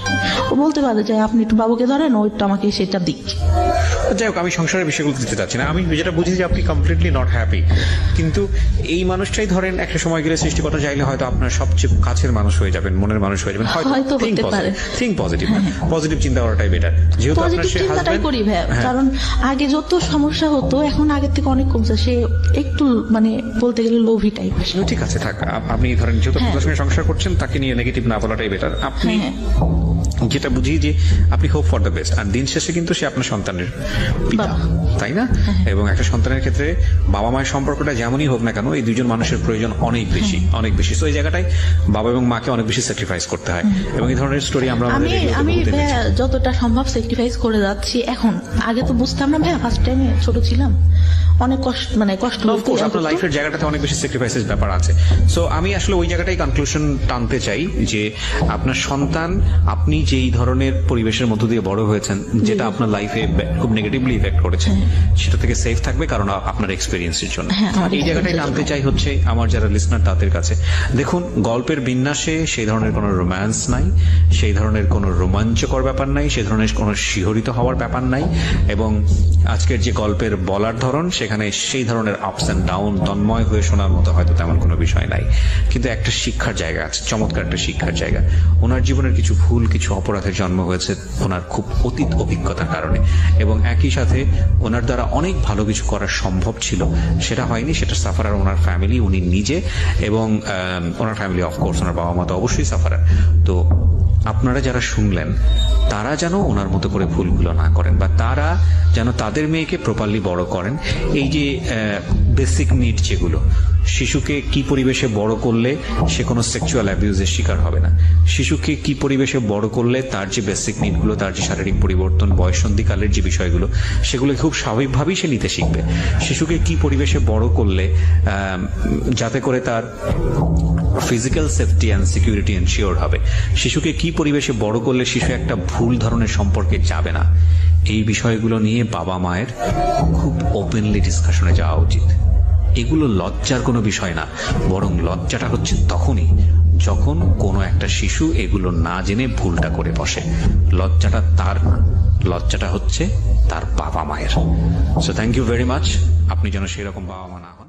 ও বলতে পারে যে আপনি একটু বাবুকে ধরেন, ওইটা আমাকে সেটা দিক। যাই হোক, আমি সংসারের বিষয়গুলো দিতে চাচ্ছি না। আমি যেটা বুঝি যে আপনি কমপ্লিটলি নট হ্যাপি, কিন্তু এই মানুষটাই ধরেন একটা সময় গেলে সৃষ্টিকর্তা চাইলে হয়তো আপনার সবচেয়ে কাছের মানুষ হয়ে যাবেন, মনের মানুষ হয়ে যাবেন। হয়তো হতে পারে। থিঙ্ক পজিটিভ, পজিটিভ চিন্তা করাটাই বেটার। যেহেতু আপনার পজিটিভ সে চিন্তাটাই হাজবেন্ড, করি ভাই, কারণ আগে যত সমস্যা হতো এখন আগের থেকে অনেক কমছে। সে একটু মানে বলতে গেলে লোভী টাইপের। ঠিক আছে থাক, আপনি ধরেন যেহেতু আপনার সঙ্গে সংসার করছেন তাকে নিয়ে নেগেটিভ না বলাটাই বেটার। আপনি হ্যাঁ। যেটা বুঝি যে আপনি হোপ ফর দ্য বেস্ট, আর দিন শেষে কিন্তু সে আপনার সন্তানের পিতা, বাবা। তাই না? এবং একটা সন্তানের ক্ষেত্রে বাবা মায়ের সম্পর্কটা যেমনই হোক না কেন, এই দুজন মানুষের প্রয়োজন অনেক বেশি, অনেক বেশি। তো এই জায়গাটায় বাবা এবং মাকে অনেক বেশি স্যাক্রিফাইস করতে হয়, এবং এই ধরনের স্টোরি আমরা আমাদের আমি রেডিওতে আমি বলতে ভাইয়া দেখি। যতটা সম্ভব স্যাক্রিফাইস করে যাচ্ছি এখন। আগে তো বুঝতাম না ভাইয়া, ফার্স্ট টাইমে ছোট ছিলাম, অনেক কষ্ট Of course, আপনার লাইফের জায়গাটাতে অনেক বেশি স্যাক্রিফাইসের ব্যাপার আছে। সো আমি আসলে ওই জায়গাটাই কনক্লুশন টানতে চাই যে আপনার সন্তান, আপনি যেই ধরনের পরিবেশের মধ্য দিয়ে বড় হয়েছেন, যেটা আপনার লাইফে খুব নেগেটিভলি ইফেক্ট করেছে, সেটা থেকে সেফ থাকবে, কারণ আপনার এক্সপিরিয়েন্সের জন্য। হ্যাঁ, আমার এই জায়গাটাই experience-এর টানতে চাই হচ্ছে আমার যারা লিসনার তাদের কাছে। দেখুন, গল্পের বিন্যাসে সেই ধরনের কোনো রোম্যান্স নাই, সেই ধরনের কোনো রোমাঞ্চকর ব্যাপার নাই, সেই ধরনের কোনো শিহরিত হওয়ার ব্যাপার নাই, এবং আজকের যে গল্পের বলার ধরন সেখানে সেই ধরনের আপস অ্যান্ড ডাউন তন্ময় হয়ে শোনার মতো হয়তো তেমন কোনো বিষয় নাই, কিন্তু একটা শিক্ষার জায়গা আছে, চমৎকার একটা শিক্ষার জায়গা। ওনার জীবনের কিছু ভুল, কিছু অপরাধের জন্ম হয়েছে ওনার খুব অতীত অভিজ্ঞতার কারণে, এবং একই সাথে ওনার দ্বারা অনেক ভালো কিছু করা সম্ভব ছিল, সেটা হয়নি। সেটা সাফারার ওনার ফ্যামিলি, উনি নিজে, এবং ওনার ফ্যামিলি অফকোর্স, ওনার বাবা মা তো অবশ্যই সাফারার। তো আপনারা যারা শুনলেন তারা যেন ওনার মতো করে ভুলগুলো না করেন, বা তারা যেন তাদের মেয়েকে প্রপারলি বড় করেন। এই যে বেসিক নিড যেগুলো, শিশুকে কি পরিবেশে বড় করলে সে কোনো সেক্সুয়াল অ্যাবিউজের শিকার হবে না, শিশুকে কি পরিবেশে বড় করলে তার যে বেসিক নিডগুলো, তার যে শারীরিক পরিবর্তন, বয়ঃসন্ধিকালের যে বিষয়গুলো, সেগুলো খুব স্বাভাবিকভাবেই সে নিতে শিখবে। শিশুকে কি পরিবেশে বড় করলে যাতে করে তার physical safety and security ensure হবে, শিশুকে কি পরিবেশে বড় করলে শিশু একটা ভুল ধরনের সম্পর্কে যাবে না, এই বিষয়গুলো নিয়ে বাবা মায়ের খুব ওপেনলি ডিসকাশনে যাওয়া উচিত। এগুলো লজ্জার কোনো বিষয় না, বরং লজ্জাটা হচ্ছে তখনই যখন কোনো একটা শিশু এগুলো না জেনে ভুলটা করে বসে। লজ্জাটা তার না, লজ্জাটা হচ্ছে তার বাবা মায়ের। So thank you very much. আপনি যেন সেরকম বাবা মা না হন।